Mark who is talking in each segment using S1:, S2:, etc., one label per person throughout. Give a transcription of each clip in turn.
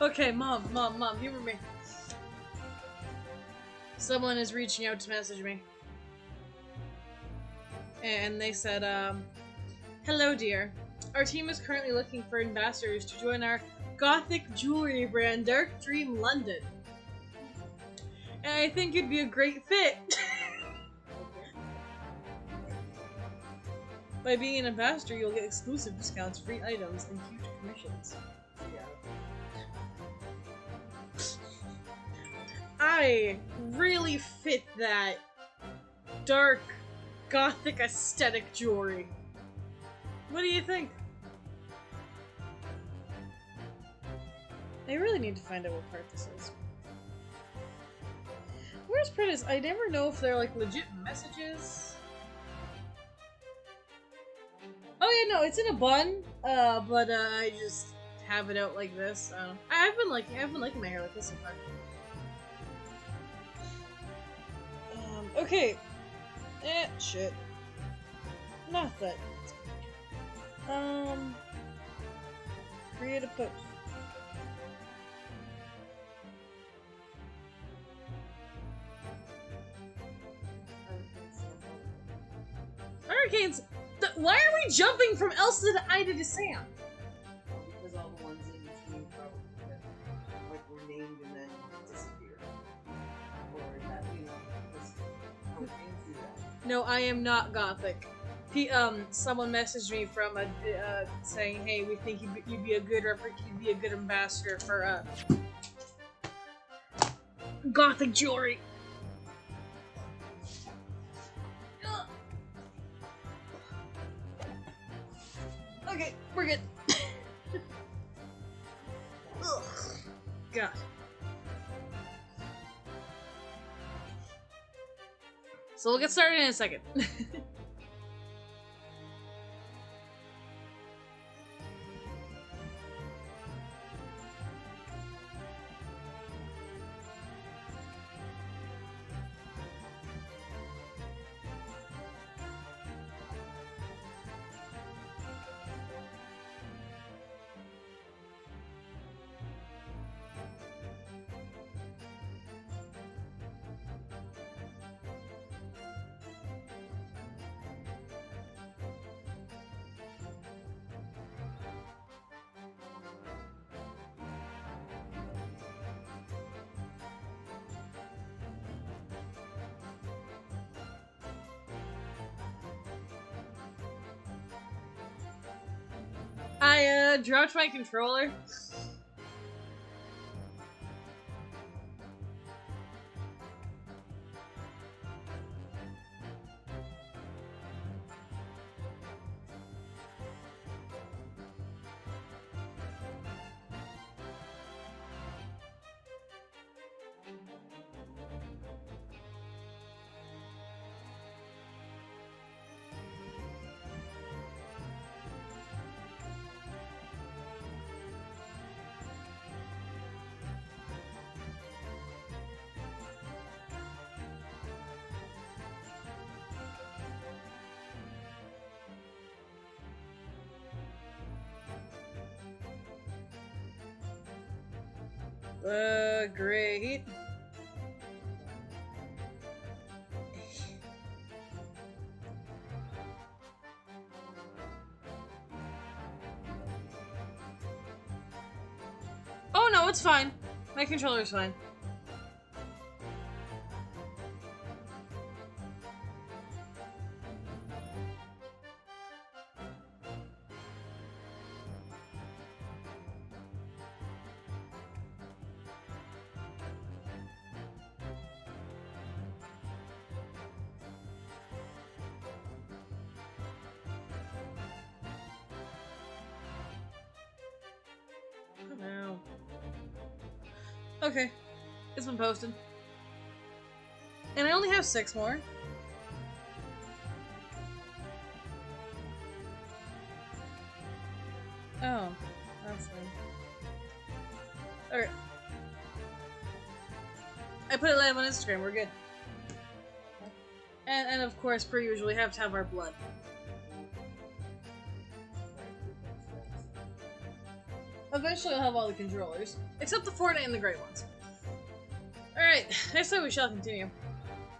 S1: Okay, mom, humor me. Someone is reaching out to message me. And they said, hello dear. Our team is currently looking for ambassadors to join our gothic jewelry brand Dark Dream London. And I think you'd be a great fit. By being an ambassador, you'll get exclusive discounts, free items, and huge commissions.
S2: Yeah.
S1: I really fit that dark, gothic aesthetic jewelry. What do you think? I really need to find out what part this is. Where's Prentice? I never know if they're like legit messages. Oh yeah, no, it's in a bun. But I just have it out like this. I've been liking my hair like this so far. Okay. Shit. Not that. Create a post. Hurricanes. Why are we jumping from Elsa to Ida to Sam?
S2: Because all the ones in between probably like were named and then disappeared. Or that, you know, because hurricanes do that.
S1: No, I am not gothic. Someone messaged me from saying, "Hey, we think you'd be a good ambassador for gothic jewelry." Okay, we're good. Ugh. God. So we'll get started in a second. I dropped my controller. Great. Oh no, it's fine. My controller's fine. No. Okay. It's been posted. And I only have 6 more. Oh, that's fine. Alright. I put it live on Instagram, we're good. And of course, per usual, we have to have our blood. Eventually I'll have all the controllers. Except the Fortnite and the great ones. Alright, next time we shall continue.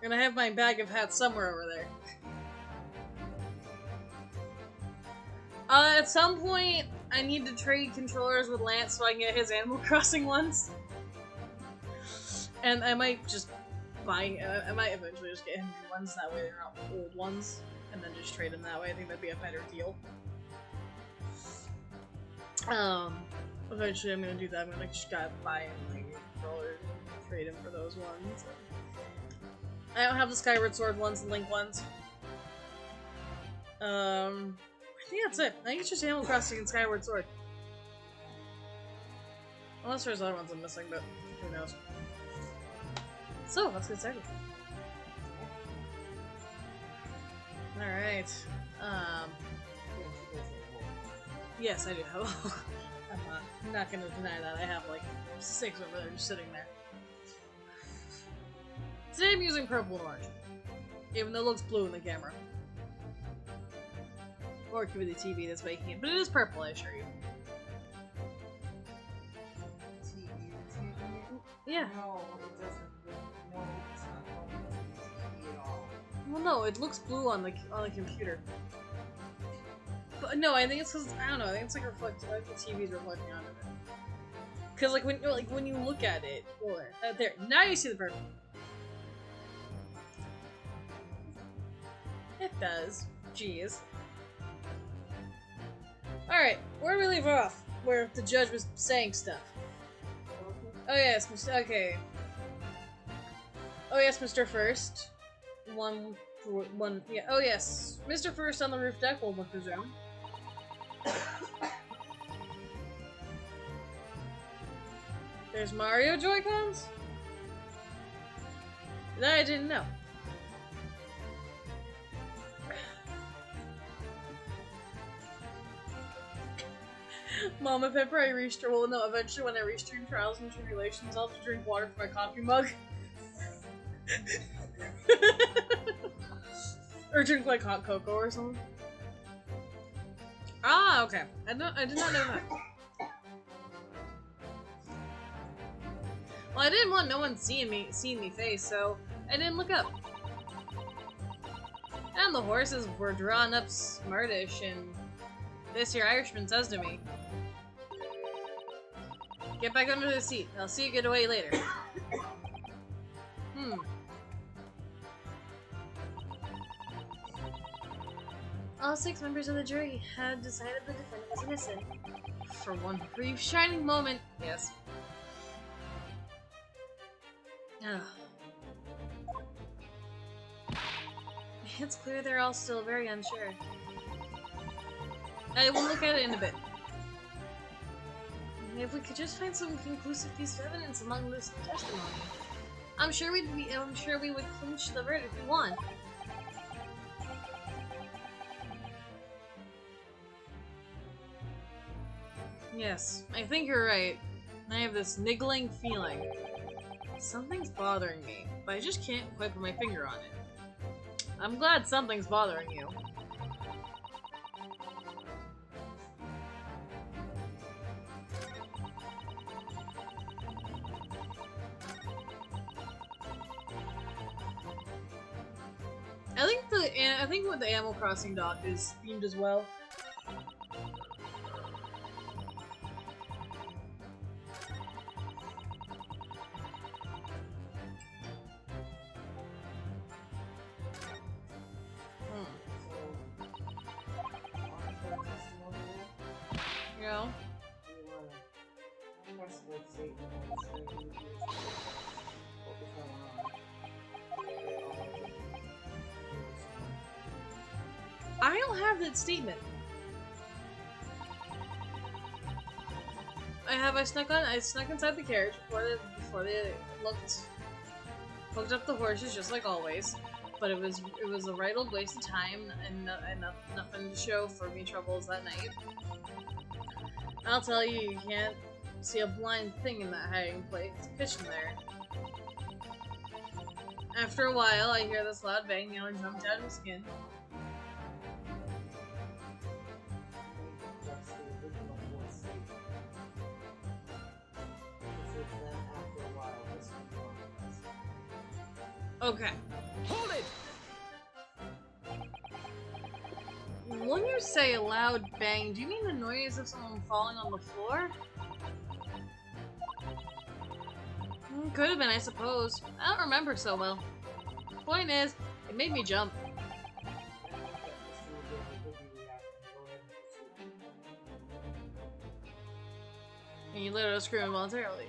S1: And I have my bag of hats somewhere over there. At some point, I need to trade controllers with Lance so I can get his Animal Crossing ones. And I might just buy, I might eventually just get him new ones, that way they're not old ones. And then just trade them that way, I think that'd be a better deal. Eventually I'm gonna do that, I'm gonna just gotta buy him like new controllers and trade him for those ones. I don't have the Skyward Sword ones, the Link ones. I think that's it. I think it's just Animal Crossing and Skyward Sword. Unless there's other ones I'm missing, but who knows. So, let's get started. Alright. Yes, I do have. I'm not gonna deny that. I have like 6 over there just sitting there. Today I'm using purple and orange. Even though it looks blue in the camera. Or it could be the TV that's making it, but it is purple, I assure you.
S2: TV that's making it?
S1: Yeah.
S2: No, it doesn't. No, it's not going to be TV at all.
S1: Well, no, it looks blue on the computer. But no, I think it's because I don't know. I think it's like reflecting. Like the TV's reflecting onto it. Because like when you look at it, well, there. Now you see the purple. It does. Jeez. Alright, where do we leave off? Where the judge was saying stuff. Oh yes, okay. Oh yes, Mr. First. One, yeah, oh yes. Mr. First on the roof deck will look his own. There's Mario Joy-Cons? That I didn't know. Mama Pepper, I restream. Well, no, eventually when I restream Trials and Tribulations, I'll have to drink water from my coffee mug. Or drink like hot cocoa or something. Ah, okay. I did not know that. Well, I didn't want no one seeing me face, so I didn't look up. And the horses were drawn up smartish, and this here Irishman says to me, "Get back under the seat. I'll see you get away later." All 6 members of the jury had decided the defendant was innocent. For one brief shining moment, yes. It's clear they're all still very unsure. I will look at it in a bit. If we could just find some conclusive piece of evidence among this testimony, I'm sure we would clinch the verdict we want. Yes, I think you're right. I have this niggling feeling. Something's bothering me, but I just can't quite put my finger on it. I'm glad something's bothering you. I think what the Animal Crossing dock is themed as well. I don't have that statement. I snuck inside the carriage before they hooked up the horses just like always. But it was a right old waste of time and nothing to show for me troubles that night. I'll tell you, you can't see a blind thing in that hiding place. It's pitch in there. After a while, I hear this loud bang, and I jumped out of my skin. Okay.
S3: Hold it!
S1: When you say a loud bang, do you mean the noise of someone falling on the floor? Could have been, I suppose. I don't remember so well. Point is, it made me jump. And you let her scream involuntarily.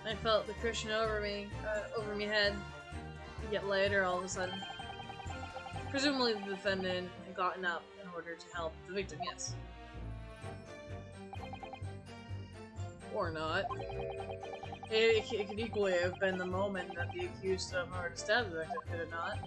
S1: I felt the cushion over me head get lighter all of a sudden. Presumably the defendant had gotten up in order to help the victim, yes. Or not. It could equally have been the moment that the accused stood up in order to stab the victim, could it not?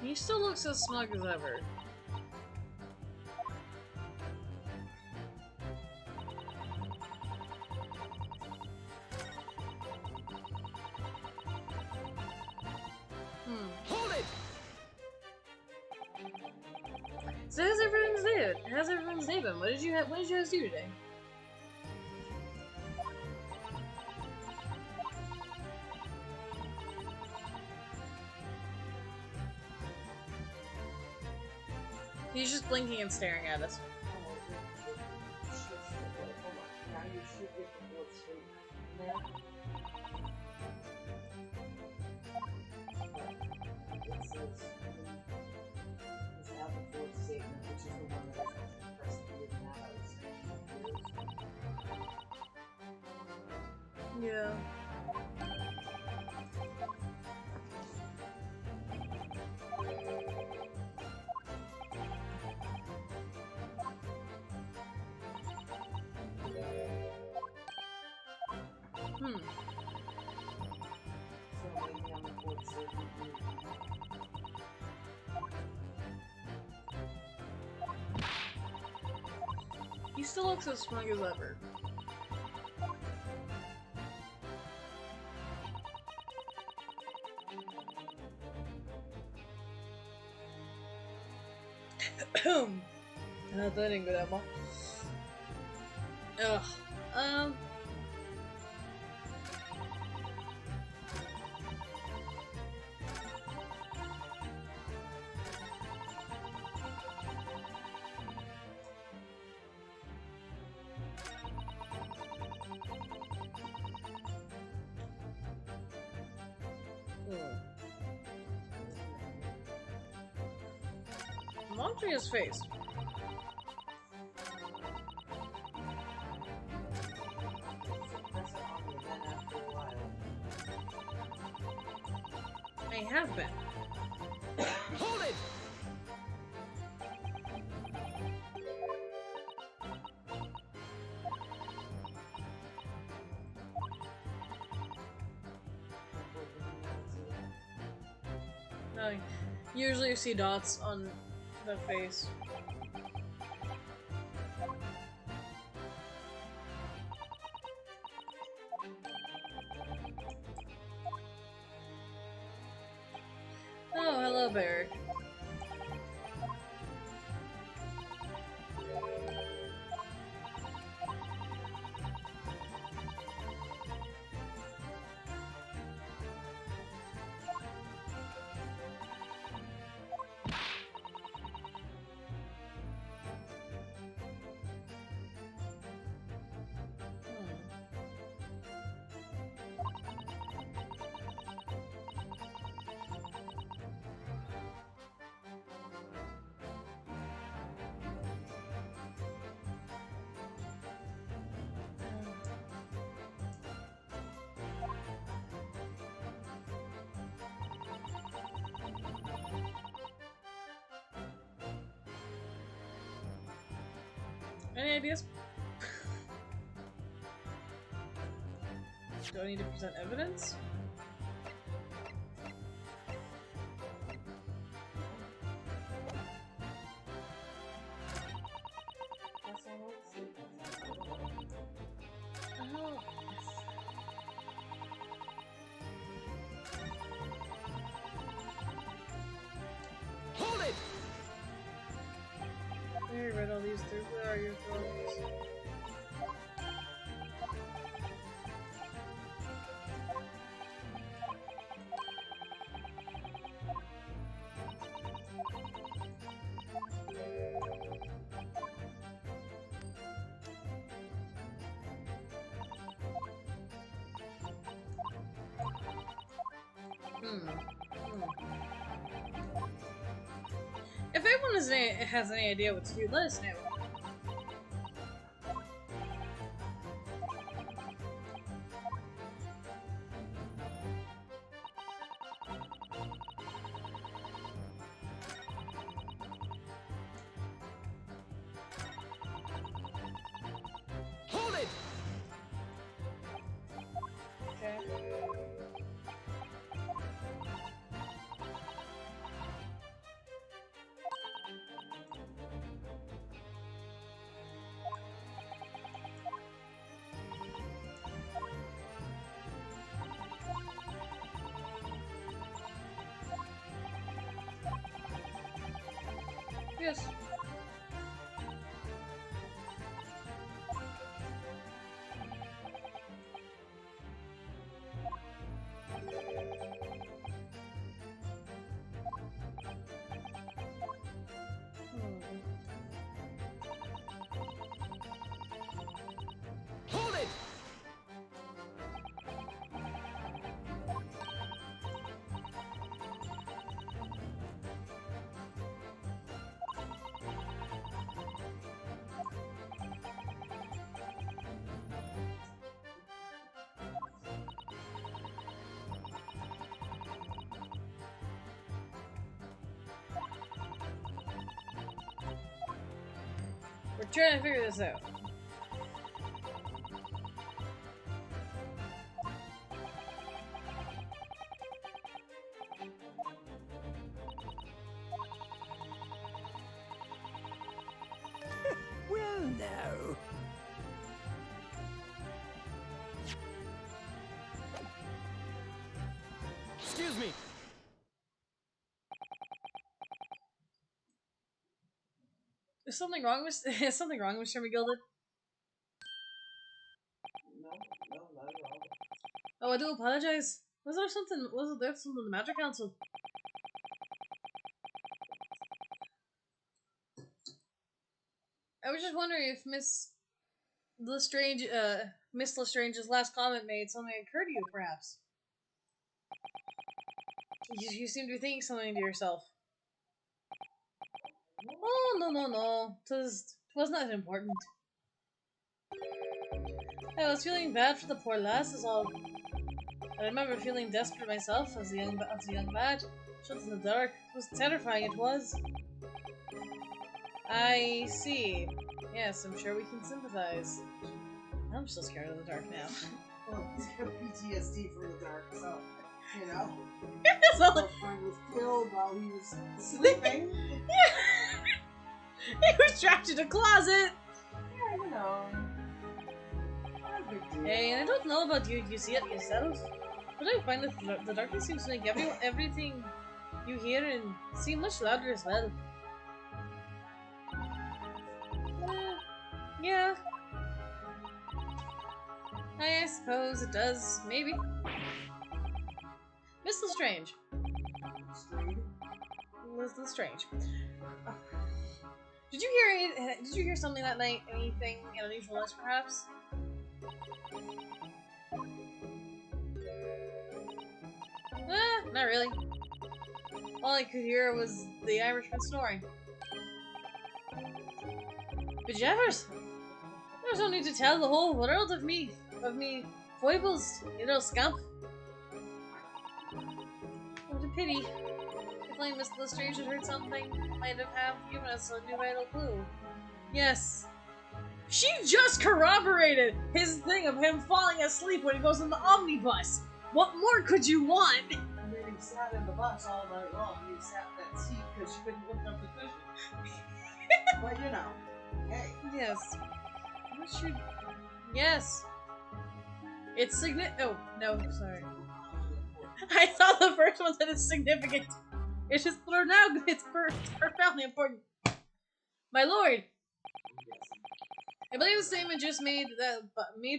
S1: He still looks as smug as ever.
S3: Hold it!
S1: So how's everyone's day? How's everyone's day been? What did you guys do today? He's just blinking and staring at us. Yeah. He still looks as smug as ever. That didn't go that well. Ugh. I'm watching his face. I have been.
S3: Hold it!
S1: No, usually you see dots on the face. Oh, hello, Barrick. Any ideas? Do I need to present evidence? I read all these through. Where are your thrones? If anyone has any idea what to do, let us know.
S3: Hold it!
S1: Okay. Yes.
S3: Hold it!
S1: We're trying to figure this out.
S3: Well, no. Excuse me.
S1: Is something wrong with Mr. McGilded?
S2: No, not at all.
S1: Oh, I do apologize. Was there something in the Magic Council? I was just wondering if Miss Lestrange's last comment made something occur to you, perhaps. You seem to be thinking something to yourself. Oh, no. Twas not important. I was feeling bad for the poor lass, is all. I remember feeling desperate myself as a young lad, shut in the dark. It was terrifying, it was. I see. Yes, I'm sure we can sympathize. I'm still scared of the dark now.
S2: Well, he's got PTSD from the dark, so, you know.
S1: That's all.
S2: His friend was killed while he was sleeping.
S1: He was trapped in a closet!
S2: Yeah, you know. Not a big deal.
S1: Hey, and I don't know about you, you see it yourself, but I find that the darkness seems to make everything you hear and see much louder as well. Yeah. I suppose it does, maybe. Miss Lestrange. Miss Lestrange. Did you hear something that night? Anything unusual, perhaps? Not really. All I could hear was the Irishman snoring. Bejeevers! There's no need to tell the whole world of me foibles, you little scamp. What a pity. If only Miss Lestrange had heard something, might have given us a new vital clue. Yes. She just corroborated his thing of him falling asleep when he goes in the omnibus. What more could you want?
S2: And then he sat in the bus all night long. He sat in that seat because she couldn't lift up the cushion. But you know, hey.
S1: Yes. What should... Yes. It's oh, no, sorry. I thought the first one said it's significant. It's just, but now it's profoundly important. My lord,
S2: Yes.
S1: I believe the statement just made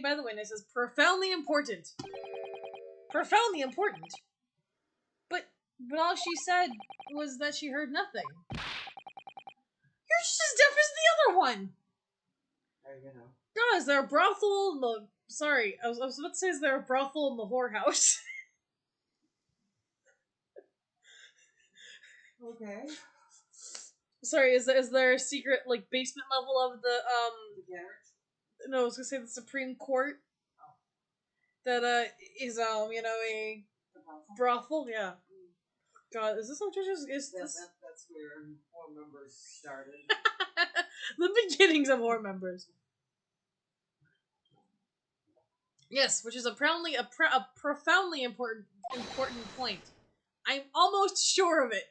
S1: by the witness is profoundly important. Profoundly important. But all she said was that she heard nothing. You're just as deaf as the other one.
S2: You know.
S1: God, is there a brothel in the... Sorry, I was about to say, is there a brothel in the whorehouse?
S2: Okay.
S1: Sorry, is there a secret, like, basement level of the,
S2: The garage?
S1: No, I was gonna say the Supreme Court?
S2: Oh.
S1: That, is, you know, a
S2: The brothel?
S1: brothel? Yeah. God, is this how judges... Is this...
S2: That's where four members started.
S1: The beginnings of war members. Yes, which is a profoundly important point. I'm almost sure of it.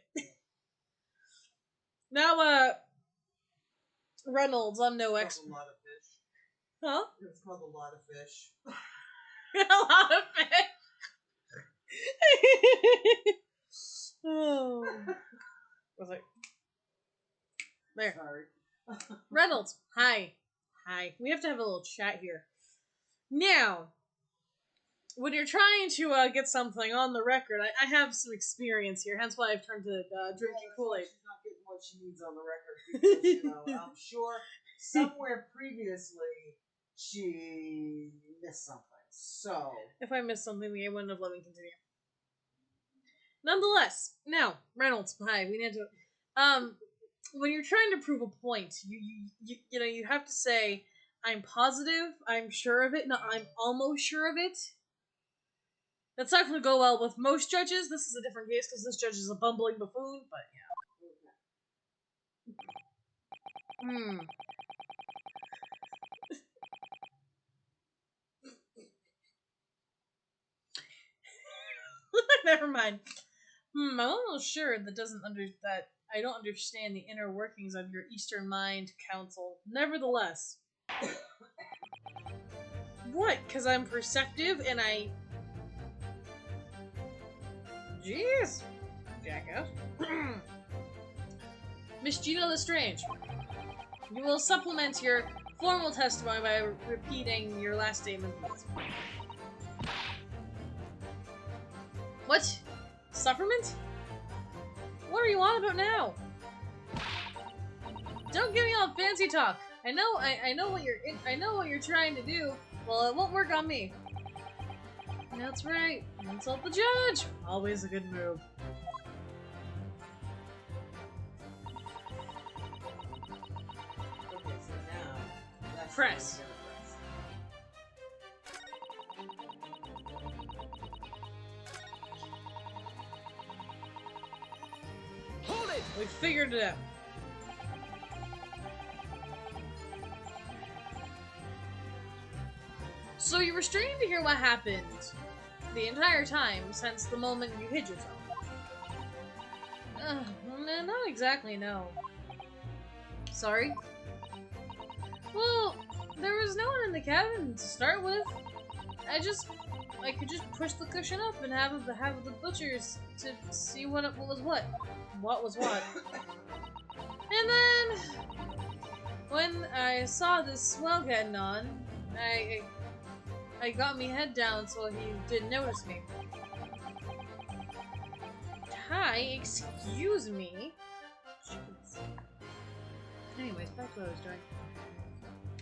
S1: Now, Reynolds, I'm no
S2: It's
S1: expert.
S2: called a lot of fish.
S1: Huh?
S2: It's called a lot of fish.
S1: A lot of fish. Oh. Was it? There.
S2: Sorry.
S1: Reynolds, hi. Hi. We have to have a little chat here. Now, when you're trying to get something on the record, I have some experience here, hence why I've turned to drinking Kool-Aid.
S2: She's not getting what she needs on the record because, you know, I'm sure somewhere previously she missed something. So,
S1: If I missed something, the game wouldn't have let me continue. Nonetheless, now, Reynolds, hi, we need to... when you're trying to prove a point, you know, you have to say, I'm positive, I'm sure of it, no, I'm almost sure of it. That's not going to go well with most judges. This is a different case because this judge is a bumbling buffoon, but yeah. Never mind. I'm almost sure that I don't understand the inner workings of your Eastern Mind Council. Nevertheless. What? Because I'm perceptive and I... Jeez. Jackass. Miss Gina Lestrange, you will supplement your formal testimony by repeating your last statement. What? Sufferment? What are you on about now? Don't give me all fancy talk. I know what you're trying to do. Well, it won't work on me. That's right. Insult the judge. Always a good move.
S2: okay, so now that's
S1: Press.
S3: Hold it!
S1: We figured it out. So you were straining to hear what happened the entire time since the moment you hid yourself. Not exactly, no. Sorry? Well, there was no one in the cabin to start with. I could just push the cushion up and have the butchers to see what was what. What was what. And then, when I saw this swell getting on, I got me head down so he didn't notice me. Hi, excuse me. Jeez. Anyways, back to what I was doing.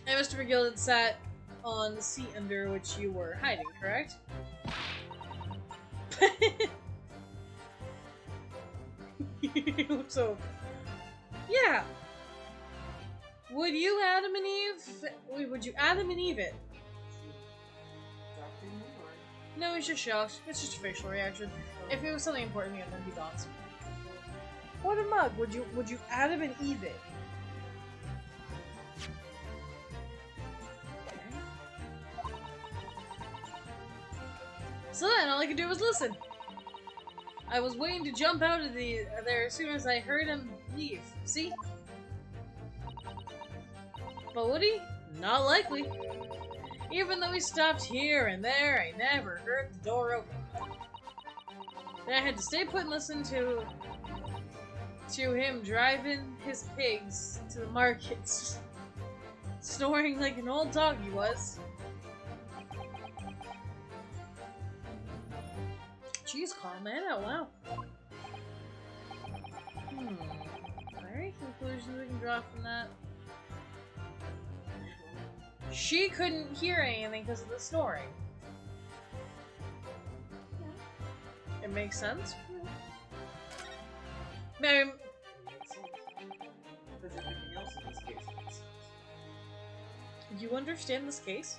S1: And Mr. McGill sat on the seat under which you were hiding, correct? So, yeah. Would you Adam and Eve? Would you Adam and Eve it? No, he's just shocked. It's just a facial reaction. If it was something important, then he dawns. What a mug! Would you Adam and Eve it? Okay. So then, all I could do was listen. I was waiting to jump out of there as soon as I heard him leave. See? But would he? Not likely. Even though he stopped here and there, I never heard the door open. Then I had to stay put and listen to to him driving his pigs to the markets, snoring like an old dog he was. Jeez, calm man out, wow. Are there any conclusions we can draw from that? She couldn't hear anything because of the snoring. It makes sense. Maybe.
S2: Because everything else in this case makes sense.
S1: You understand this case?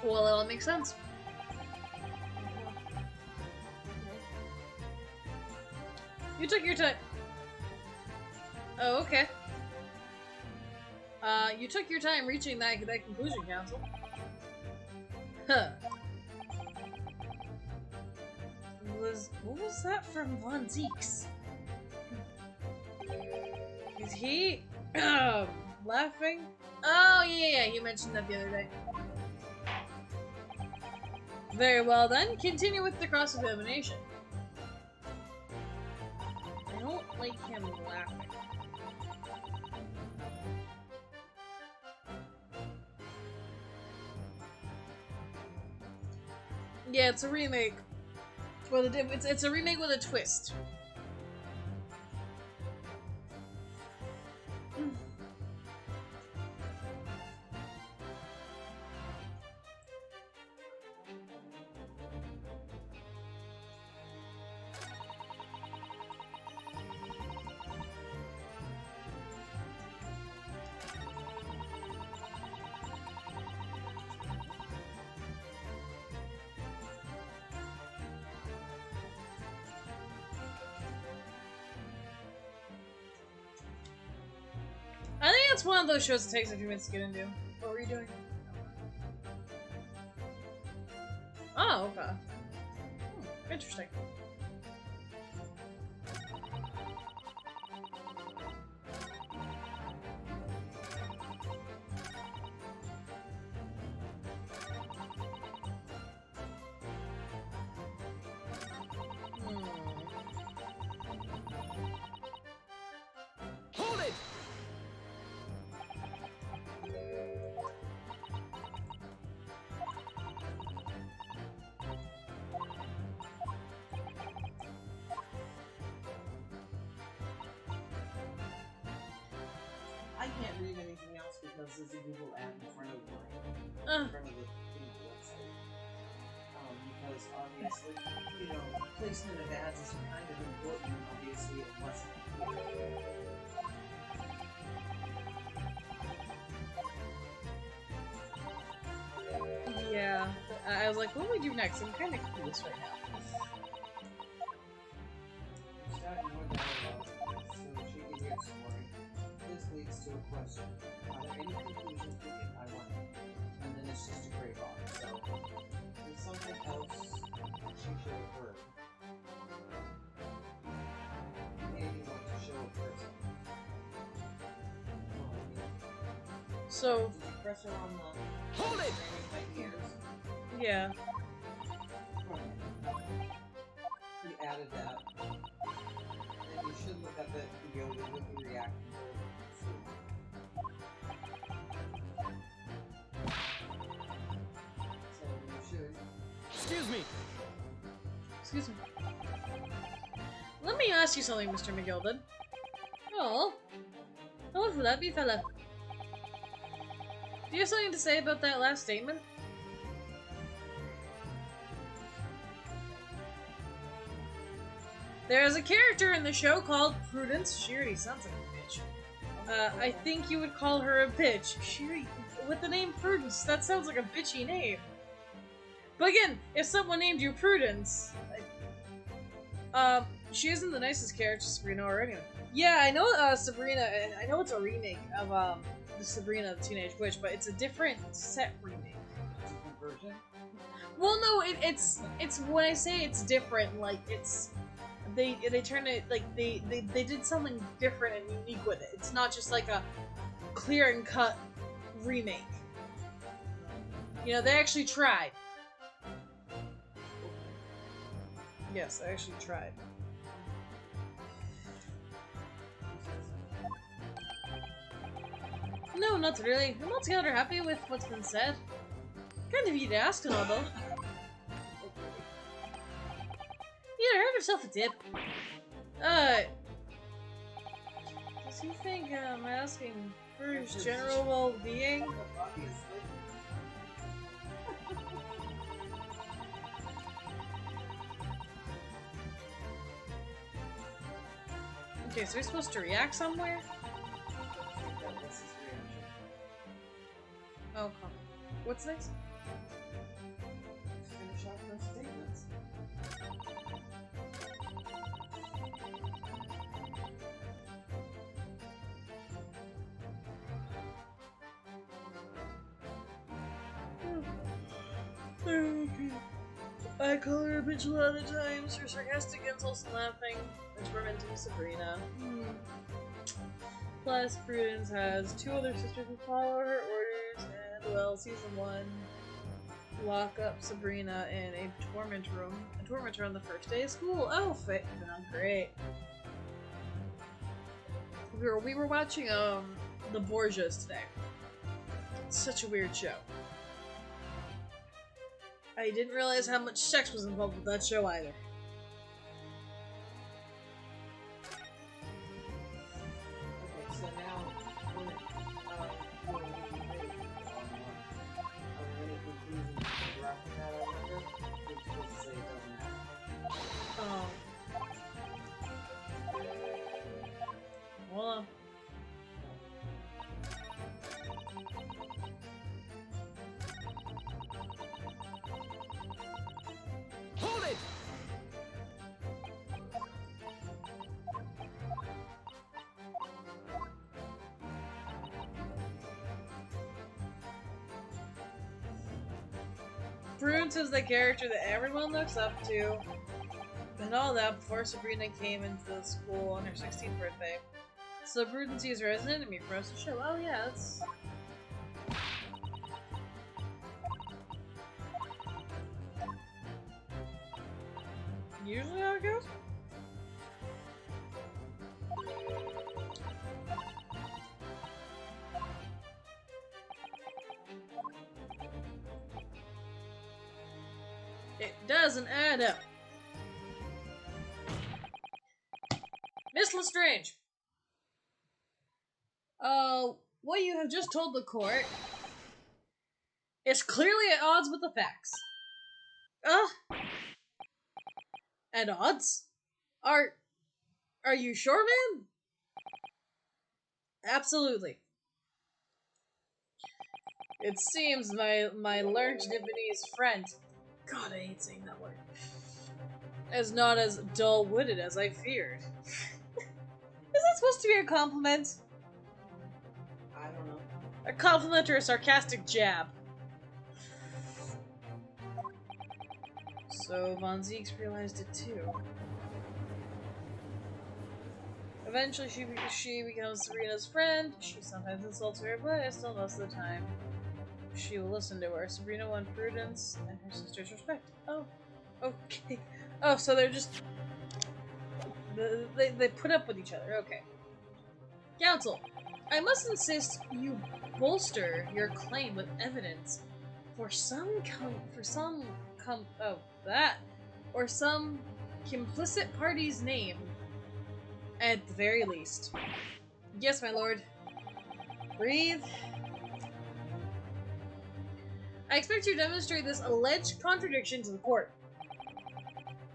S1: Well, it all makes sense. You took your time. Oh, okay. You took your time reaching that conclusion, Council. Huh. What was that from Von Zeeks? Is he laughing? Oh yeah, you mentioned that the other day. Very well then, continue with the cross-examination. I don't like him laughing. Yeah, it's a remake. Well, it's a remake with a twist. I think it's one of those shows that takes a few minutes to get into. What were you doing? Oh, okay. Interesting.
S3: Hold it!
S2: I can't read anything else because there's a Google ad in front of the website. Because obviously, placement of ads is kind of important. Obviously, it wasn't.
S1: Yeah. I was like, what do we do next? I'm kind of clueless right now.
S2: Starting more dialogue, so she can hear snoring. This leads to a question. Are there any conclusions we can I want? And then it's just a great off. So there's something else she should have heard. Maybe you want to show a person.
S1: So,
S2: Did you press her on the
S3: Hold it!
S2: my ears?
S1: yeah.
S2: We added that. And you should look up at Yoda with the reaction to so you should.
S3: Excuse me.
S1: Excuse me. Let me ask you something, Mr. McGilden. Oh. Hello, lovely fella. Do you have something to say about that last statement? There is a character in the show called Prudence. She already sounds like a bitch. I think you would call her a bitch. With the name Prudence, that sounds like a bitchy name. But again, if someone named you Prudence, she isn't the nicest character, Sabrina, or anyone. Yeah, I know Sabrina, and I know it's a remake of the Sabrina the Teenage Witch, but it's a different set remake.
S2: Different version?
S1: Well, no, it's when I say it's different, like it's they turned it like they did something different and unique with it. It's not just like a clear and cut remake. You know, they actually tried. Yes, I actually tried. No, not really. I'm altogether happy with what's been said. Kind of you to ask and all, though. You have yourself a dip. Does he think I'm asking for his general well-being? Okay, so we're supposed to react somewhere? Oh, come. What's next?
S2: Finish off those statements.
S1: I call her a bitch a lot of times for sarcastic insults and laughing and tormenting Sabrina. Plus, Prudence has 2 other sisters who follow her orders, and, well, season 1, lock up Sabrina in a torment room. A tormentor on the first day of school. Oh, great. We were watching, The Borgias today. It's such a weird show. I didn't realize how much sex was involved with that show either.
S2: Okay, so now when it, when we can make any conclusions after that, I wonder, we're supposed to say it doesn't matter.
S1: Well,
S3: Hold it!
S1: Prudence is the character that everyone looks up to. And all that before Sabrina came into the school on her 16th birthday. So Prudence is her as an enemy for us to show. Oh yeah, that's... usually how it goes? It doesn't add up. Miss Lestrange! What you have just told the court is clearly at odds with the facts. At odds? Are you sure, man? Absolutely. It seems my learned Japanese friend, God, I hate saying that word, is not as dull-witted as I feared. Is that supposed to be a compliment?
S2: I don't know.
S1: A compliment or a sarcastic jab? So Von Zieks realized it too. Eventually she becomes Serena's friend. She sometimes insults her, but still most of the time she will listen to her. Sabrina won Prudence and her sister's respect. Oh, okay. Oh, so they're just... They put up with each other. Okay. Counsel, I must insist you bolster your claim with evidence or some complicit party's name, at the very least. Yes, my lord. Breathe. I expect you to demonstrate this alleged contradiction to the court.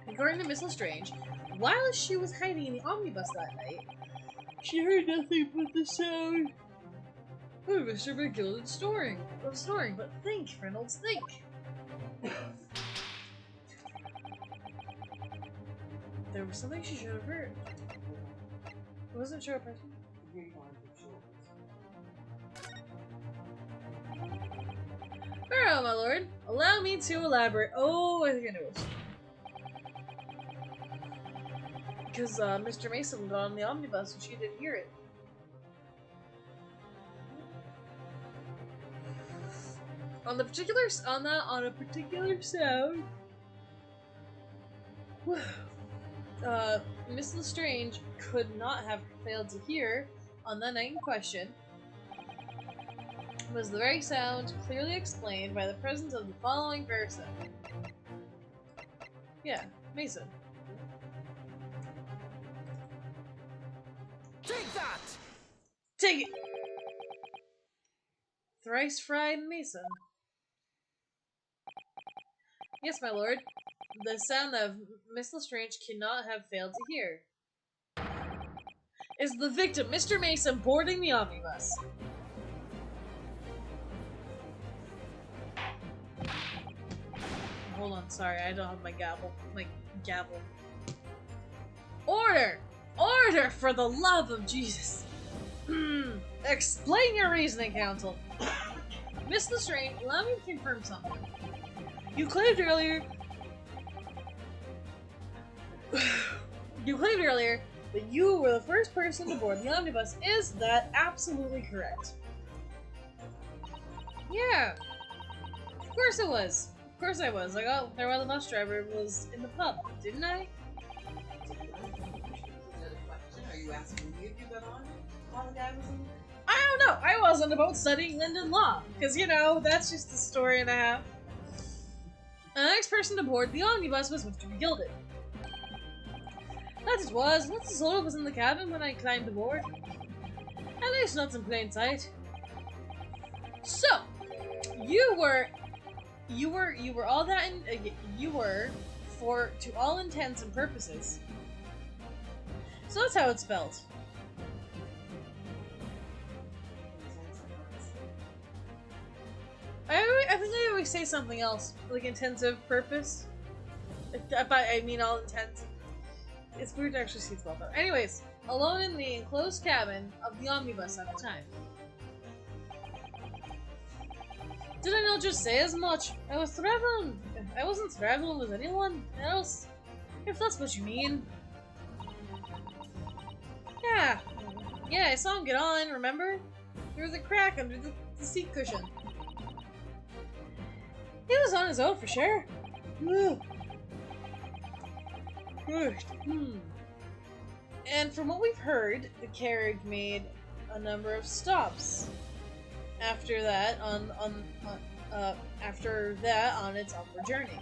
S1: According to Miss Lestrange, while she was hiding in the omnibus that night, she heard nothing but the sound of Mr. McGilden's snoring. But think, Reynolds, think. There was something she should have heard. It wasn't sure a person. Very well, my lord. Allow me to elaborate. Oh, I think I know it. Because Mr. Mason got on the omnibus and she didn't hear it. On a particular sound, Miss Lestrange could not have failed to hear on the night in question was the very sound clearly explained by the presence of the following person. Yeah, Mason.
S3: Take that!
S1: Take it! Thrice fried Mason. Yes, my lord. The sound of Miss Lestrange cannot have failed to hear. Is the victim, Mr. Mason, boarding the omnibus? Hold on, sorry, I don't have my gavel. Order! Order, for the love of Jesus! Explain your reasoning, counsel. Miss Lestrange, allow me to confirm something. You claimed earlier that you were the first person to board the omnibus. Is that absolutely correct? Yeah. Of course it was. Of course I was. I got there while the bus driver was in the pub, didn't I?
S2: Are you asking me if you got on while the guy was in?
S1: I don't know. I wasn't about studying Linden law, because you know that's just a story and a half. The next person to board the omnibus was Mr. McGilded. That it was. Not a soul was in the cabin when I climbed aboard. At least not in plain sight. So, you were all that you were, for to all intents and purposes. So that's how it's spelled. I think I always say something else, like intensive purpose. But I mean all intents. It's weird to actually see it spelled out. Anyways, alone in the enclosed cabin of the omnibus at the time. Did I not just say as much? I was traveling. I wasn't traveling with anyone else, if that's what you mean. Yeah, I saw him get on, remember? There was a crack under the seat cushion. He was on his own for sure. And from what we've heard, the carriage made a number of stops after that on its upward journey.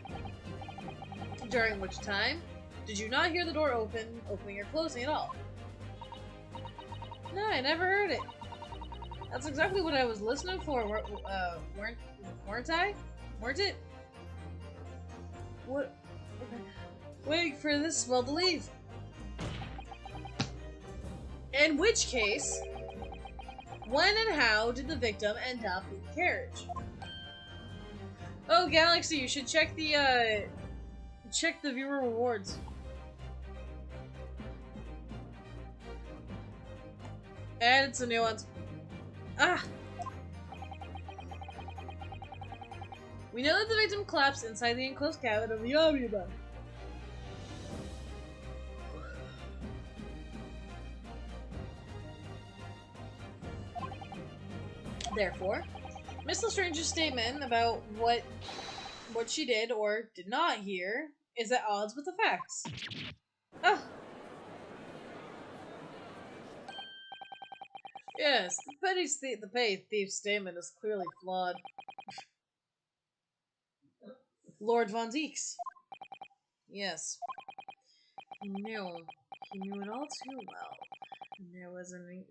S1: During which time, did you not hear the door opening or closing at all? No, I never heard it. That's exactly what I was listening for. Weren't I? Weren't it? What? Okay. Waiting for this spell to leave. In which case, when and how did the victim end up in the carriage? Oh, Galaxy, you should check the viewer rewards. And some new ones. Ah! We know that the victim collapsed inside the enclosed cabin of the omnibus. Therefore, Miss Lestrange's statement about what she did or did not hear is at odds with the facts. Oh. Yes, the petty thief's statement is clearly flawed. Lord Von Deeks. Yes. He knew it all too well. And there was an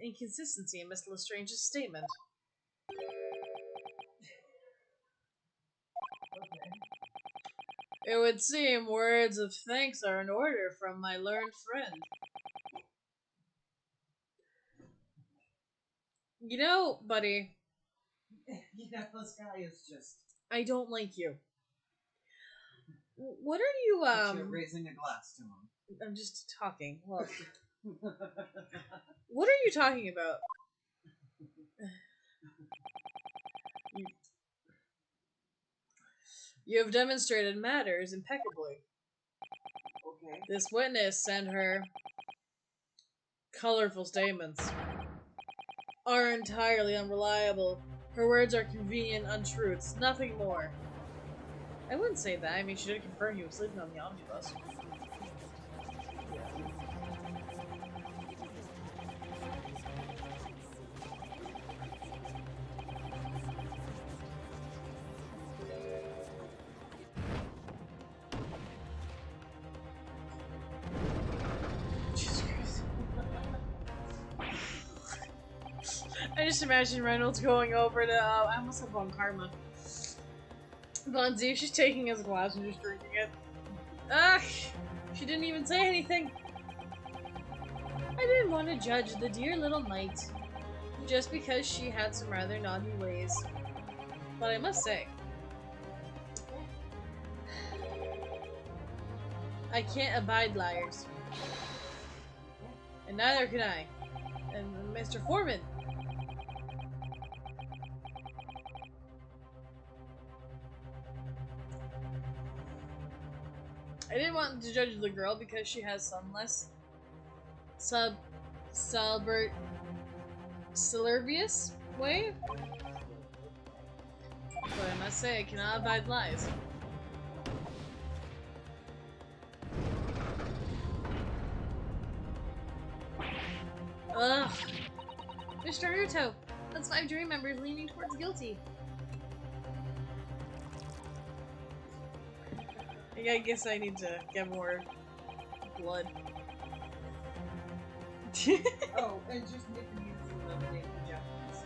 S1: inconsistency in Miss Lestrange's statement. It would seem words of thanks are in order from my learned friend. You know, buddy.
S2: This guy is just...
S1: I don't like you. What are you,
S2: You're raising a glass to him.
S1: I'm just talking. Look. What are you talking about? You have demonstrated matters impeccably.
S2: Okay.
S1: This witness and her colorful statements are entirely unreliable. Her words are convenient untruths, nothing more. I wouldn't say that. I mean, she did confirm he was sleeping on the omnibus. I just imagine Reynolds going over to, I almost said Von Karma. Von Z, she's taking his glass and just drinking it. Ugh! She didn't even say anything! I didn't want to judge the dear little mite, just because she had some rather naughty ways. But I must say, I can't abide liars. And neither can I. And Mr. Foreman. I didn't want to judge the girl because she has some less Silvervious way. But I must say, I cannot abide lies. Ugh. Mr. Naruto, that's 5 jury members leaning towards guilty. I guess I need to get more blood.
S2: Oh, and just nipping you from the name of Japanese.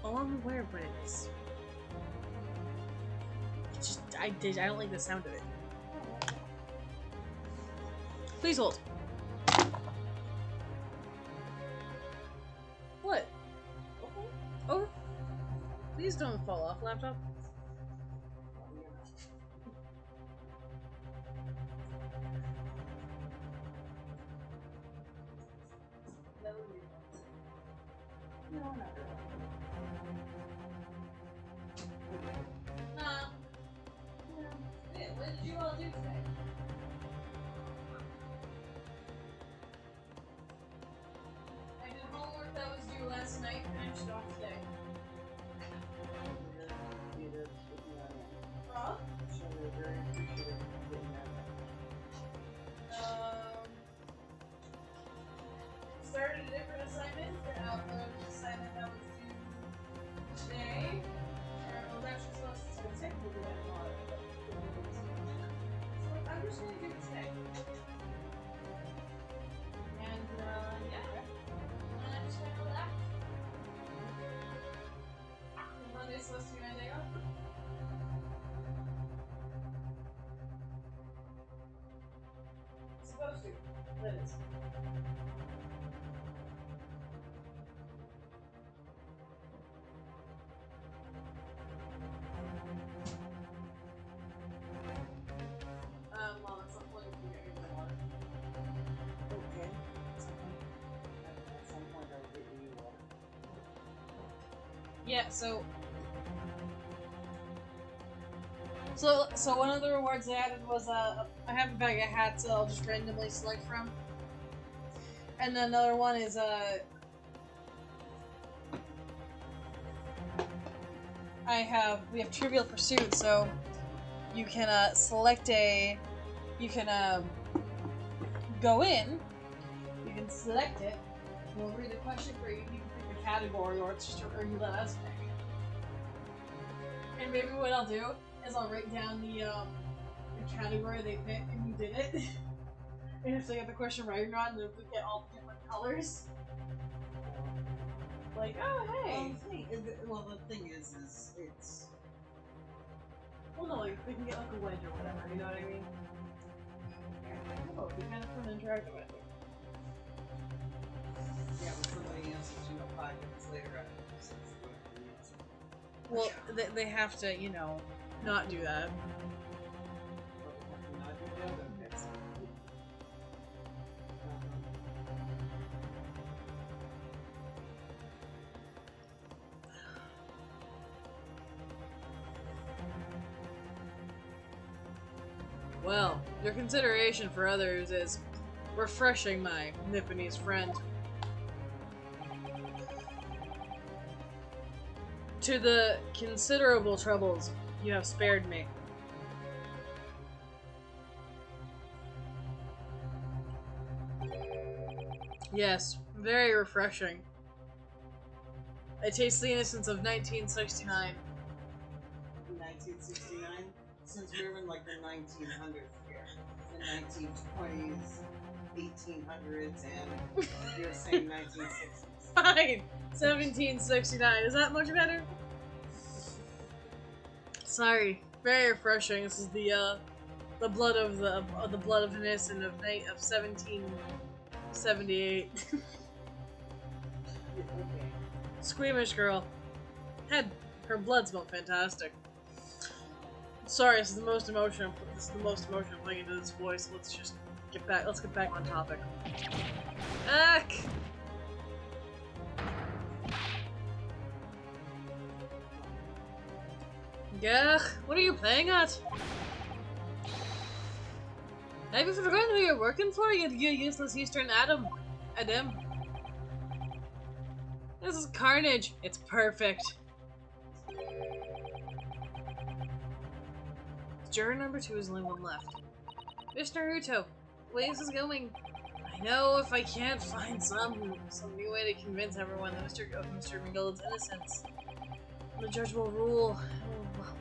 S1: Oh, I'm aware of what it is. It's just, I don't like the sound of it. Please hold. What?
S2: Okay.
S1: Oh. Please don't fall off, laptop.
S2: No, not really.
S1: What did you all do today? I did homework that was due last night, finished off today. Huh?
S2: So we're very appreciative of getting that.
S1: Started a different assignment for the assignment that was due today. Or I was actually supposed to take a look at tomorrow. So I'm just gonna do it today. And yeah. And I'm just gonna relax. And Monday's supposed to be my day off. Supposed to. That is. Well, at some point we get your water.
S2: Okay. At some point I'll get you water.
S1: Yeah, so one of the rewards I added was I have a bag of hats that I'll just randomly select from. And then another one is we have Trivial Pursuit, so you can go in, you can select it, we'll read the question for you, you can pick a category, or it's just or you let us pick. And maybe what I'll do is I'll write down the category they pick and who did it. And if they get the question right or not, then we get all the different colors. Like, oh hey!
S2: Well, the thing is it's...
S1: Well, no, like, we can get like a wedge or whatever, you know what I mean? Oh, it'd be kind of fun to interact with.
S2: Yeah, but somebody answers, 5 minutes later after the answer.
S1: Well, they have to, not do that. Well, your consideration for others is refreshing, my Nipponese friend. To the considerable troubles you have spared me. Yes, very refreshing. I taste the innocence of 1969.
S2: 1969? Since we're in like the 1900s here. The 1920s, 1800s, and you're saying 1960s.
S1: Fine! 1769. Is that much better? Sorry. Very refreshing. This is the blood of the blood of an innocent of 1778.
S2: Okay.
S1: Squeamish girl. Her blood smelled fantastic. Sorry, this is the most emotional. This is the most emotional playing into this voice. Let's just get back. Let's get back on topic. Ack. Yeah. What are you playing at? Have you forgotten who you're working for? You useless Eastern Adam. This is carnage. It's perfect. Juror number 2 is the only one left. Mr. Naruto, the way this is going, I know if I can't find some new way to convince everyone that Mr. McGillen's innocence, the judge will rule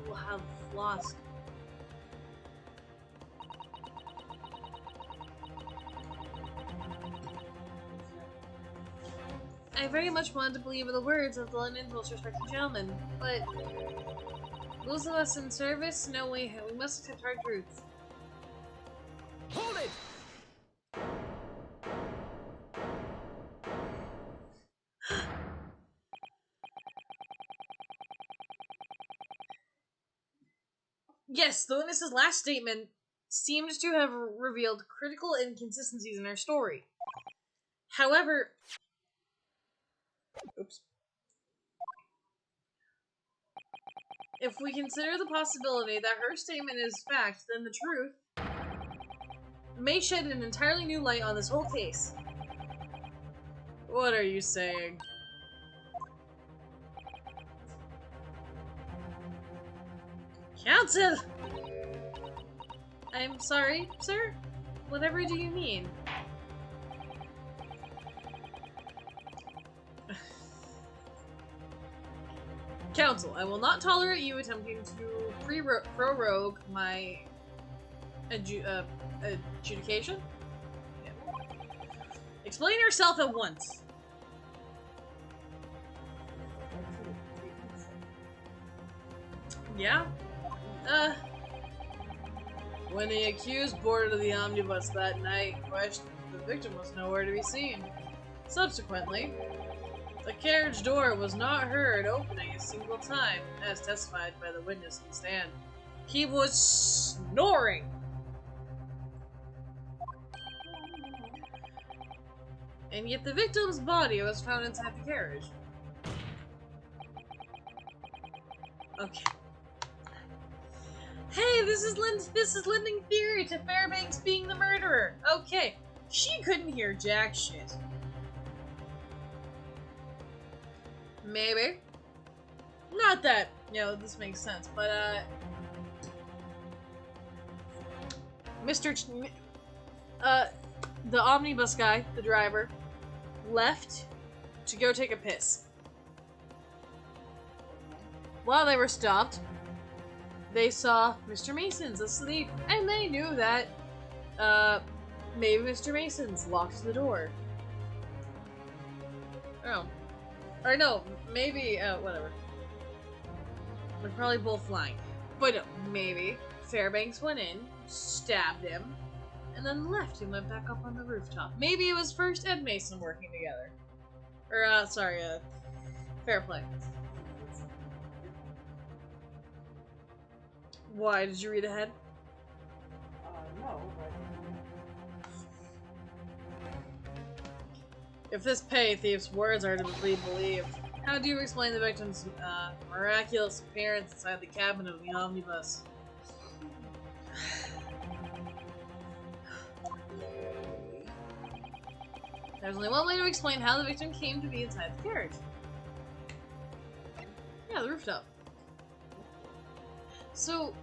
S1: will have lost. I very much wanted to believe in the words of the London's most respected gentleman, but those of us in service, no, we must accept our truths.
S3: Hold it!
S1: Yes, the witness's last statement seems to have revealed critical inconsistencies in her story. However, oops. If we consider the possibility that her statement is fact, then the truth may shed an entirely new light on this whole case. What are you saying? Counsel! I'm sorry, sir? Whatever do you mean? Counsel, I will not tolerate you attempting to prorogue my adjudication. Yeah. Explain yourself at once. Yeah? When the accused boarded the omnibus that night in question, the victim was nowhere to be seen. Subsequently, the carriage door was not heard opening a single time, as testified by the witness in the stand. He was snoring! And yet the victim's body was found inside the carriage. Okay. Hey, this is lending theory to Fairbanks being the murderer. Okay, she couldn't hear jack shit. Maybe. Not that, this makes sense, but, the omnibus guy, the driver, left to go take a piss. While they were stopped, they saw Mr. Mason's asleep, and they knew that, maybe Mr. Mason's locked the door. Oh. Or no, maybe, whatever. They're probably both lying. But no, maybe Fairbanks went in, stabbed him, and then left and went back up on the rooftop. Maybe it was first and Mason working together. Or, sorry, fair play. Why? Did you read ahead?
S2: No, but...
S1: If this pay thief's words are to be believed, how do you explain the victim's miraculous appearance inside the cabin of the omnibus? There's only one way to explain how the victim came to be inside the carriage. Yeah, the rooftop. So...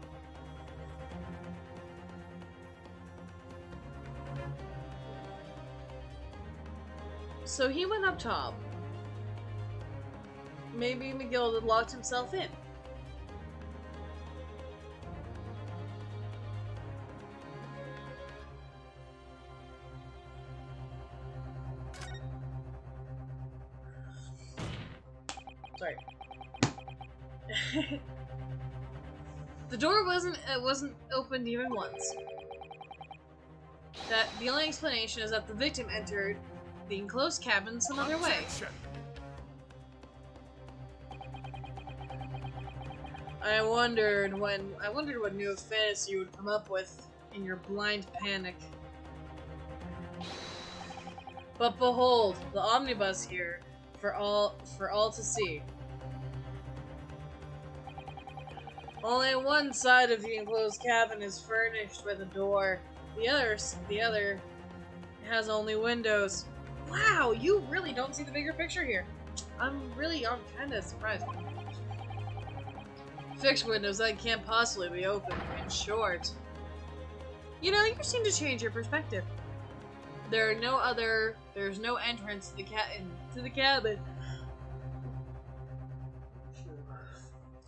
S1: So he went up top. Maybe McGill had locked himself in. Sorry. The door wasn't opened even once. That the only explanation is that the victim entered the enclosed cabin some other way. I wondered what new fantasy you would come up with in your blind panic. But behold, the omnibus here for all to see. Only one side of the enclosed cabin is furnished with a door. The other has only windows. Wow, you really don't see the bigger picture here. I'm kind of surprised. Fixed windows that can't possibly be opened. In short, you know, you seem to change your perspective. There's no entrance to the cabin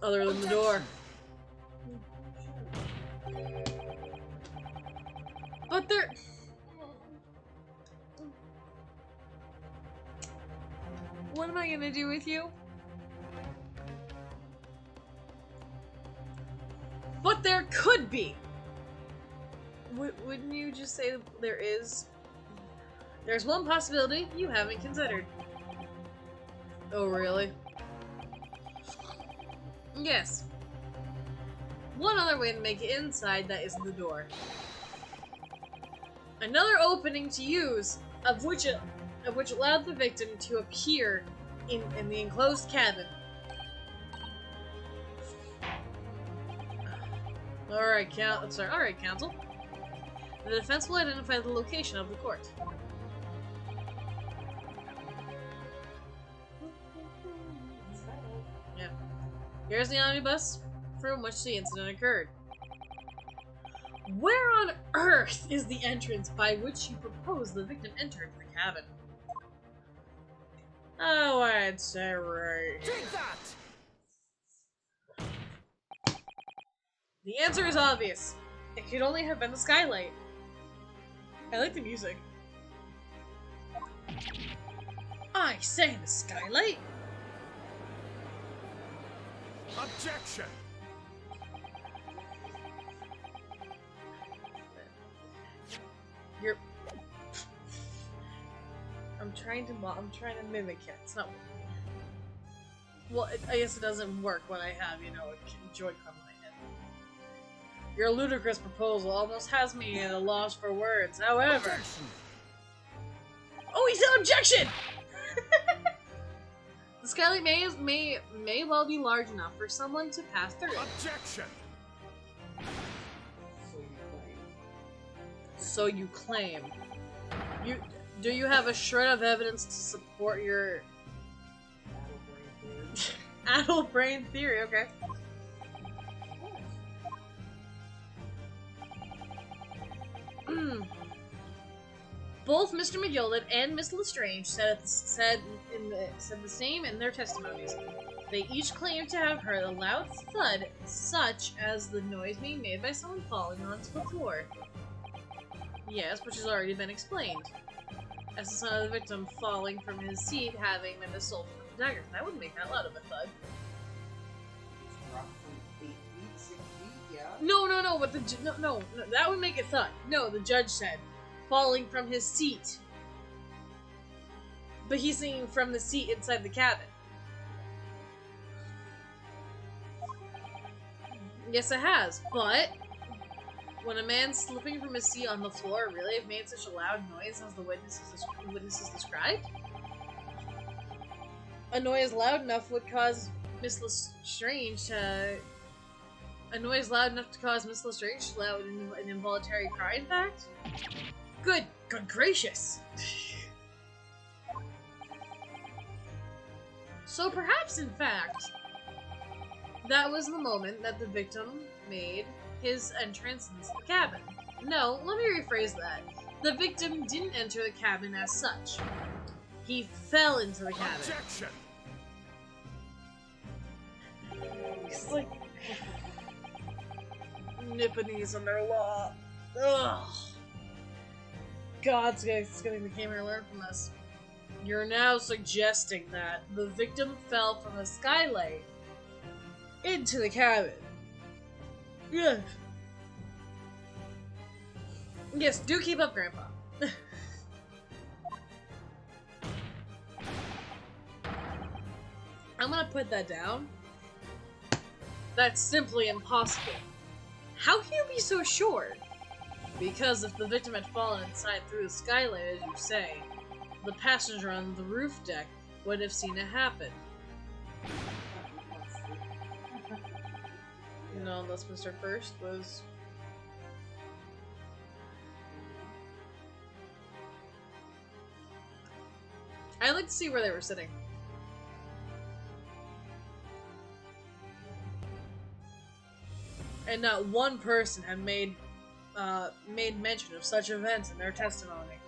S1: other than the door. But there... What am I gonna do with you? But there could be! Wouldn't you just say there is? There's one possibility you haven't considered. Oh, really? Yes. One other way to make it inside that isn't the door. Another opening to use, of which allowed the victim to appear in the enclosed cabin. Alright, counsel. The defense will identify the location of the court. Yeah. Here's the omnibus from which the incident occurred. Where on earth is the entrance by which you propose the victim entered the cabin? Oh, I'd say right.
S3: Take that!
S1: The answer is obvious. It could only have been the skylight. I like the music. I say the skylight?
S3: Objection!
S1: I'm trying to mimic it. It's not working. Well, I guess it doesn't work when I have, you know, a Joy-Con in my head. Your ludicrous proposal almost has me at a loss for words. However...
S3: Objection.
S1: Oh, he said objection! The skylight may well be large enough for someone to pass through it.
S3: Objection!
S1: So you claim. Do you have a shred of evidence to support your addled brain theory? Okay. Both Mr. McGilded and Miss Lestrange said the same in their testimonies. They each claimed to have heard a loud thud, such as the noise being made by someone falling onto the floor. Yes, which has already been explained. As the son of the victim falling from his seat, having been assaulted with a dagger. That wouldn't make that loud of a thud. No, but no, that would make it thud. No, the judge said, falling from his seat. But he's singing from the seat inside the cabin. Yes, it has, but when a man slipping from his seat on the floor really have made such a loud noise as the witnesses described? A noise loud enough would cause Miss Lestrange to... A noise loud enough to cause Miss Lestrange to allow an involuntary cry, in fact? Good gracious! So perhaps, in fact, that was the moment that the victim made his entrance into the cabin. No, let me rephrase that. The victim didn't enter the cabin as such. He fell into the cabin.
S3: Objection!
S1: He's like Nipponese on their law. Ugh. God's gonna become our learn from this. You're now suggesting that the victim fell from the skylight into the cabin. Yes. Yes, do keep up, Grandpa. I'm gonna put that down. That's simply impossible. How can you be so sure? Because if the victim had fallen inside through the skylight, as you say, the passenger on the roof deck would have seen it happen. No, unless Mr. First was... I'd like to see where they were sitting. And not one person had made mention of such events in their testimony.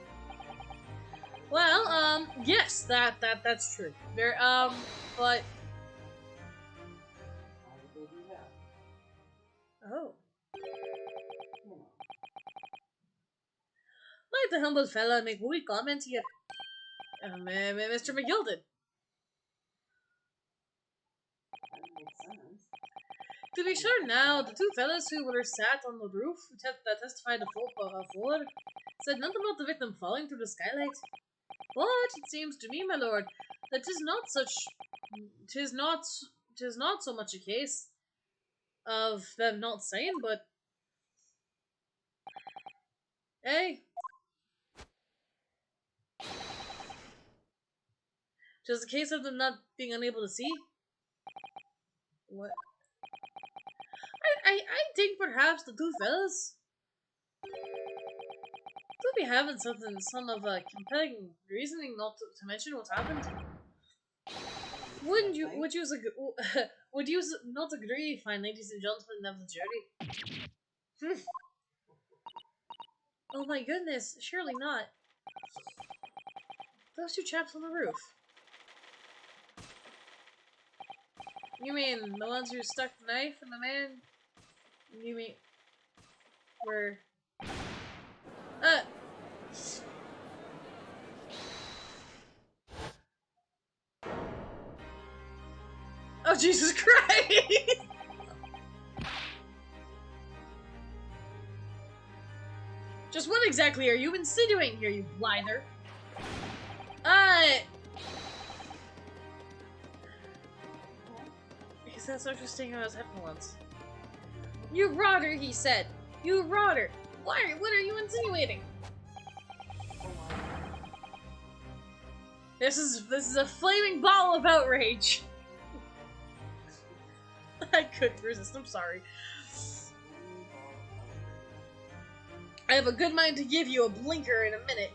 S1: Well, yes, that's true. There, but oh, like the humble fella make wee comments here, Mr. McGilded. To be sure now, the two fellas who were sat on the roof that testified before said nothing about the victim falling through the skylight. But it seems to me, my lord, that 'tis not so much a case of them not saying, but hey, 'tis a case of them not being unable to see. What? I think perhaps the two fellas could be having some of a compelling reasoning not to mention what happened. Would you not agree, fine ladies and gentlemen of the jury? Oh my goodness, surely not. Those two chaps on the roof. You mean the ones who stuck the knife in the man? You mean were oh Jesus Christ! Just what exactly are you insinuating here, you blinder? He said so interesting on his headphone once. You rotter, he said. You rotter. What are you insinuating? This is a flaming ball of outrage. I couldn't resist, I'm sorry. I have a good mind to give you a blinker in a minute.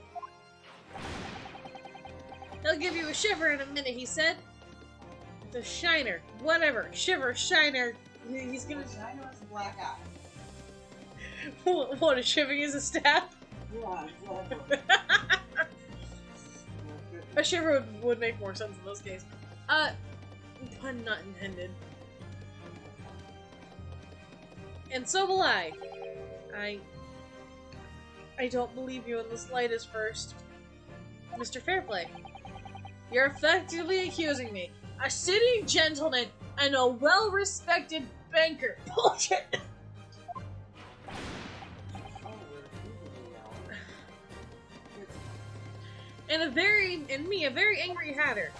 S1: He'll give you a shiver in a minute, he said. The shiner. Whatever. Shiver, shiner. He's gonna...
S2: Shiner is a black eye.
S1: What, a shivering is a staff?
S2: Yeah, exactly.
S1: A shiver would make more sense in this case. Pun not intended. And so will I. I don't believe you in the slightest, First. Mr. Fairplay, you're effectively accusing me, a city gentleman and a well-respected banker. Bullshit! And a very angry hatter,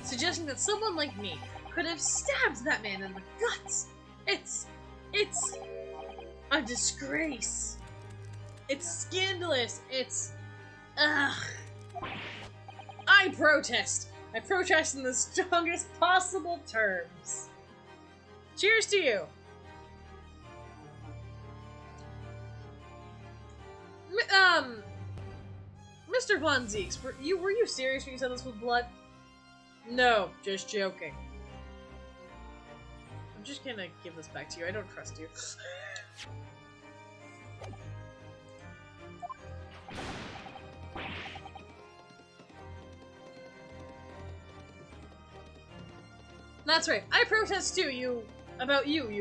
S1: suggesting that someone like me could have stabbed that man in the guts. It's a disgrace. It's scandalous. It's, ugh. I protest. I protest in the strongest possible terms. Cheers to you. Mr. Von Zeeks, were you serious when you said this was blood? No, just joking. I'm just gonna give this back to you. I don't trust you. That's right. I protest too, you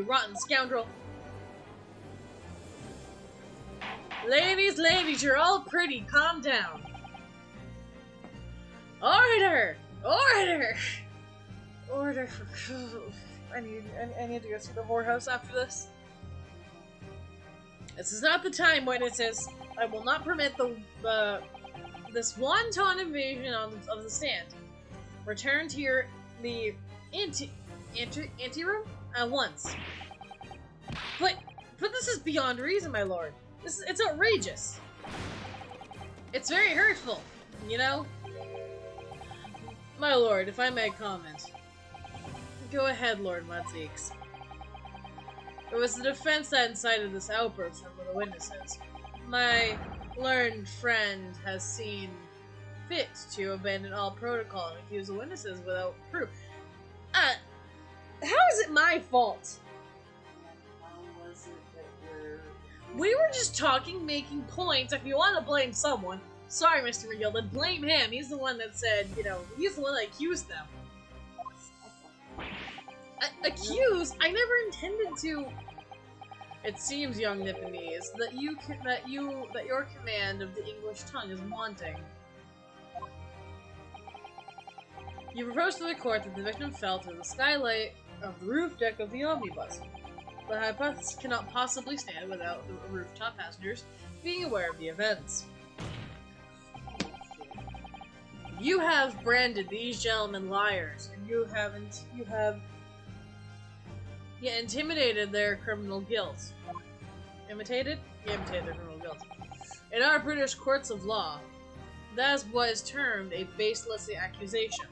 S1: rotten scoundrel. Ladies, you're all pretty. Calm down. Order! Order! Order for... I need to go see the whorehouse after this. This is not the time, witnesses. I will not permit this wanton invasion of the stand. Return to the anteroom at once. But this is beyond reason, my lord. It's outrageous. It's very hurtful, you know? My lord, if I may comment. Go ahead, Lord Mudseeks. It was the defense that incited this outburst from the witnesses. My learned friend has seen fit to abandon all protocol and accuse the witnesses without proof. How is it my fault?
S2: How was it that
S1: We were just talking, making points. If you want to blame someone, sorry, Mr. McGill, then blame him. He's the one that said, he's the one that accused them. Accused? I never intended to. It seems, young Nipponese, that your command of the English tongue is wanting. You proposed to the court that the victim fell through the skylight of the roof deck of the omnibus. The hypothesis cannot possibly stand without the rooftop passengers being aware of the events. You have branded these gentlemen liars, and you have intimidated their criminal guilt. Imitated? You imitated their criminal guilt. In our British courts of law, that is what is termed a baseless accusation.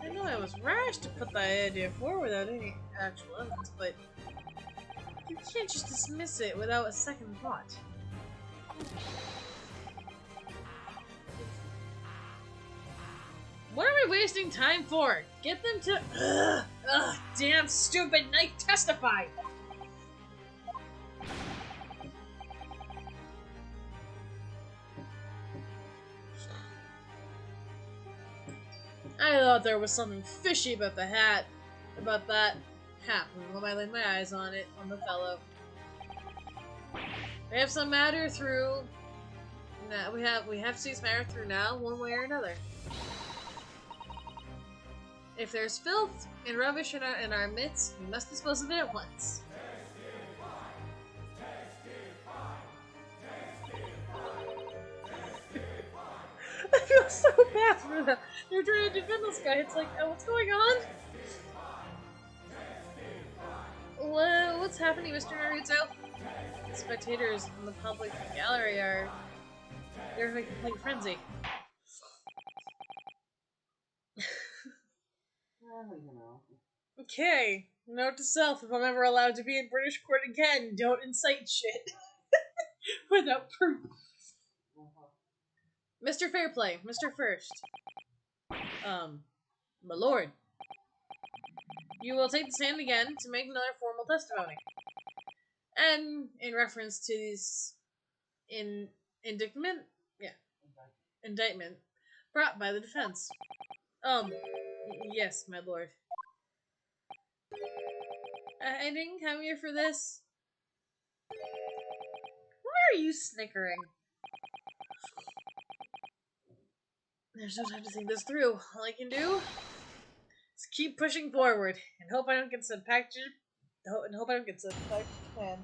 S1: I know I was rash to put that idea forward without any actual evidence, but you can't just dismiss it without a second thought. What are we wasting time for? Get them to... damn stupid knife testify! I thought there was something fishy about that hat when I laid my eyes on it, on the fellow. We have some matter through... Now, we have to see this matter through now, one way or another. If there's filth and rubbish in our midst, we must dispose of it at once. I feel so bad for them. They're trying to defend this guy. It's like, what's going on? What's happening, Mr. Naruto? The spectators in the public gallery they're in a complete frenzy. Okay, note to self, if I'm ever allowed to be in British court again, don't incite shit. Without proof. Mr. Fairplay, Mr. First. My lord. You will take the stand again to make another formal testimony. And in reference to this indictment brought by the defense. Yes, my lord. I didn't come here for this. Why are you snickering? There's no time to think this through. All I can do is keep pushing forward and hope I don't get sent back to Japan.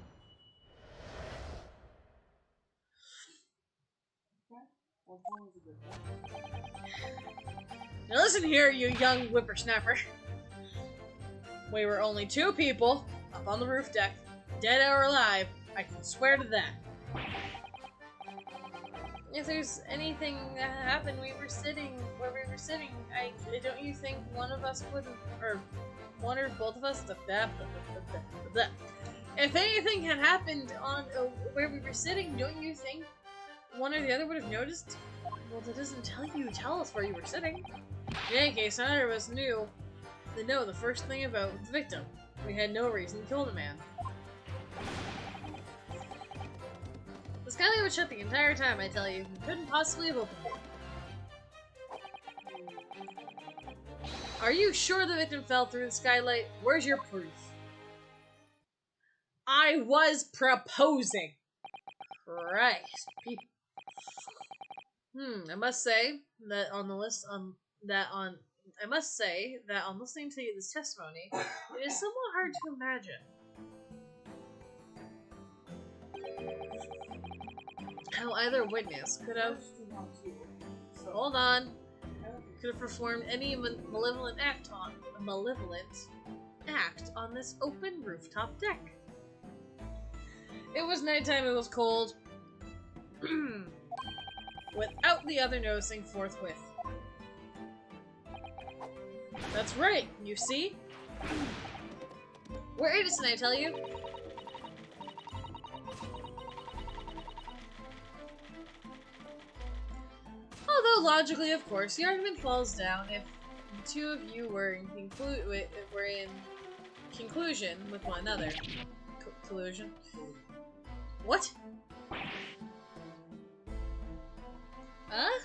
S1: Now listen here, you young whippersnapper. We were only 2 people up on the roof deck, dead or alive. I can swear to that. If there's anything that happened, where we were sitting, don't you think one of us would, or one or both of us, if anything had happened on where we were sitting, don't you think one or the other would have noticed? Well, that doesn't tell us where you were sitting. In any case, neither of us knew the first thing about the victim. We had no reason to kill the man. The skylight was shut the entire time, I tell you. We couldn't possibly have opened it. Are you sure the victim fell through the skylight? Where's your proof? I was proposing. Christ. I must say that on listening to this testimony, it is somewhat hard to imagine how either witness could have performed any malevolent act on this open rooftop deck. It was nighttime, it was cold. Without the other noticing forthwith. That's right, you see? We're innocent, I tell you. Although logically, of course, the argument falls down if the two of you were in conclusion with one another. Collusion. What? Huh?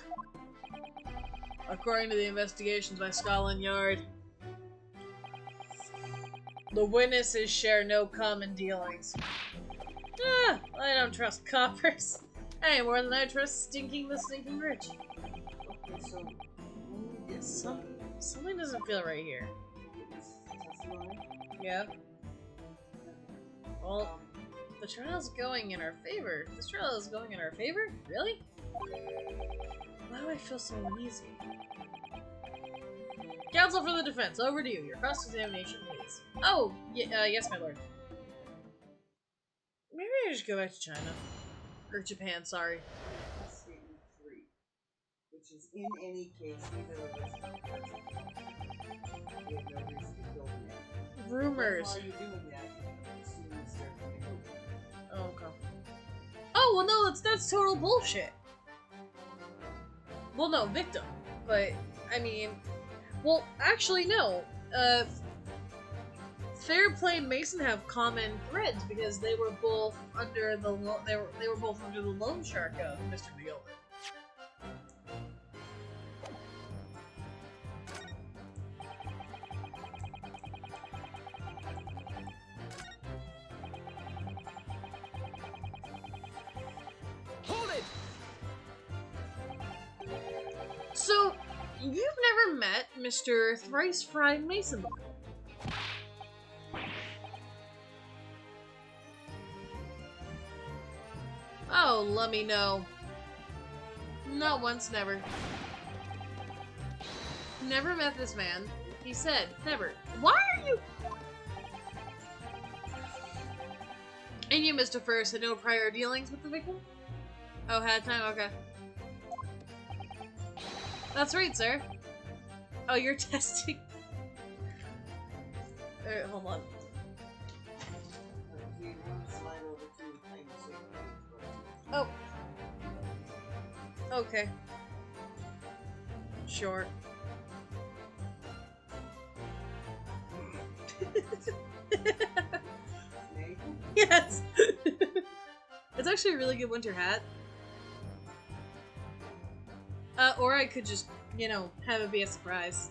S1: According to the investigations by Scotland Yard, the witnesses share no common dealings. I don't trust coppers. Any more than I trust the stinking rich.
S2: Okay, so when you get
S1: Something doesn't feel right here.
S2: testimony,
S1: Yeah. Well, the trial's going in our favor. This trial is going in our favor? Really? Why do I feel so uneasy? Counsel for the defense, over to you. Your cross-examination, please. Oh, yes, my lord. Maybe I should go back to China. Or Japan, sorry.
S2: statement 3, which is in any case, either of us we have no reason to kill him yet.
S1: Rumors.
S2: While you're doing that, students start coming over.
S1: Oh, okay. Oh, well, no, that's total bullshit. Well, no, victim. But, I mean... Well, actually, no. Fairplay and Mason have common threads because they were both under the they were both under the loan shark of Mr. McGilvin.
S3: Hold it!
S1: So, you've never met Mr. Thrice Fried Mason before? Oh, let me know. Not once, never. Never met this man. He said, never. Why are you... And you, Mr. First, had no prior dealings with the victim? Oh, had time? Okay. That's right, sir. Oh, you're testing. Alright, hold on.
S2: Do you want to slide over to the claim statement?
S1: Oh. Okay. Sure.
S2: Snake?
S1: Yes! It's actually a really good winter hat. Or I could just, you know, have it be a surprise.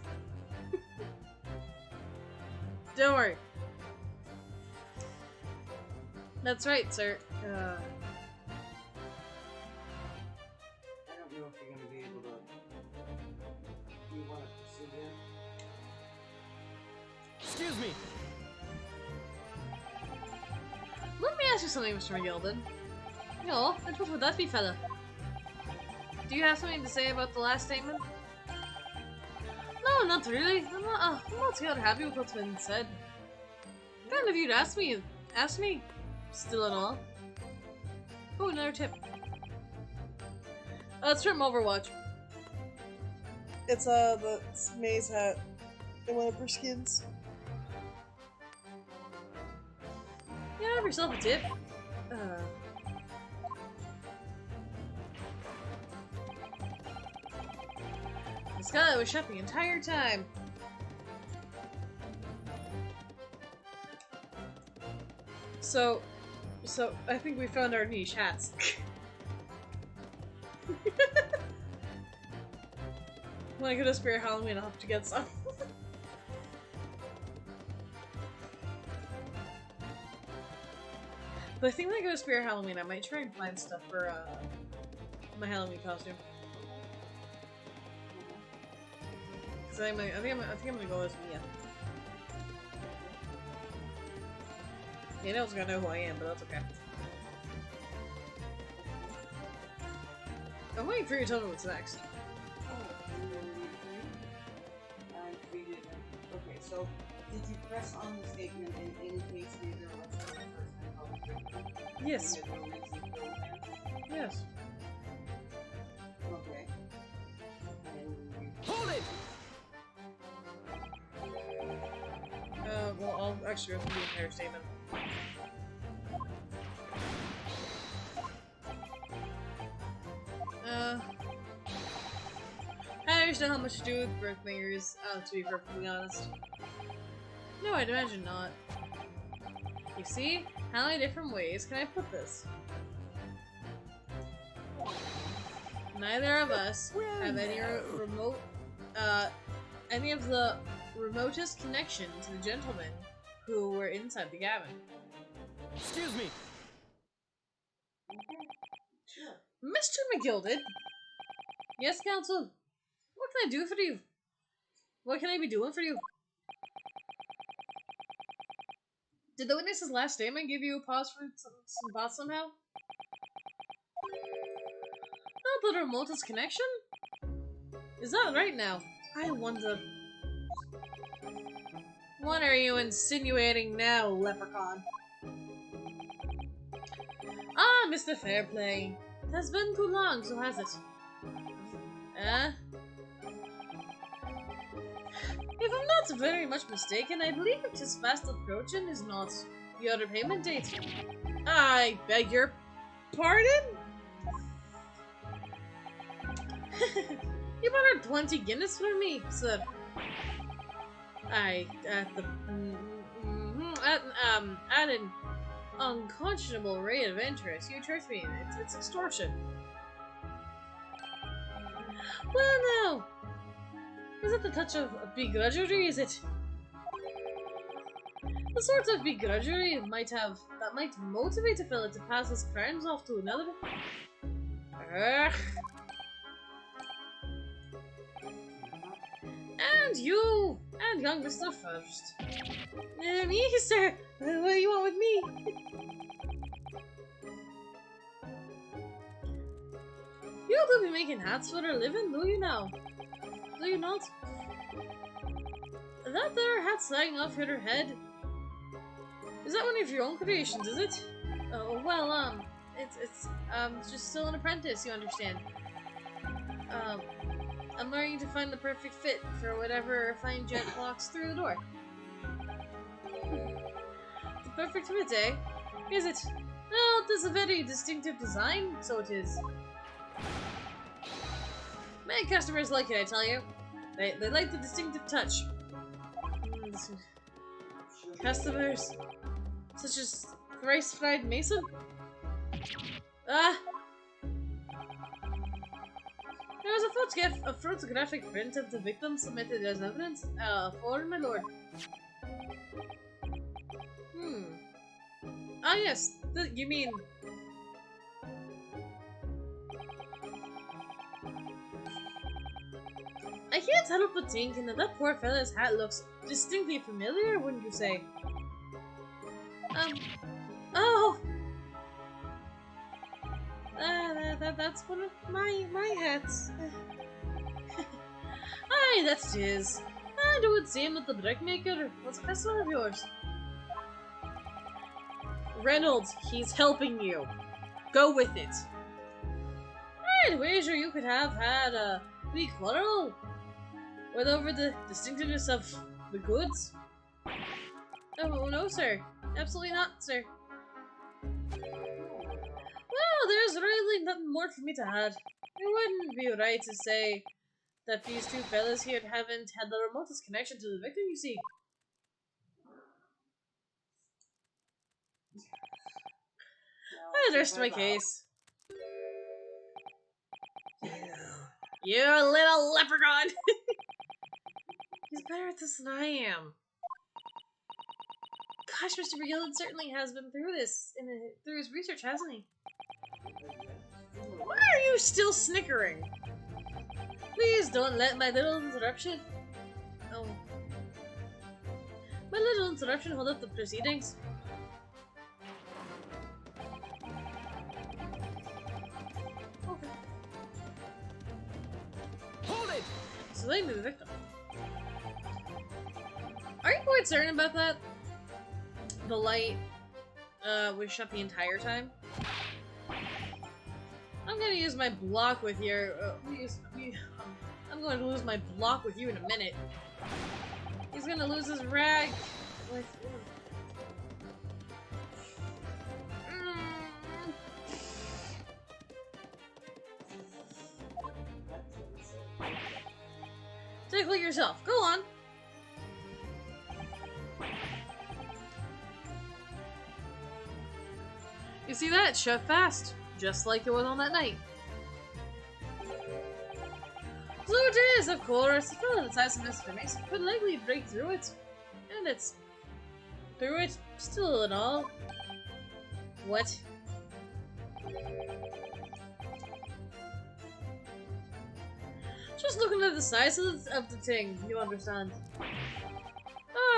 S1: Don't worry. That's right, sir.
S2: I don't know if you're going to be able to... Do you want to pursue him?
S3: Excuse me.
S1: Let me ask you something, Mr. McGilden. No, and what would that be, fella? Do you have something to say about the last statement? No, not really. I'm not too happy with what's been said. Kind of you'd ask me. Still and all. Oh, another tip. It's from Overwatch. It's the maze hat and one of her skins. Yeah, have yourself a tip. This guy was shut the entire time. So I think we found our niche hats. When I go to Spirit Halloween, I'll have to get some. But I think when I go to Spirit Halloween, I might try and find stuff for my Halloween costume. Cause I think I'm gonna go as Mia. Yeah, no one's gonna know who I am, but that's okay. I'm waiting for you to tell me what's next.
S2: Okay, so did you press on the statement in any case neither of us are the person?
S1: Yes. Yes.
S2: Okay.
S3: Hold it!
S1: Well, I'll actually go through the entire statement. I understand how much to do with Brookmakers, to be perfectly honest. No, I'd imagine not. You see? How many different ways can I put this? Neither of us have any any of the remotest connection to the gentlemen who were inside the cabin.
S3: Excuse me.
S1: Mr. McGilded? Yes, Counsel? What can I do for you? What can I be doing for you? Did the witness's last statement give you a pause for some thoughts somehow? Not the remotest connection? Is that right now? I wonder. What are you insinuating now, leprechaun? Ah, Mr. Fairplay. It has been too long, so has it? If I'm not very much mistaken, I believe it is fast approaching, is not the other payment date. I beg your pardon? You ordered 20 Guinness for me, sir. At an unconscionable rate of interest, you charge me. It's extortion. Well, now, is it the touch of begrudgery? Is it the sort of begrudgery that might motivate a fella to pass his crimes off to another? Ugh. And you, and young Mr. First. Me, sir. What do you want with me? You do be making hats for a living, do you now? Do you not? That there hat sagging off your head? Is that one of your own creations, is it? Oh, well, it's just still an apprentice, you understand. I'm learning to find the perfect fit for whatever fine jet walks through the door. The perfect fit, eh? Is it? Well, it is a very distinctive design, so it is. Many customers like it, I tell you. They like the distinctive touch. Customers such as thrice-fried Mason? Ah! There was a photographic print of the victim submitted as evidence. For my lord. Ah, yes. You mean... I can't help but thinking that poor fella's hat looks distinctly familiar, wouldn't you say? Oh! That's one of my hats. Aye, that it is. And it would seem that the brickmaker was a customer of yours. Reynolds, he's helping you. Go with it. I'd wager you could have had a wee quarrel with over the distinctiveness of the goods. Oh, no, sir. Absolutely not, sir. Well, there's really nothing more for me to add. It wouldn't be right to say that these two fellas here haven't had the remotest connection to the victim, you see. I rest my case. You little leprechaun! He's better at this than I am. Gosh, Mr. Brigillen certainly has been through this through his research, hasn't he? Why are you still snickering? Please don't let my little interruption... Oh. My little interruption hold up the proceedings. Okay.
S3: Hold it!
S1: So they move the victim. Are you quite certain about that? The light was shut the entire time? I'm gonna use my block with your... I'm going to lose my block with you in a minute. He's gonna lose his rag with... Tickle yourself. Go on. You see that? Shut fast. Just like it was on that night. So it is, of course. The fellow the size of Mr. Mason could likely break through it. And it's... through it? Still in all. What? Just looking at the size of the thing, you understand.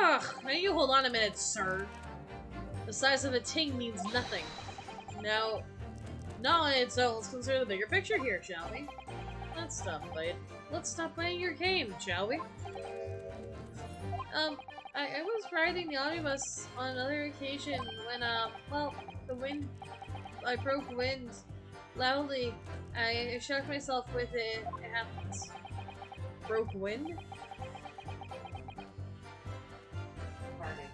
S1: Ugh, now you hold on a minute, sir. The size of a ting means nothing. Now, not on its own, let's consider the bigger picture here, shall we? Let's stop playing your game, shall we? I was riding the omnibus on another occasion when, well, I broke wind loudly. I shocked myself with it. It happens. Broke wind?
S2: Party.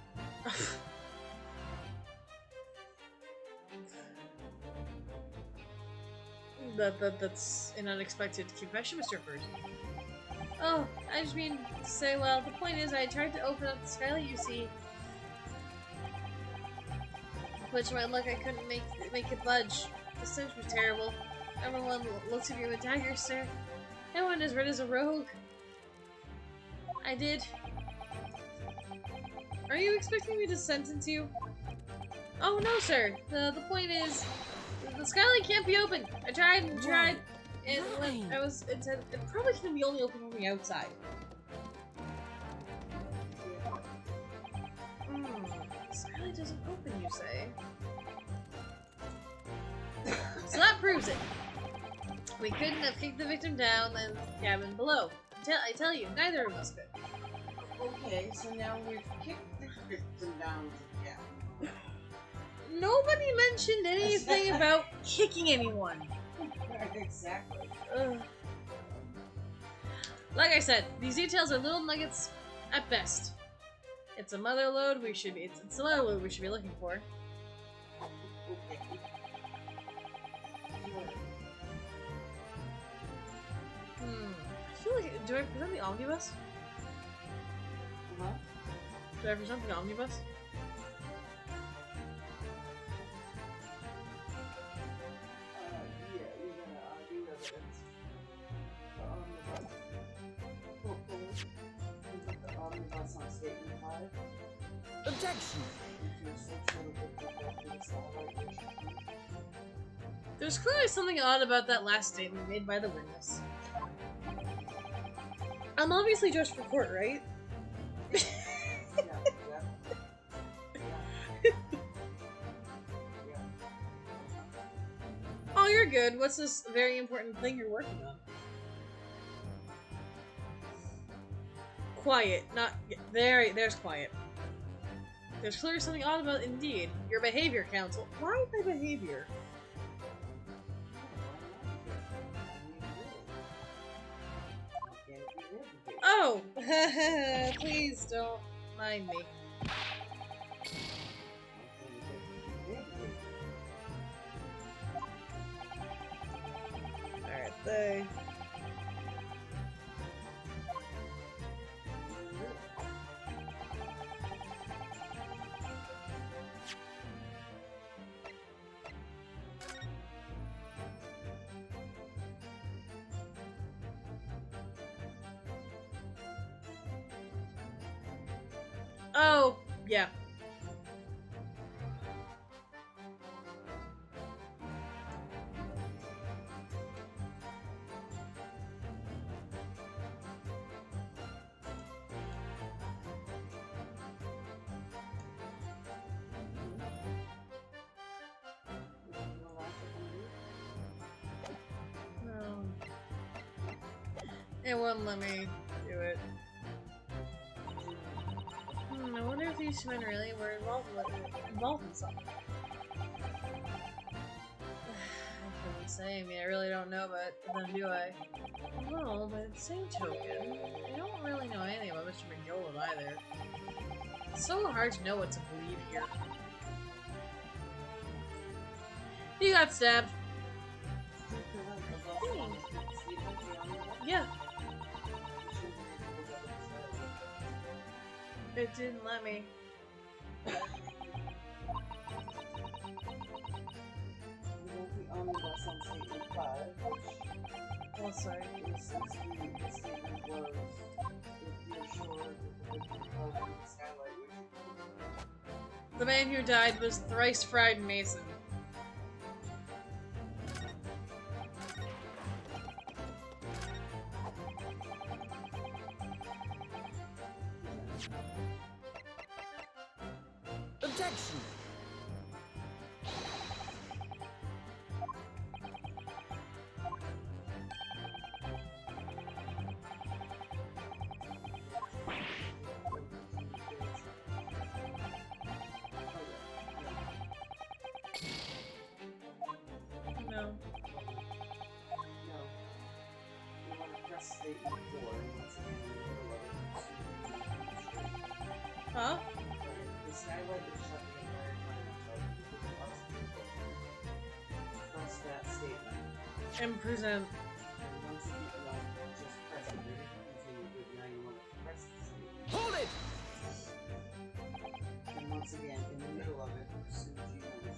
S1: That's an unexpected confession, Mr. First. Oh, I just mean to say, well, the point is I tried to open up the skylight, you see. But to my luck, I couldn't make it budge. The stench was terrible. Everyone looks at me with daggers, sir. I went as red as a rogue. I did. Are you expecting me to sentence you? Oh, no, sir. The point is... the skylight can't be open. I tried and tried. And when I was inside, it probably can be only open from the outside. The skylight doesn't open, you say? So that proves it. We couldn't have kicked the victim down in the cabin below. I tell you, neither of us could.
S2: Okay, so now we've kicked the victim down to the cabin.
S1: Nobody mentioned anything about kicking anyone.
S2: Exactly.
S1: Ugh. Like I said, these details are little nuggets at best. It's a mother lode we should be. It's the mother lode we should be looking for.
S2: Okay.
S1: I feel like do I present the omnibus?
S2: What?
S1: Do I present the omnibus?
S2: Yeah, you're gonna do evidence. The omnibus on statement 5.
S3: Objection!
S1: There's clearly something odd about that last statement made by the witness. I'm obviously judged for court, right? Oh, you're good. What's this very important thing you're working on? Quiet, not there's quiet. There's clearly something odd about it, indeed. Your behavior, counsel. Why my behavior? Oh! Please don't mind me. Alright, they... Oh, yeah. No. It wouldn't let me do it. I wonder if these men really were involved in something. I couldn't say. I mean, I really don't know about them, do I? No, but at the same token, I don't really know anything about Mr. McGill either. It's so hard to know what to believe here. He got stabbed. Yeah. It didn't let me.
S2: You won't be on the bus on statement 5, which
S1: Oh, sorry.
S2: is since the statement was, if you're sure that the victim fell through the skylight, which
S1: The man who died was thrice fried Mason.
S3: Objection!
S1: No.
S2: no. You want to press statement 4, and once again, in the middle of it,
S1: Huh?
S2: the skylight is shut the entire time until the bus people press that statement.
S1: And present.
S2: And once again, just press it. You're going to continue, but now you want to press the statement.
S3: Hold it!
S2: And once again, in the middle of it, pursue G number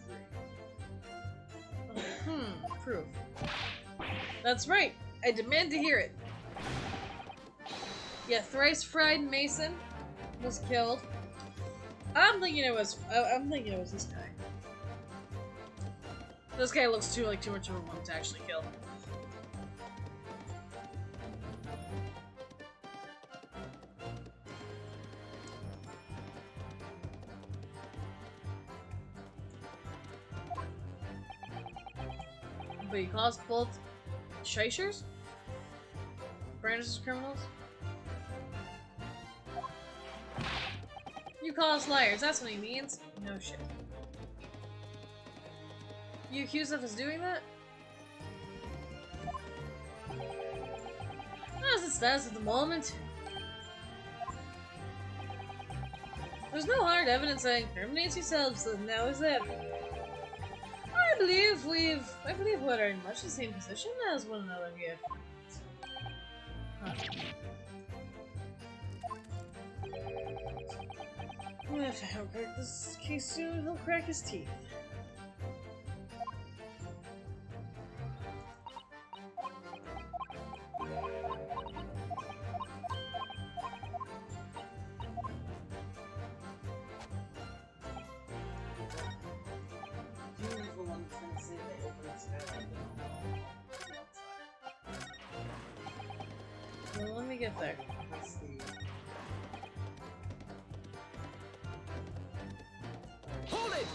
S2: 3.
S1: Proof. That's right. I demand to hear it. Yeah, thrice fried Mason was killed. I'm thinking it was this guy. This guy looks too much of a one to actually kill. But he caused both Shishers? Brandish's criminals? You call us liars, that's what he means. No shit. You accuse us of doing that? As it stands at the moment. There's no hard evidence that incriminates yourselves now, is there? I believe we're in much the same position as one another here. Huh. Well, if I don't crack this case soon, he'll crack his teeth. Well, let me get there.
S3: Hold it!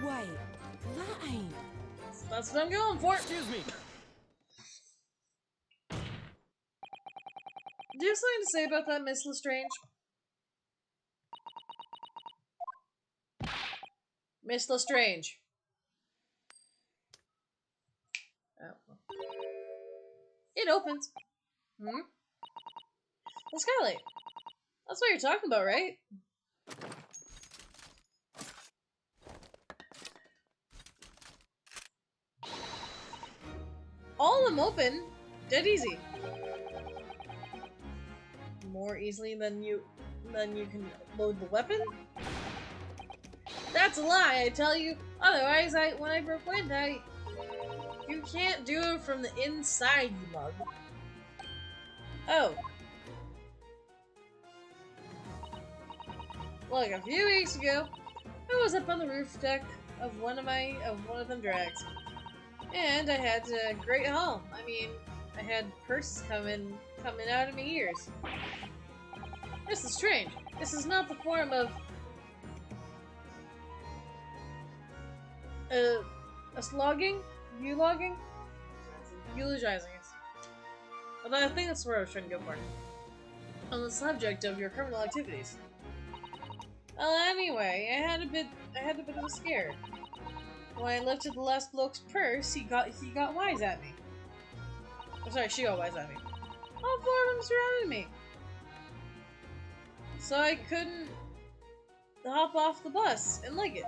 S4: Wait, that ain't...
S1: That's what I'm going for.
S3: Excuse me!
S1: Do you have something to say about that, Miss Lestrange? Miss Lestrange. Oh. It opens. Hmm? The skylight. That's what you're talking about, right? All of them open. Dead easy. More easily than you can load the weapon? That's a lie, I tell you. Otherwise, when I broke wind, you can't do it from the inside, you mug. Oh. Look, a few weeks ago, I was up on the roof deck of one of them drags. And I had a great haul. I mean, I had purses coming out of my ears. This is strange. This is not the form of a slogging? Eulogging? Eulogizing. Although I think that's where I was trying to go for. On the subject of your criminal activities. Well, anyway, I had a bit of a scare. When I lifted the last bloke's purse, he got wise at me. Oh, sorry, she got wise at me. All four of them surrounded me. So I couldn't hop off the bus and leg it.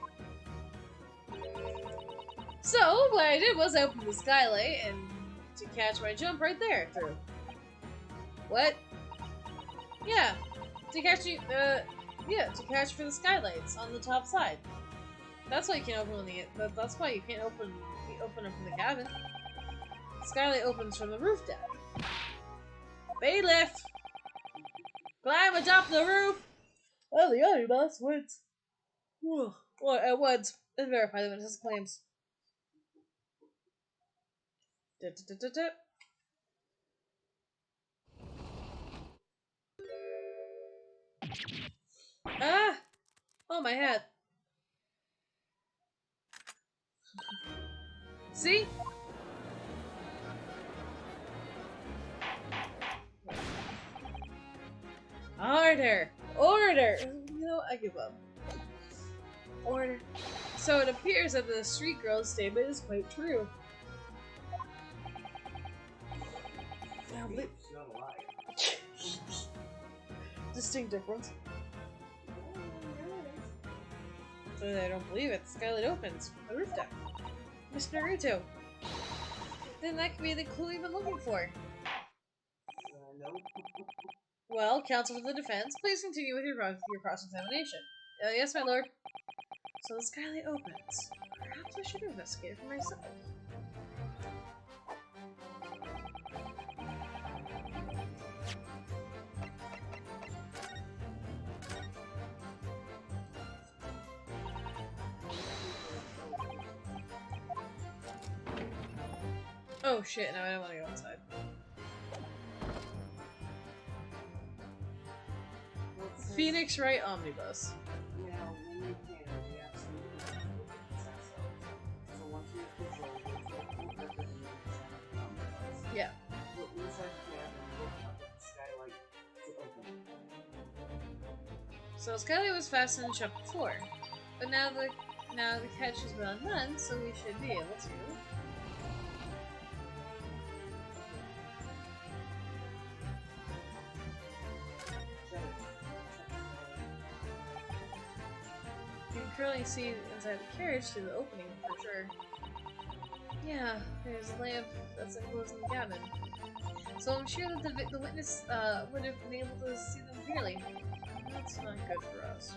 S1: So, what I did was I opened the skylight and to catch my jump right there through. What? Yeah. To catch you, to catch for the skylights on the top side. That's why you can't open that's why you can't open them from the cabin. The skylight opens from the roof deck. Bailiff! Climb atop the roof! Oh, the other boss wins. Well, at once, and verify the witness's claims. Ah! Oh, my hat. See? Order! Order! You know, I give up. Order. So it appears that the street girl's statement is quite true. Now, but... Distinct difference. But I don't believe it. The skylight opens. The roof deck. Mr. Naruto. Then that could be the clue we've been looking for.
S2: No.
S1: Well, counsel for the defense, please continue with your cross-examination. Yes, my lord. So the skylight opens. Perhaps I should investigate for myself. Oh shit, no, I don't want to go inside. Phoenix Wright Omnibus.
S2: You know, when you can, we absolutely have to look at this ourselves. So once we have control, we'll look at the omnibus.
S1: Yeah.
S2: Go inside the cabin and look up at the skylight to open.
S1: So skylight was fastened and shut before. But now the catch has been undone, so we should be able to. You can currently see inside the carriage through the opening for sure. Yeah, there's a lamp that's enclosed in the cabin. So I'm sure that the witness would have been able to see them clearly. That's not good for us.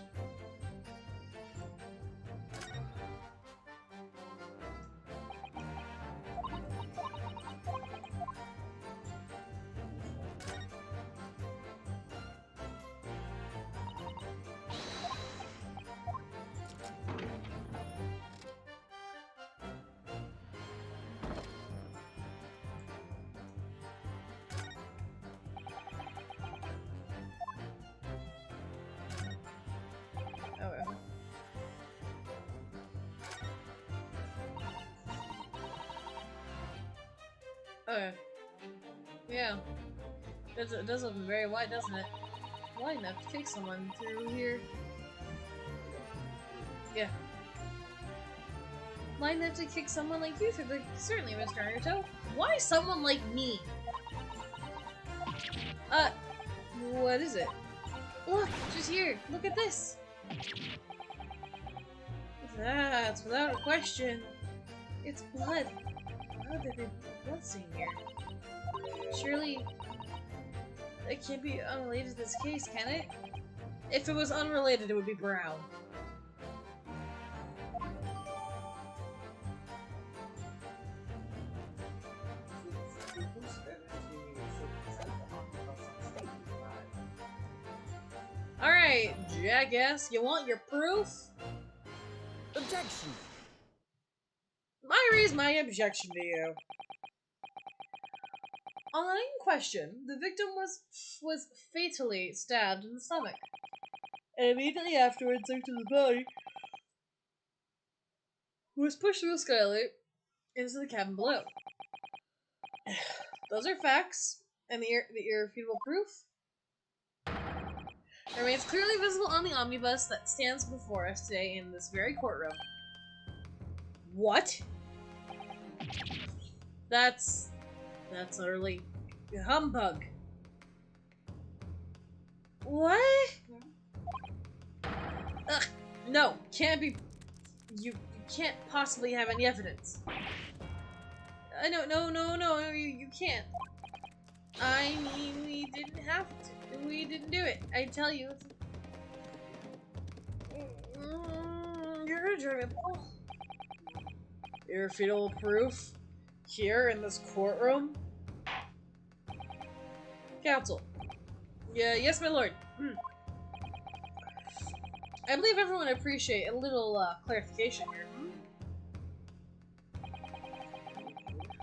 S1: Okay. Yeah. It does open very wide, doesn't it? Wide enough to take someone through here. Yeah. Wide enough to kick someone like you through the... Certainly, Mr. Naruto. Why someone like me? What is it? Look, she's here. Look at this. That's without a question. It's blood. How did there be blood stain here? Surely, it can't be unrelated to this case, can it? If it was unrelated, it would be brown. Alright, jackass, you want your proof?
S3: Objection!
S1: I raise my objection to you. On the night in question, the victim was fatally stabbed in the stomach. And immediately afterwards, into the body, was pushed through a skylight into the cabin below. Those are facts, and the irrefutable proof remains clearly visible on the omnibus that stands before us today in this very courtroom. What? That's utterly humbug. What? Ugh, no, can't be. You can't possibly have any evidence. No, you can't. I mean, we didn't have to. We didn't do it. I tell you. You're gonna drive me. Irrefutable proof here in this courtroom. Counsel. Yeah, yes, my lord. I believe everyone would appreciate a little clarification here.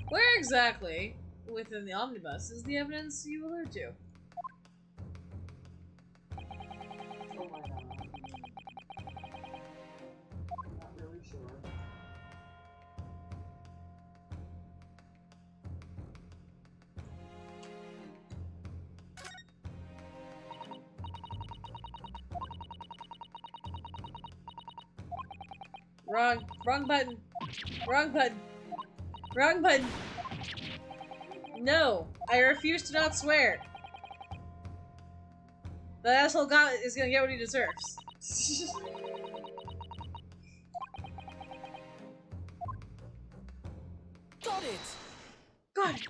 S1: Where exactly within the omnibus is the evidence you allude to?
S2: Oh my god. I'm not really sure.
S1: Wrong button. Wrong button. Wrong button. No, I refuse to not swear. The asshole is gonna get what he deserves.
S3: Got it!
S1: Got it!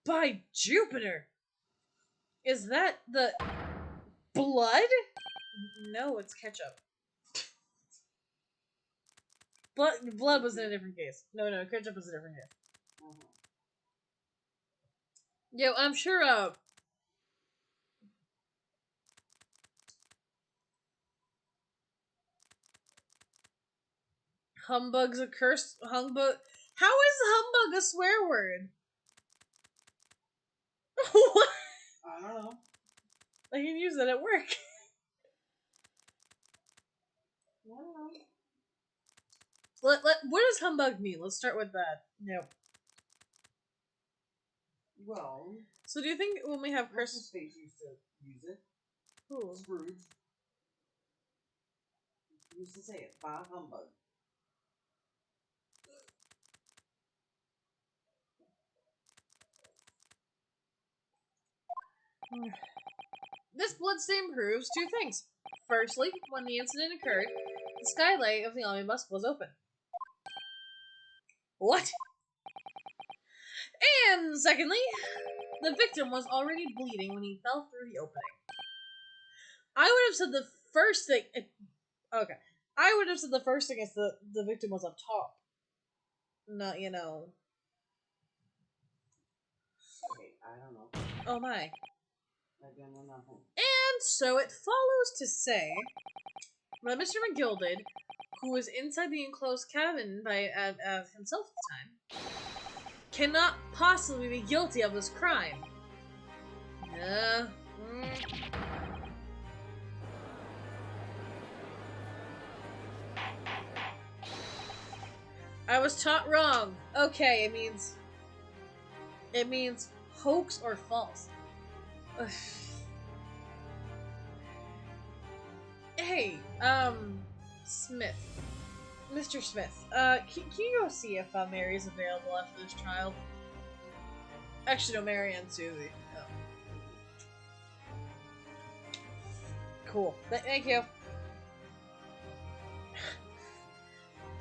S1: By Jupiter! Is that the blood? No, it's ketchup. Blood was in a different case. No, ketchup was a different case. Yo, I'm sure, humbug's a curse. Humbug. How is humbug a swear word? What?
S2: I don't know.
S1: I can use that at work.
S2: I don't know.
S1: What does humbug mean? Let's start with that. No.
S2: Well,
S1: So do you think when we have
S2: Christmas
S1: curses...
S2: Face used to use it.
S1: Who?
S2: Scrooge used to say it. Bah humbug.
S1: This bloodstain proves two things. Firstly, when the incident occurred, the skylight of the omnibus was open. What? And secondly, the victim was already bleeding when he fell through the opening. I would have said the first thing... Okay. I would have said the first thing is the victim was up top. Not,
S2: Okay, I don't know.
S1: Oh my.
S2: I don't know nothing.
S1: And so it follows to say that Mr. McGilded, who was inside the enclosed cabin by himself at the time, cannot possibly be guilty of this crime. I was taught wrong. Okay, it means Hoax or false? Ugh. Hey, Smith. Mr. Smith, can you go see if Mary is available after this trial? Actually, no, Mary and Susie. Oh. Cool. Thank you.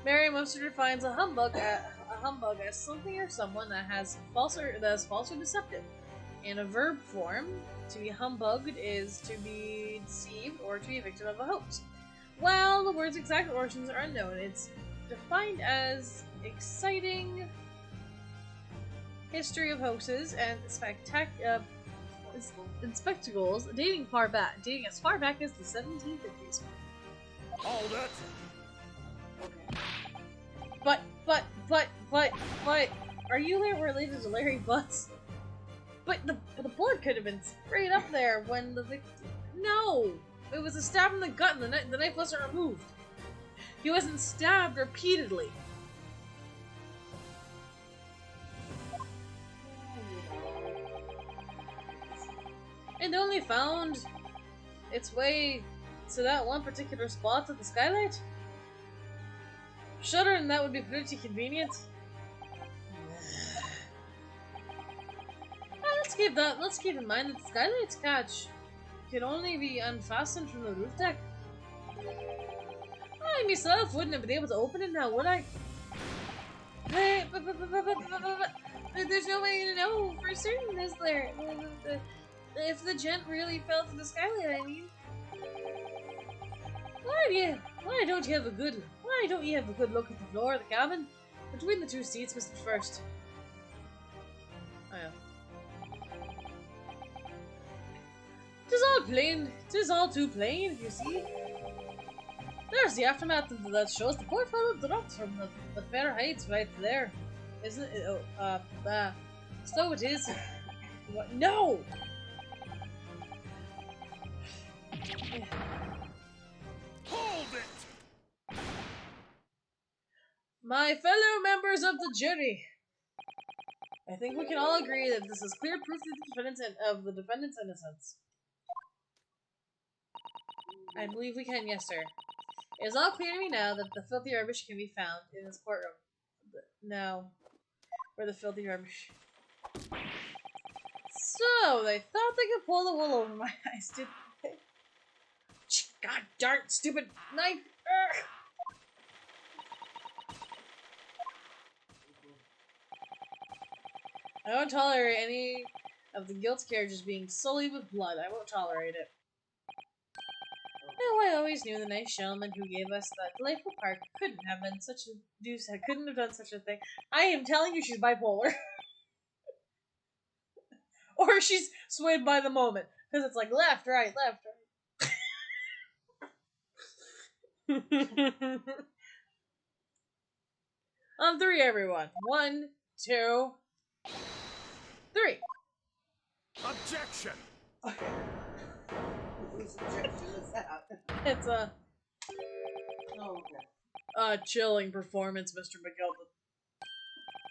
S1: Mary Munster defines a humbug as something or someone that is false or deceptive. In a verb form, to be humbugged is to be deceived or to be a victim of a hoax. While the word's exact origins are unknown, it's defined as exciting history of hoaxes and spectacles dating as far back as the 1750s.
S3: All that.
S1: But, are you related to Larry Butts? But the board could have been straight up there when the victim. No! It was a stab in the gut and the knife wasn't removed. He wasn't stabbed repeatedly. It only found its way to that one particular spot at the skylight? Shutter, and that would be pretty convenient. Let's keep in mind that the skylight's catch can only be unfastened from the roof deck. I myself wouldn't have been able to open it now, would I? Hey, but there's no way to know for certain, is there? If the gent really fell through the skylight, I mean. Why don't you have a good look at the floor of the cabin? Between the two seats, Mr. First. Oh yeah. 'Tis all too plain, you see. There's the aftermath that shows the poor fellow dropped from the fair heights right there. Isn't it? So it is. What? No!
S3: Hold it!
S1: My fellow members of the jury, I think we can all agree that this is clear proof of the defendant's innocence. I believe we can, yes, sir. It is all clear to me now that the filthy rubbish can be found in this courtroom. No. Where the filthy rubbish. So, they thought they could pull the wool over my eyes, didn't they? God darn stupid knife! Urgh. I won't tolerate any of the guilt carriages being sullied with blood. I won't tolerate it. Oh, I always knew the nice gentleman who gave us that delightful park couldn't have done such a thing. I am telling you, she's bipolar. Or she's swayed by the moment. Because it's like left, right, left, right. On three, everyone. 1, 2, 3.
S3: Objection!
S2: Whose objection is that?
S1: It's a
S2: Oh, okay.
S1: chilling performance, Mr. McGilpin.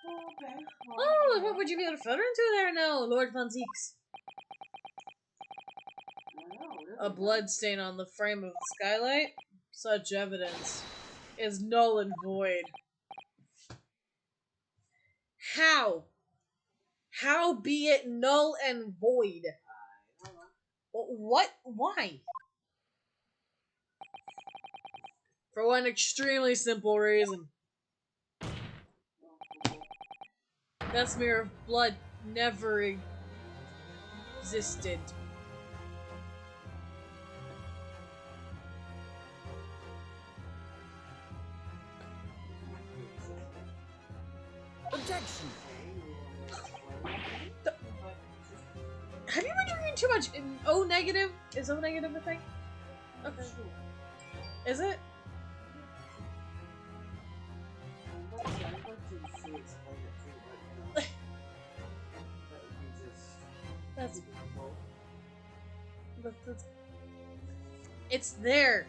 S2: Oh, okay.
S1: Oh, what would you be able to filter into there now, Lord Von Zeeks? A blood stain on the frame of the skylight? Such evidence is null and void. How? How be it null and void?
S2: I don't know.
S1: What? Why? For one extremely simple reason. That smear of blood never existed.
S3: Objection!
S1: Have you been drinking too much? O negative? Is O negative a thing? Okay. Is it? That's it's there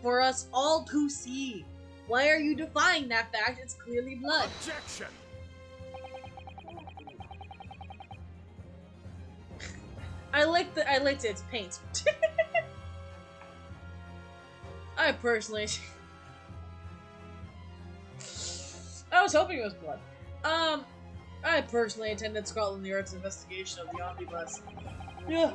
S1: for us all to see. Why are you defying that fact? It's clearly blood.
S3: Objection!
S1: I liked its paint. I personally... I was hoping it was blood. I personally attended Scotland Yard's investigation of the omnibus. Yeah.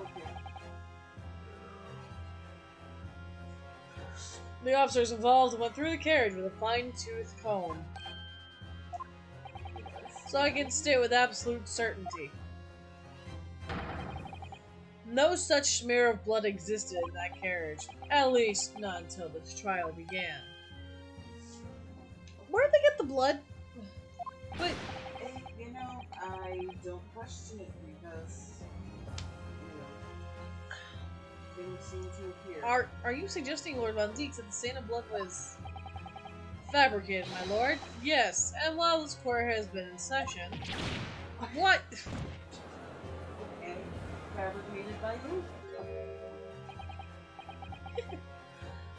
S1: The officers involved went through the carriage with a fine-tooth comb. So I can state with absolute certainty. No such smear of blood existed in that carriage. At least, not until the trial began. Where'd they get the blood? Wait.
S2: You know, I don't question it because, things seem to appear.
S1: Are you suggesting, Lord Von Zeeks, that the stain of blood was fabricated, my lord? Yes, and while this court has been in session... What?
S2: Okay, fabricated by who?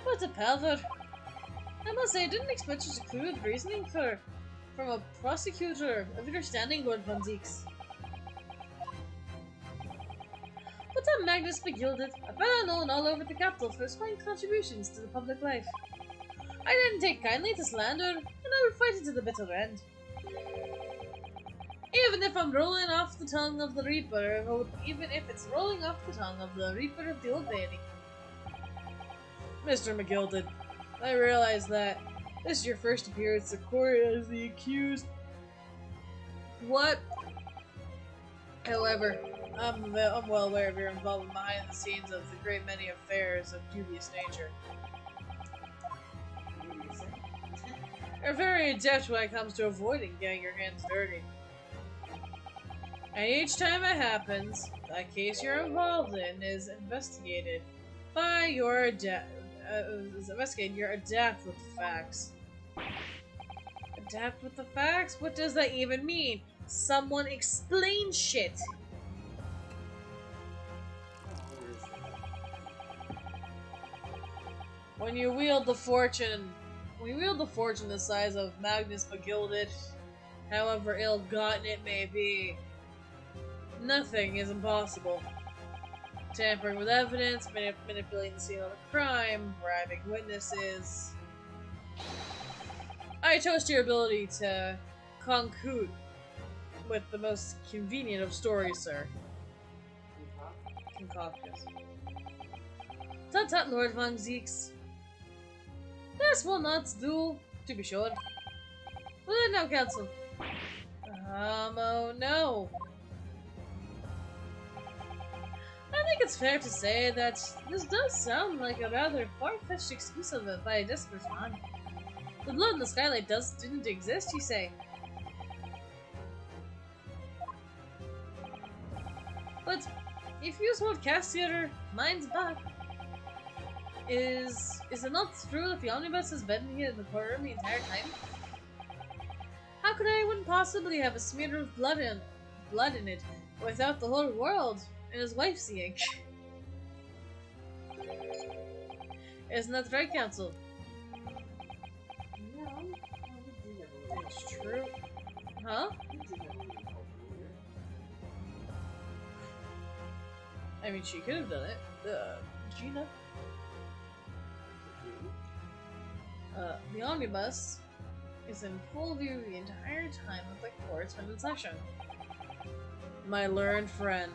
S1: What a pervert. I must say, I didn't expect such a crude reasoning from a prosecutor of your standing, Lord Von Zeeks. But I'm Magnus Begilded, a fellow known all over the capital for his fine contributions to the public life. I didn't take kindly to slander, and I would fight it to the bitter end. Even if I'm rolling off the tongue of the Reaper, even if it's rolling off the tongue of the Reaper of the Old Bailey. Mr. McGilded, I realize that this is your first appearance in court as the accused. What? However, I'm well aware of your involvement behind the scenes of the great many affairs of dubious nature. You're very adept when it comes to avoiding getting your hands dirty. And each time it happens, that case you're involved in is investigated by your you're adept with the facts. Adapt with the facts? What does that even mean? Someone explain shit! When you wield the fortune the size of Magnus Begilded, however ill-gotten it may be, nothing is impossible. Tampering with evidence, manipulating the scene of the crime, bribing witnesses. I toast your ability to conclude with the most convenient of stories, sir. Concoct, yes. Tut tut, Lord Von Zeeks. This will not do, to be sure. Will it now, counsel? Oh no. I think it's fair to say that this does sound like a rather far-fetched excuse by a desperate man. The blood in the skylight didn't exist, you say? But if you hold cast your minds back, is it not true that the omnibus has been here in the courtroom the entire time? How could anyone possibly have a smear of blood in it without the whole world and his wife seeing? Isn't that right, counsel?
S2: No,
S1: it's true. Huh? I mean, she could have done it. Gina. The omnibus is in full view the entire time of the court's been in session. My learned friend.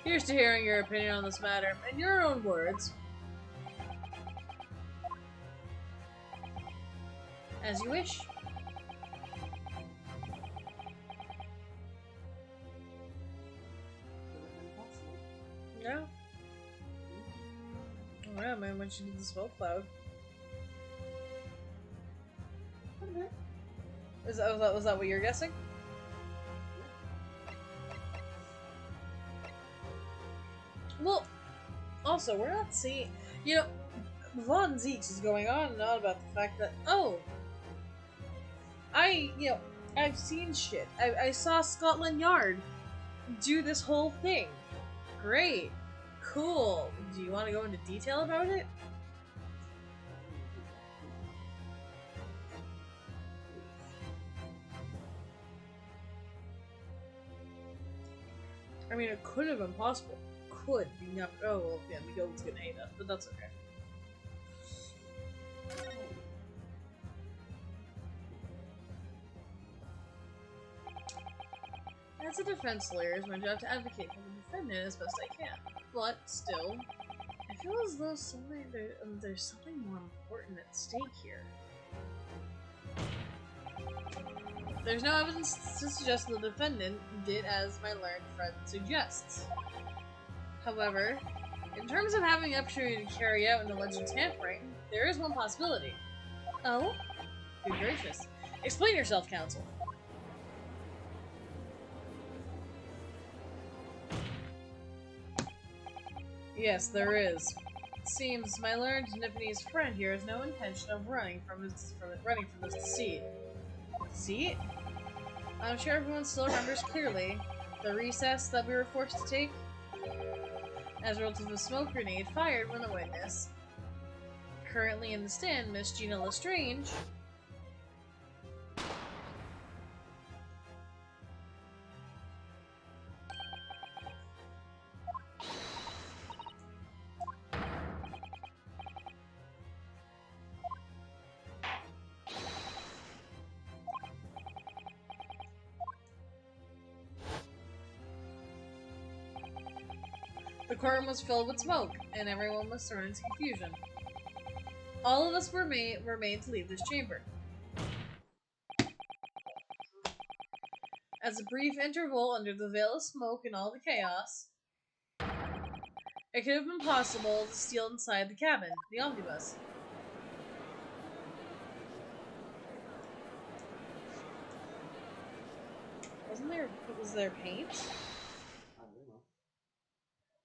S1: Here's to hearing your opinion on this matter, in your own words. As you wish. No. Oh, yeah, man, when she did the smoke cloud.
S2: Okay.
S1: Was that what you're guessing? Well, also, we're not seeing... You know, Von Zeeks is going on and on about the fact that, oh, I've seen shit. I saw Scotland Yard do this whole thing. Great. Cool. Do you want to go into detail about it? I mean, it could have been possible. Could be not. Oh, well, yeah, Miguel's gonna hate us, but that's okay. As a defense lawyer, it's my job to advocate for the defendant as best I can. But still, I feel as though there's something more important at stake here. There's no evidence to suggest the defendant did as my learned friend suggests. However, in terms of having the opportunity to carry out an alleged tampering, there is one possibility. Oh? Good gracious. Explain yourself, counsel. Yes, there is. It seems my learned Nipponese friend here has no intention of running from this deceit. Deceit? I'm sure everyone still remembers clearly the recess that we were forced to take as a result of a smoke grenade fired when the witness, currently in the stand, Miss Gina Lestrange, the courtroom was filled with smoke, and everyone was thrown into confusion. All of us were made to leave this chamber. As a brief interval under the veil of smoke and all the chaos, it could have been possible to steal inside the cabin, the omnibus. Was there paint?
S2: I don't know.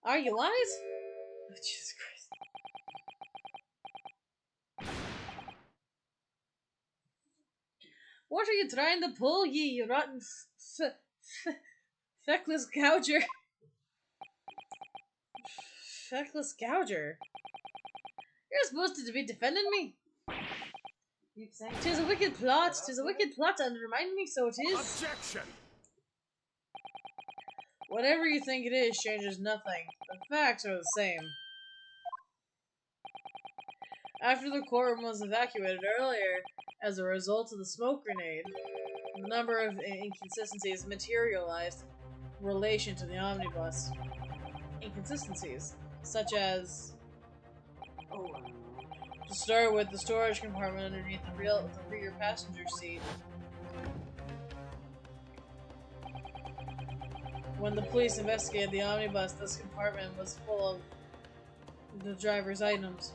S1: Are you wise? Oh, Jesus Christ. What are you trying to pull, ye rotten feckless gouger? Feckless gouger? You're supposed to be defending me.
S2: Keep saying
S1: 'Tis a wicked plot. 'Tis a wicked plot, and remind me so it is.
S3: Objection!
S1: Whatever you think it is changes nothing. The facts are the same. After the courtroom was evacuated earlier, as a result of the smoke grenade, a number of inconsistencies materialized in relation to the omnibus. Inconsistencies, such as,
S2: Oh, I don't know.
S1: to start with, the storage compartment underneath the rear passenger seat. When the police investigated the omnibus, this compartment was full of the driver's items.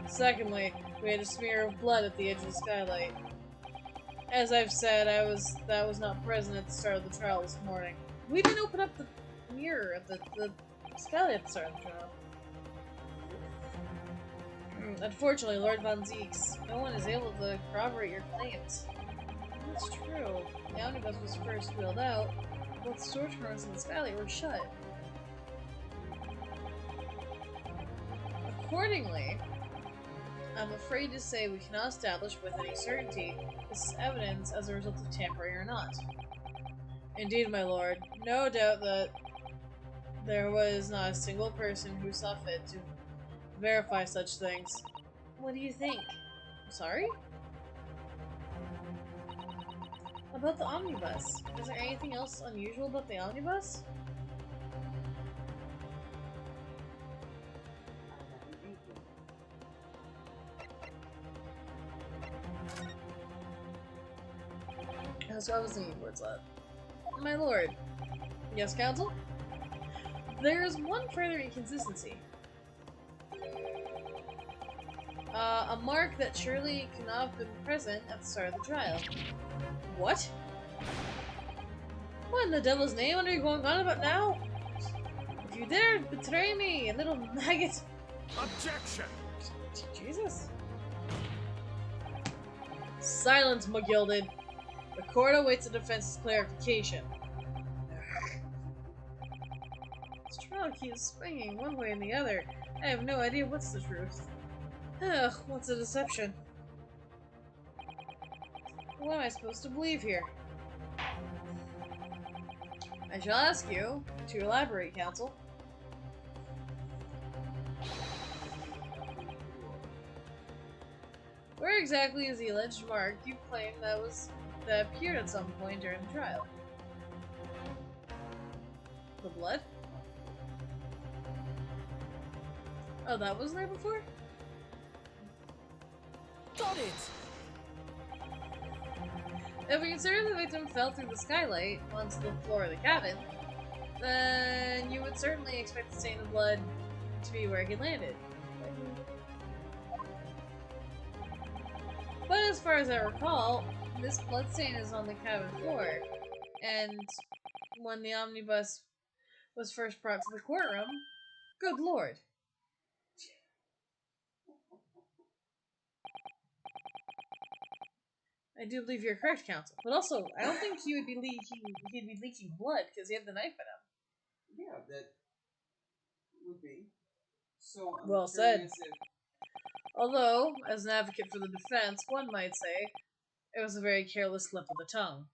S1: Secondly, we had a smear of blood at the edge of the skylight. As I've said, that was not present at the start of the trial this morning. We didn't open up the mirror at the skylight at the start of the trial. Unfortunately, Lord Von Zeeks, no one is able to corroborate your claims. That's true. The omnibus was first wheeled out, both storage compartments in the skylight were shut. Accordingly, I'm afraid to say we cannot establish with any certainty this is evidence as a result of tampering or not. Indeed, my lord, no doubt that there was not a single person who saw fit to verify such things. What do you think? Sorry? About the omnibus. Is there anything else unusual about the omnibus? That's what I was thinking towards that. My lord. Yes, counsel? There's one further inconsistency. A mark that surely could not have been present at the start of the trial. What? What in the devil's name are you going on about now? If you dare betray me, a little maggot!
S3: Objection!
S1: Jesus. Silence, McGilded. The court awaits the defense's clarification. This trial keeps swinging one way and the other. I have no idea what's the truth. Ugh, what's a deception? What am I supposed to believe here? I shall ask you to elaborate, Counsel. Where exactly is the alleged mark you claim that appeared at some point during the trial? The blood? Oh, that wasn't there before?
S4: Got it!
S1: If we consider the victim fell through the skylight onto the floor of the cabin, then you would certainly expect the stain of blood to be where he landed. But as far as I recall, this bloodstain is on the cabin floor, and when the omnibus was first brought to the courtroom, good lord. I do believe you're correct, Counsel. But also, I don't think he'd be leaking blood because he had the knife in him.
S2: Yeah, that would be. So I'm
S1: Well
S2: curious
S1: said.
S2: if
S1: Although, as an advocate for the defense, one might say it was a very careless slip of the tongue.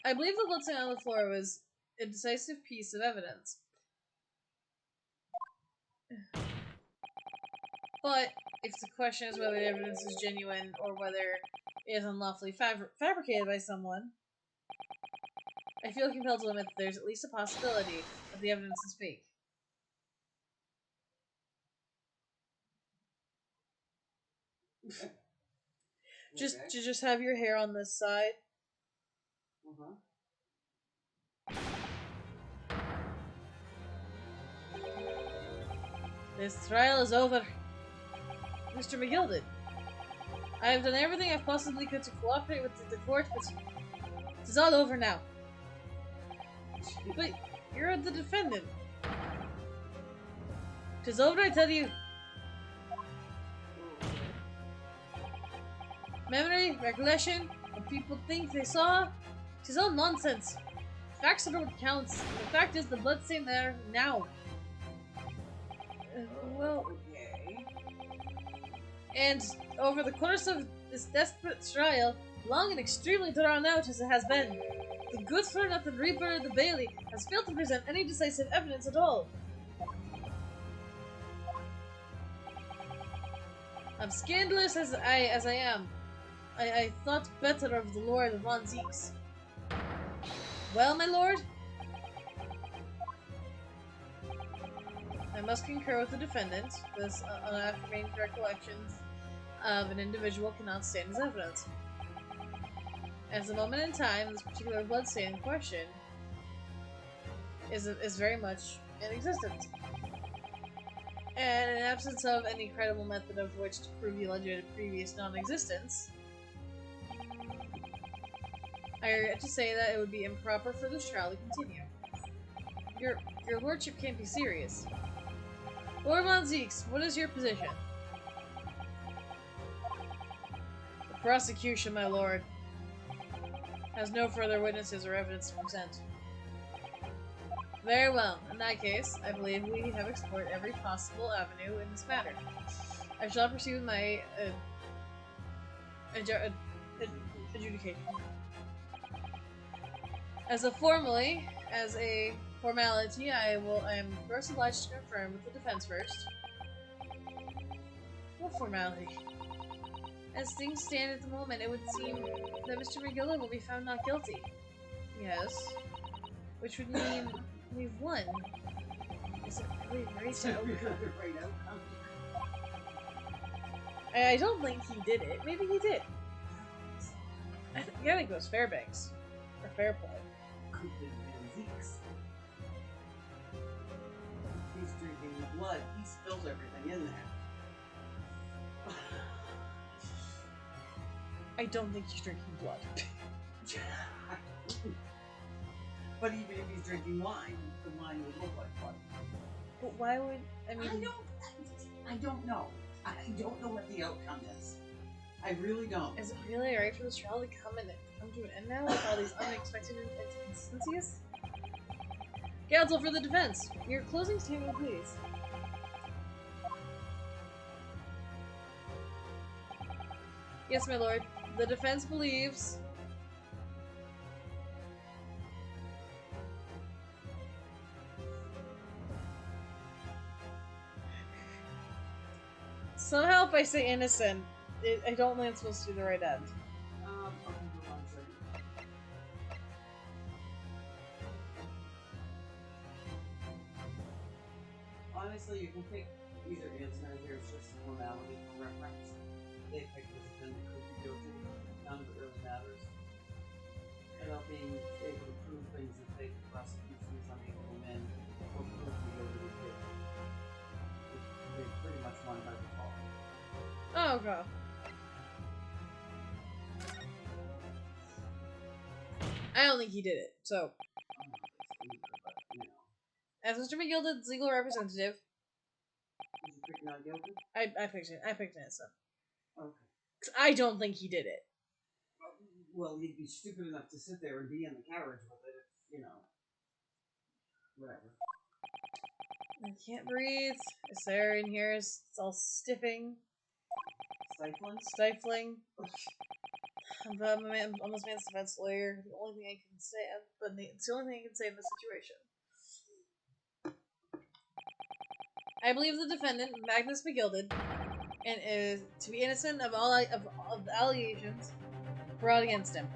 S1: I believe the bloodstain on the floor was a decisive piece of evidence. But, if the question is whether the evidence is genuine or whether it is unlawfully fabricated by someone, I feel compelled to admit that there's at least a possibility that the evidence is fake. Just have your hair on this side. This trial is over. Mr. McGilded, I have done everything I possibly could to cooperate with the court, but it's all over now. But you're the defendant. 'Tis over, I tell you. Memory, recollection, what people think they saw, 'tis all nonsense. Facts are what counts. The fact is the bloodstain there now. Well,
S2: okay.
S1: And over the course of this desperate trial, long and extremely drawn out as it has been, the good-for-nothing Reaper of the Bailey has failed to present any decisive evidence at all. I'm scandalous as I am. I thought better of the Lord Von Zeeks. Well, my lord, I must concur with the defendant. This unaffirmated recollections of an individual cannot stand as evidence. At the moment in time, this particular bloodstain in question is very much in existence. And in absence of any credible method of which to prove the alleged previous non-existence, I regret to say that it would be improper for this trial to continue. Your lordship can't be serious. Lord Von Zeeks, what is your position? The prosecution, my lord, has no further witnesses or evidence to present. Very well. In that case, I believe we have explored every possible avenue in this matter. I shall proceed with my adjudication. As a formality, I am first obliged to confirm with the defense first. What formality? As things stand at the moment, it would seem that Mr. McGillen will be found not guilty. Yes. Which would mean we've won. Is it really right outcome? I don't think he did it. Maybe he did. I think it was Fairbanks. Or Fairplay.
S2: Could have been Zeeks. He's drinking the blood. He spills everything in there.
S1: I don't think he's drinking blood.
S2: But even if he's drinking wine, the wine would look like blood.
S1: But why would I mean?
S2: I don't know. I don't know what the outcome is. I really don't.
S1: Is it really alright for this trial to come to an end now with all these unexpected inconsistencies? Counsel for the defense, your closing statement, please. Yes, my lord. The defense believes somehow if I say innocent, I don't think it's supposed to be the right end.
S2: Okay, hold on a second. Honestly, you can pick either answer. There's just formality for reference. They pick the defendant could be guilty. None of it really matters. About being able to prove things that fake the prosecution is unable to win or prove the guilty of it. They pretty much won by default.
S1: Oh god. I don't think he did it, so. As Mr. McGilded's legal representative.
S2: Did you pick not guilty?
S1: I picked it. I picked innocent.
S2: Okay.
S1: I don't think he did it.
S2: Well, he'd be stupid enough to sit there and be in the carriage with it if, whatever.
S1: I can't breathe. Is there in here? It's all stiffing. Stifling. I'm almost man's defense lawyer. The only thing I can say, but it's the only thing I can say in this situation. I believe the defendant, Magnus McGilded, and is to be innocent of all of the allegations brought against him.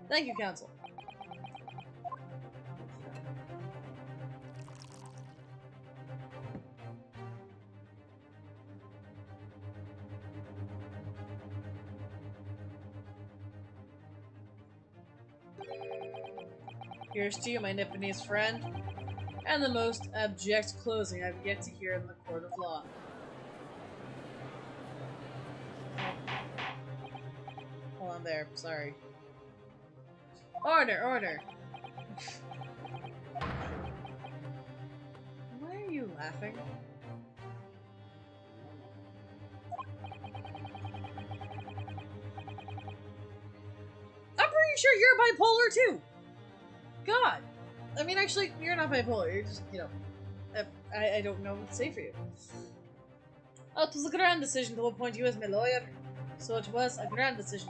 S1: Thank you, counsel. Here's to you, my Nipponese friend, and the most abject closing I've yet to hear in the court of law. Hold on there, sorry. Order, order! Why are you laughing? I'm pretty sure you're bipolar too! God! I mean, actually, you're not bipolar, you're just, I don't know what to say for you. Oh, it was a grand decision to appoint you as my lawyer. So it was a grand decision.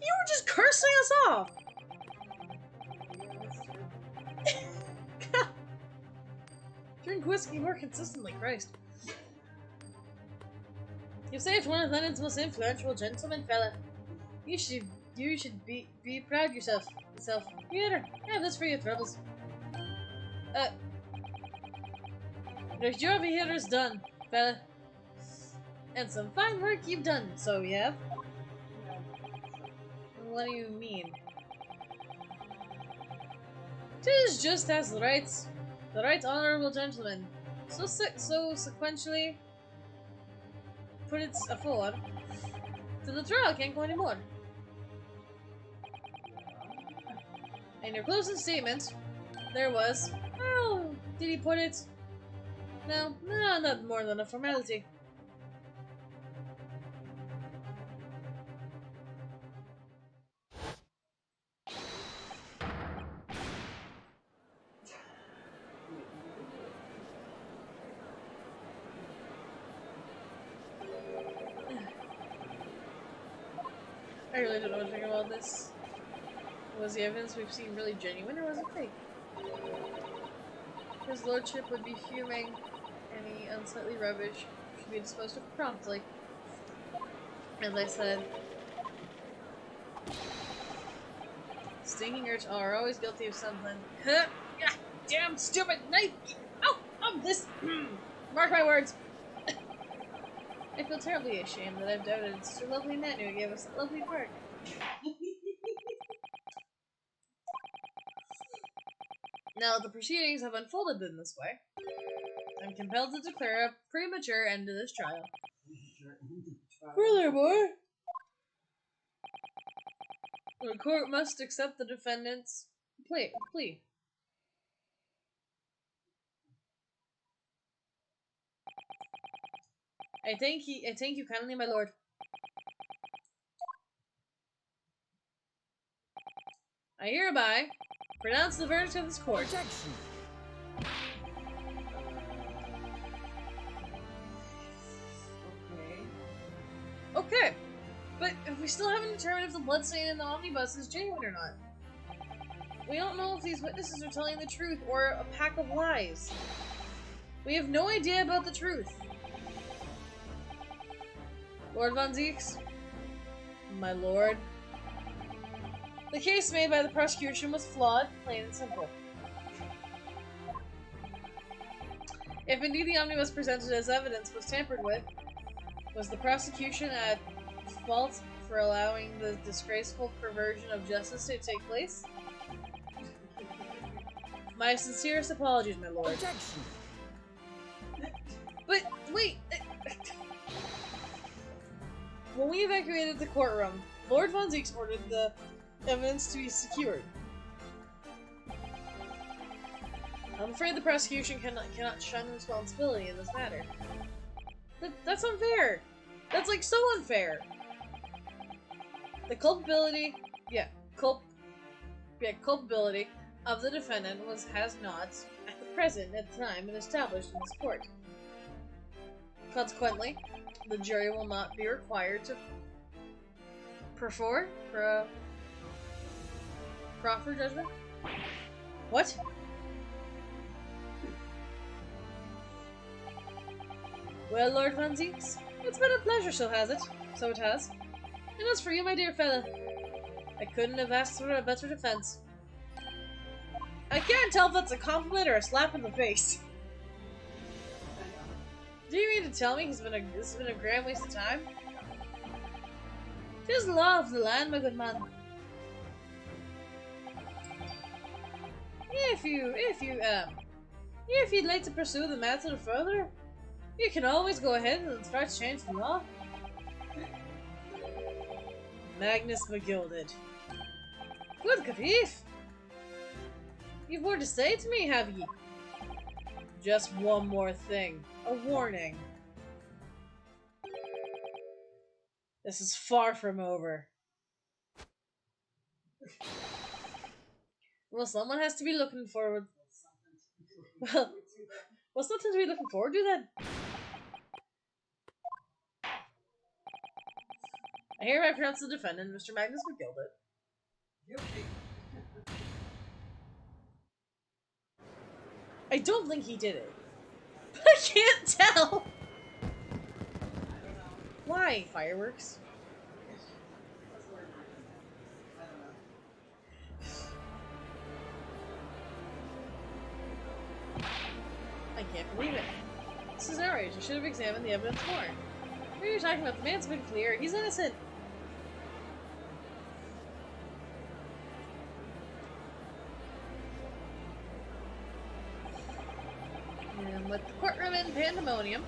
S1: You were just cursing us off! God. Drink whiskey more consistently, Christ. You saved one of London's most influential gentlemen, fella. You should be proud of yourself. Here, have this for your troubles. Your job here is done, fella. And some fine work you've done, so you have. What do you mean? 'Tis just as the right honorable gentleman, so sequentially put it forward. To the trial can't go anymore. In your closing statement, there was, oh, did he put it? No, not more than a formality. I really don't know what to think about this. Was the evidence we've seen really genuine, or was it fake? His lordship would be fuming. Any unsightly rubbish should be disposed of promptly. As I said, stinking urge are always guilty of something. Huh? Yeah, damn stupid knife! Oh, this! Mark my words! I feel terribly ashamed that I've doubted such a lovely man who gave us that lovely work. Now the proceedings have unfolded in this way. I'm compelled to declare a premature end to this trial. Furthermore, the court must accept the defendant's plea. I thank you kindly, my lord. I hereby pronounce the verdict of this court.
S4: Objection.
S2: Okay.
S1: still haven't determined if the bloodstain in the omnibus is genuine or not. We don't know if these witnesses are telling the truth or a pack of lies. We have no idea about the truth. Lord Von Zieks? My lord. The case made by the prosecution was flawed, plain and simple. If indeed the omnibus presented as evidence was tampered with, was the prosecution at fault for allowing the disgraceful perversion of justice to take place? My sincerest apologies, my lord.
S4: Objection!
S1: But, wait! When we evacuated the courtroom, Lord Von Zieks ordered the evidence to be secured. I'm afraid the prosecution cannot shun responsibility in this matter. That's unfair! That's like so unfair! The culpability of the defendant has not, at the present time, been established in this court. Consequently, the jury will not be required to proffer judgment? What? Well, Lord Von Zieks, it's been a pleasure, so it has. And as for you, my dear fella, I couldn't have asked for a better defense. I can't tell if that's a compliment or a slap in the face. Do you mean to tell me this has been a grand waste of time? 'Tis the law of the land, my good man. If you'd like to pursue the matter further, you can always go ahead and try to change the law. Magnus McGilded. Good Kafif! You've more to say to me, have ye? Just one more thing. A warning. This is far from over. Well, someone has to be looking forward. Well, something to be looking forward to then. I hereby pronounce the defendant, Mr. Magnus McGilded.
S2: Guilty.
S1: I don't think he did it. But I can't tell! Why? Fireworks? I can't believe it. This is outrage. I should have examined the evidence more. What are you talking about? The man's been clear. He's innocent. And with the courtroom in pandemonium,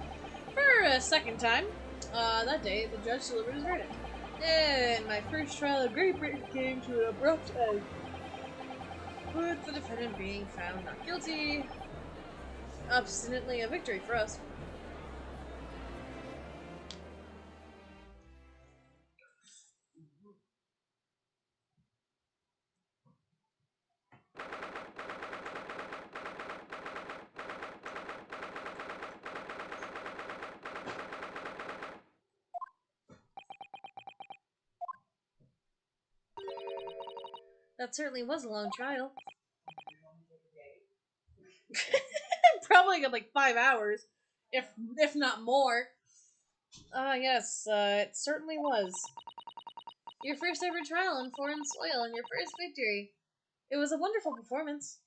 S1: for a second time, that day, the judge delivered his verdict. And my first trial of Great Britain came to an abrupt end, with the defendant being found not guilty. Obstinately a victory for us. That certainly was a long trial. Probably got like 5 hours, if not more. Yes, it certainly was. Your first ever trial on foreign soil and your first victory. It was a wonderful performance.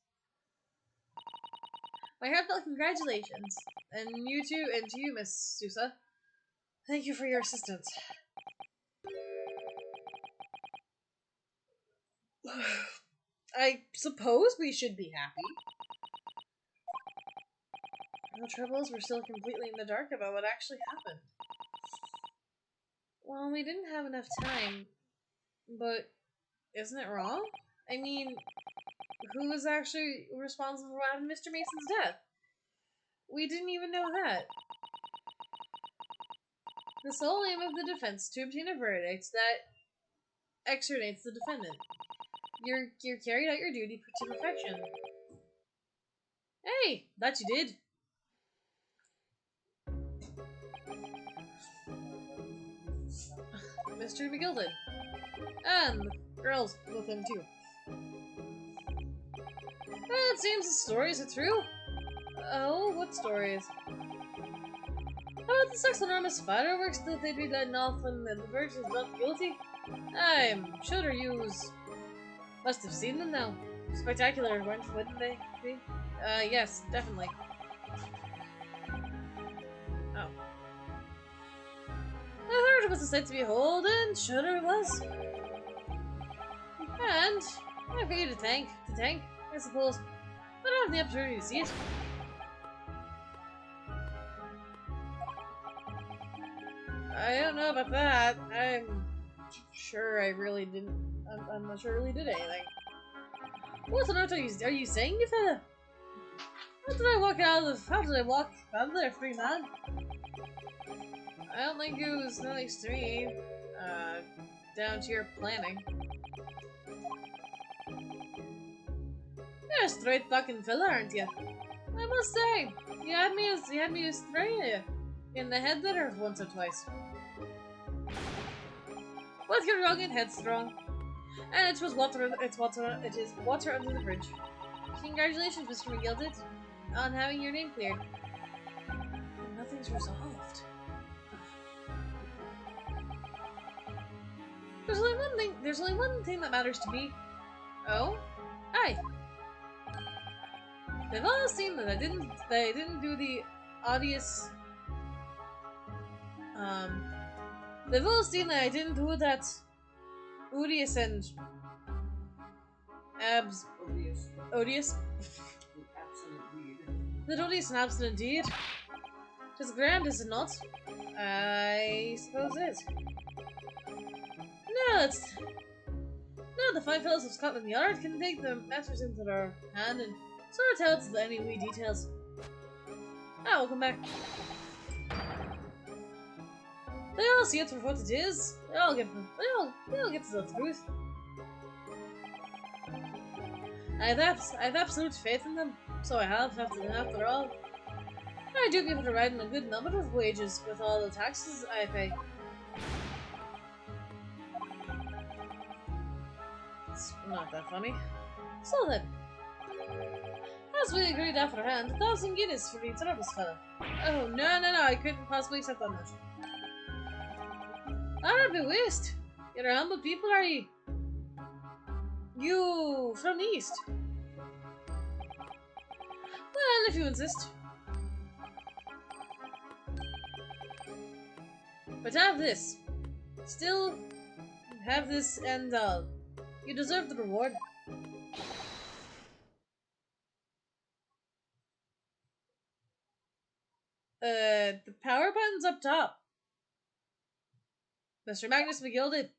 S1: My heartfelt congratulations. And you too, and to you, Miss Sousa. Thank you for your assistance. I suppose we should be happy. The trouble is we're still completely in the dark about what actually happened. Well, we didn't have enough time, but isn't it wrong? I mean, who was actually responsible for Mr. Mason's death? We didn't even know that. The sole aim of the defense is to obtain a verdict that exonerates the defendant. You carried out your duty to perfection. Hey, that you did. Mr. McGilded. And the girls with him too. Well, it seems the stories are true. Oh, what stories? Oh, the sex anonymous fireworks that they'd be letting off when the virgin is not guilty? I'm sure you must have seen them now. Spectacular, wouldn't they be? Yes, definitely. Oh. I heard it was a sight to behold, and sure it was. And I've got you to thank, I suppose. I don't have the opportunity to see it. I don't know about that. I'm sure I really didn't. I'm not sure I really did anything. What on earth are you saying, you fella? How did I walk out of there free man? I don't think it was nothing extreme. Down to your planning. You're a straight fucking fella, aren't you? I must say, you had me astray in the head there once or twice. But you're young and headstrong, and it is water under the bridge. Congratulations, Mr. McGilded, on having your name cleared. Nothing's resolved. There's only one thing that matters to me. Oh? Aye. They've all seen that I didn't do the odious. They've all seen that I didn't do that odious and odious. That odious and absent deed. Tis grand, is it not? I suppose it is. Now the fine fellows of Scotland Yard can take the matters into their hand and sort out any wee details. Ah, welcome back. They all see it for what it is. They all get to the truth. I have absolute faith in them, so I have after all. I do give it a ride in a good number of wages with all the taxes I pay. It's not that funny. So then, as we agreed aforehand, 1,000 guineas for each service fellow. Oh, no, I couldn't possibly accept that much. I'd be waste. You're a humble people, are ye? You from the east? Well, if you insist. But have this. Still, have this and you deserve the reward. The power button's up top. Mr. Magnus McGilded.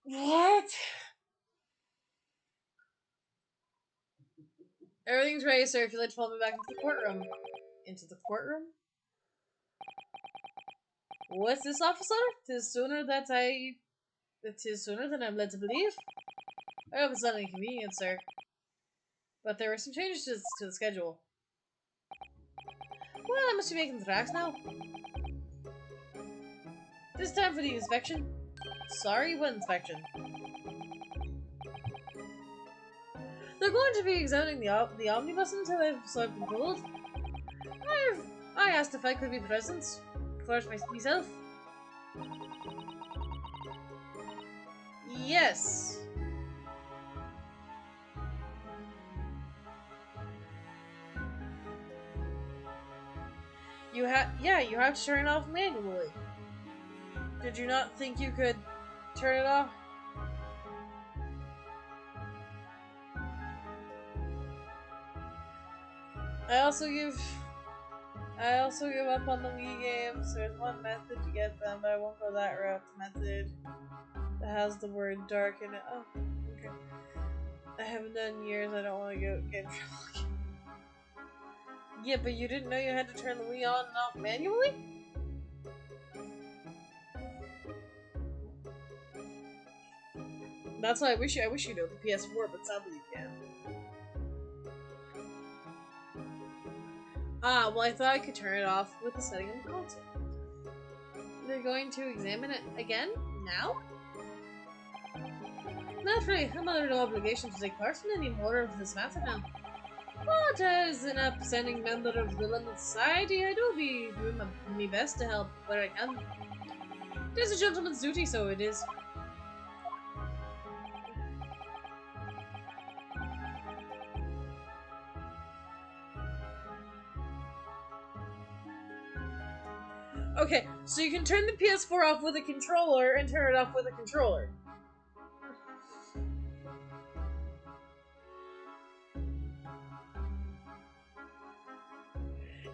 S1: What? Everything's ready, sir, if you'd like to follow me back into the courtroom. Into the courtroom? What's this, officer? Tis sooner than I'm led to believe. I hope it's not inconvenient, sir. But there were some changes to the schedule. Well, I must be making the tracks now. This time for the inspection. Sorry, what inspection? They're going to be examining the omnibus until I've been told. I asked if I could be present. Of course, myself. Yes. You have to turn it off manually. Did you not think you could turn it off? I also give up on the Wii games. There's one method to get them, but I won't go that route. The method that has the word dark in it. Oh, okay. I haven't done in years. I don't want to get in trouble. Yeah, but you didn't know you had to turn the Wii on and off manually? That's why I wish you know the PS4, but sadly you can't. Ah, well I thought I could turn it off with the setting on the console. They're going to examine it again? Now? Naturally, I'm under no obligation to take part in any more of this matter now. But as an upstanding member of the London Society, I do my best to help where I can. It is a gentleman's duty, so it is. Okay, so you can turn the PS4 off with a controller and turn it off with a controller.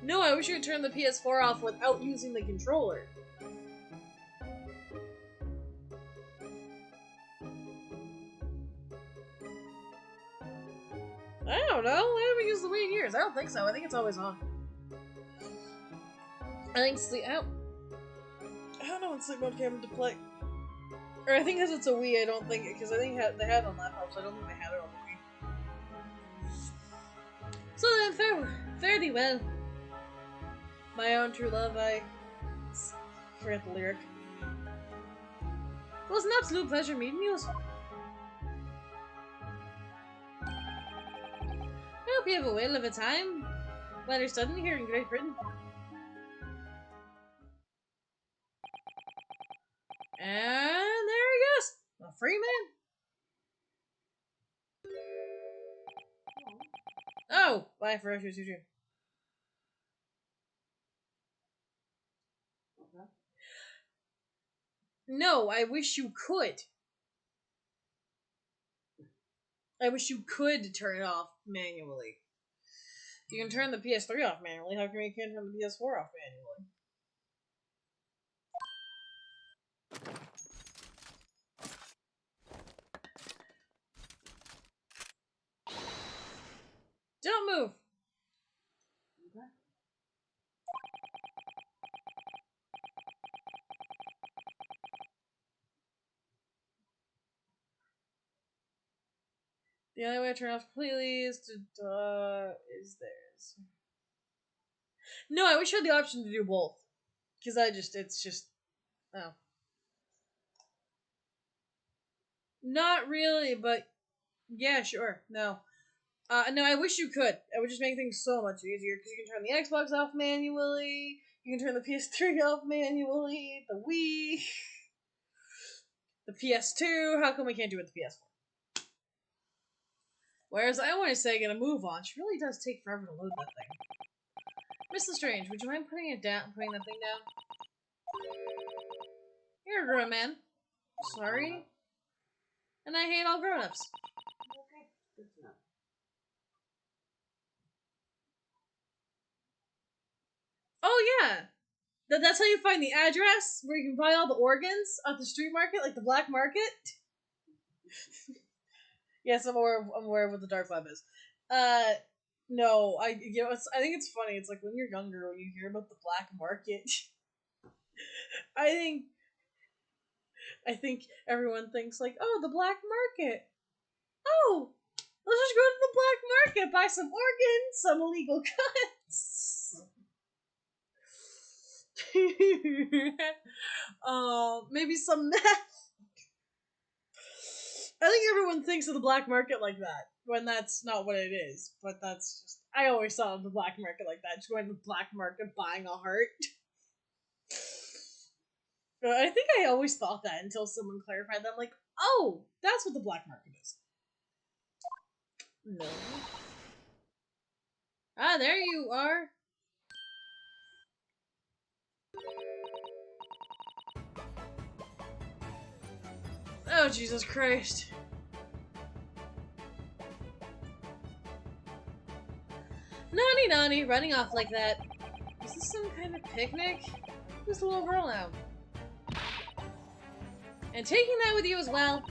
S1: No, I wish you could turn the PS4 off without using the controller. I don't know. I haven't used the Wii in years. I don't think so. I think it's always on. I think sleep. I don't know when sleep mode came into play. Or I think because it's a Wii, I don't think it. Because I think they had it on laptops. I don't think they had it on the Wii. So then, fare thee well. My own true love, I forget the lyric. It was an absolute pleasure meeting you. I hope you have a whale of a time while you're studying here in Great Britain. And there he goes! A free man! Oh! Bye for Russia, Suju. No, I wish you could. I wish you could turn it off manually. You can turn the PS3 off manually. How come you can't turn the PS4 off manually? Don't move!
S2: Okay.
S1: The only way to turn it off completely is to, is theirs. No, I wish you had the option to do both. Because it's just, oh. Not really, but yeah, sure. No. No, I wish you could. It would just make things so much easier, because you can turn the Xbox off manually, you can turn the PS3 off manually, the Wii, the PS2, how come we can't do it with the PS4? Whereas I want to say, gonna move on, she really does take forever to load that thing. Mr. Strange, would you mind putting that thing down? You're a grown man. Sorry. And I hate all grown-ups.
S2: Okay, good to know.
S1: Oh yeah! That's how you find the address where you can buy all the organs at the street market, like the black market. Yes, I'm aware of what the dark web is. No, I think it's funny. It's like when you're younger, when you hear about the black market, I think everyone thinks like, oh, the black market. Oh, let's just go to the black market, buy some organs, some illegal cuts. Maybe some meth. I think everyone thinks of the black market like that, when that's not what it is. But that's just, I always saw the black market like that, just going to the black market, buying a heart. I think I always thought that until someone clarified that. I'm like, oh, that's what the black market is. No. Ah, there you are. Oh, Jesus Christ. Naughty, running off like that. Is this some kind of picnic? Who's the little girl now? And taking that with you as well.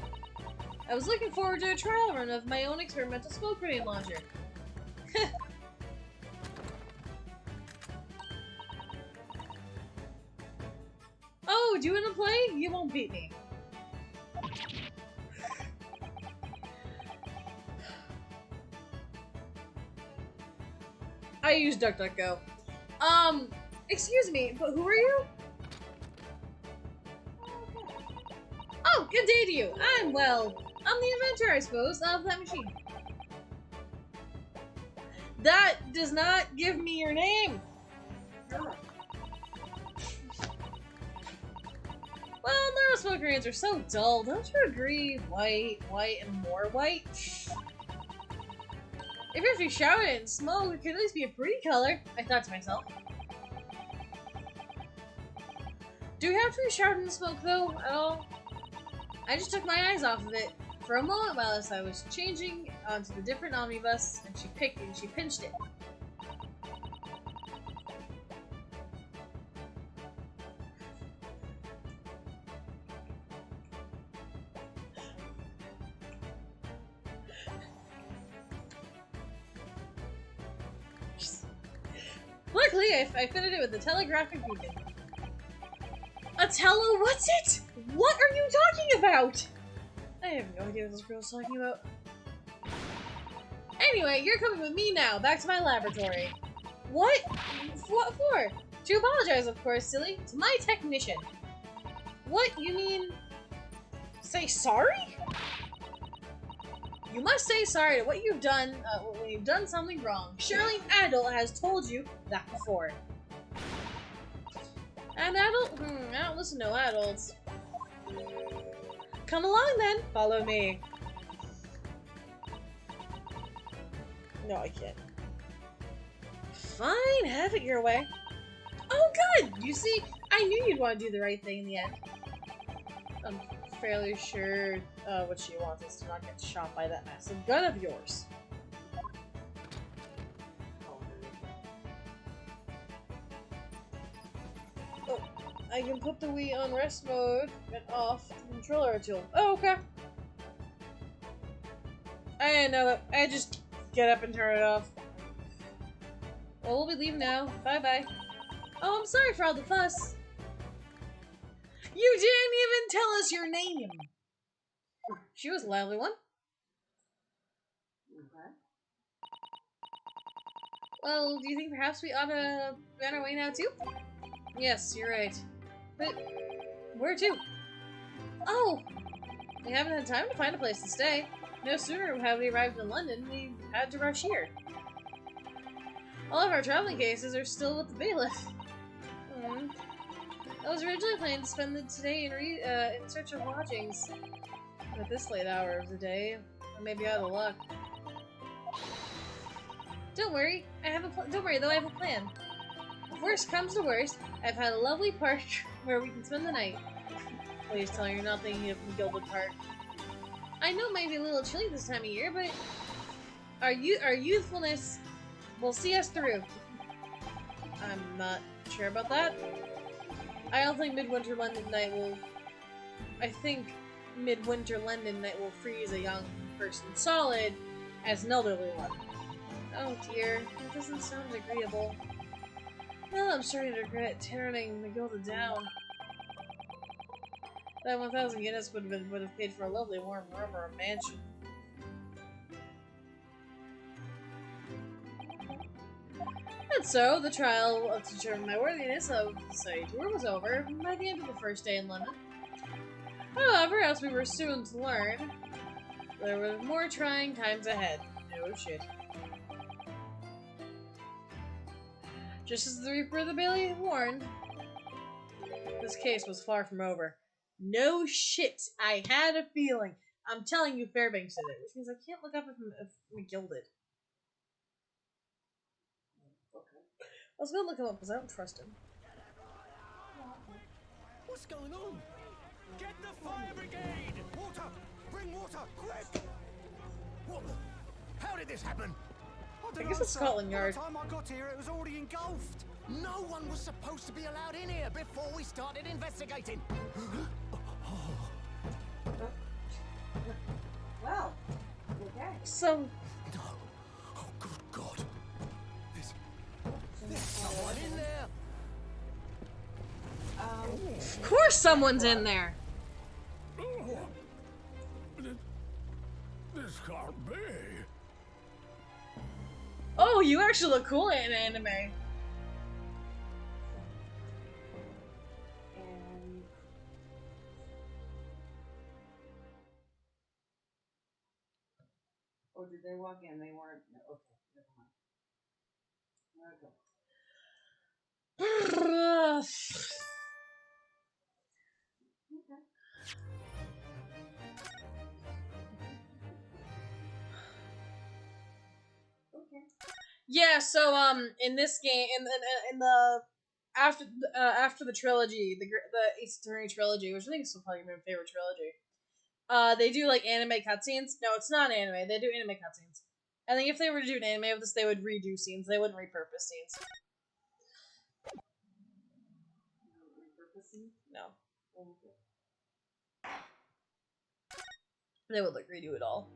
S1: I was looking forward to a trial run of my own experimental smoke grenade launcher. Oh, do you want to play? You won't beat me. I use DuckDuckGo. Excuse me, but who are you? Oh, good day to you. I'm the inventor, I suppose, of that machine. That does not give me your name. Well, neurosmokerians are so dull, don't you agree? White, white, and more white. If you have to shout it and smoke, it could at least be a pretty color, I thought to myself. Do we have to be shouting and smoke, though, at all? I just took my eyes off of it for a moment while I was changing onto the different omnibus, and she pinched it. Luckily, I fitted it with the telegraphic beacon. What's it? What are you talking about? I have no idea what this girl's talking about. Anyway, you're coming with me now, back to my laboratory. What? What for? To apologize, of course, silly. To my technician. What? You mean... say sorry? You must say sorry to what you've done when you've done something wrong. Surely an adult has told you that before. An adult? I don't listen to adults. Come along then. Follow me. No, I can't. Fine, have it your way. Oh, good! You see, I knew you'd want to do the right thing in the end. I'm fairly sure what she wants is to not get shot by that massive gun of yours. Oh, I can put the Wii on rest mode and off the controller tool. Oh, okay. I didn't know that. I just get up and turn it off. Well, we'll be leaving now. Bye-bye. Oh, I'm sorry for all the fuss. You didn't even tell us your name! She was a lively one.
S2: Okay.
S1: Well, do you think perhaps we ought to be on our way now, too? Yes, you're right. But, where to? Oh! We haven't had time to find a place to stay. No sooner have we arrived in London, we had to rush here. All of our traveling cases are still with the bailiff. I was originally planning to spend the day in search of lodgings. At this late hour of the day, I may be out of luck. Don't worry, don't worry though, I have a plan. If worst comes to worst, I've had a lovely park where we can spend the night. Please tell me you're not thinking of the Gilded Park. I know it might be a little chilly this time of year, but our youthfulness will see us through. I'm not sure about that. I don't think Midwinter London Night will... I think Midwinter London Night will freeze a young person solid as an elderly one. Oh dear, that doesn't sound agreeable. Well, I'm starting to regret tearing the Gilded down. That 1,000 Guinness would have paid for a lovely warm room or a mansion. And so, the trial to determine my worthiness of the study tour was over by the end of the first day in London. However, as we were soon to learn, there were more trying times ahead. No shit. Just as the Reaper of the Bailey had warned, this case was far from over. No shit, I had a feeling. I'm telling you, Fairbanks did it, which means I can't look up if McGill did. I was gonna look him up because I don't trust him.
S3: What's going on? Get the fire brigade! Water! Bring water, quick! What the? How did this happen?
S1: I guess it's Scotland Yard.
S3: By the time I got here, it was already engulfed.
S4: No one was supposed to be allowed in here before we started investigating.
S2: Well, okay.
S1: So...
S3: No. Oh, good God.
S4: There's someone in there.
S1: Of course someone's in there!
S3: This can't be.
S1: Oh, you actually look cool in anime.
S2: or did they walk in? They weren't. No, okay, never mind. Okay. Okay.
S1: Yeah, so in this game, in the after the trilogy, the Ace Attorney trilogy, which I think is still probably my favorite trilogy. They do like anime cutscenes. No, it's not anime. They do anime cutscenes. I think if they were to do an anime of this, they would redo scenes. They wouldn't repurpose scenes.
S2: Repurposing?
S1: No,
S2: Oh, okay.
S1: they would like redo it all.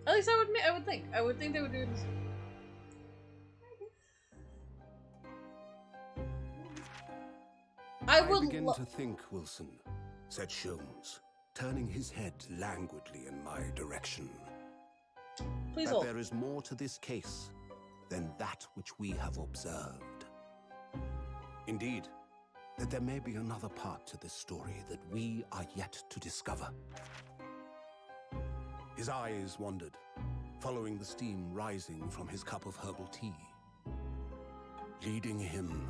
S1: At least I would think. I would think they would do it.
S3: I begin to think, Wilson, said Sholmes, turning his head languidly in my direction.
S1: Please
S3: that
S1: hold.
S3: There is more to this case than that which we have observed. Indeed, that there may be another part to this story that we are yet to discover. His eyes wandered, following the steam rising from his cup of herbal tea, leading him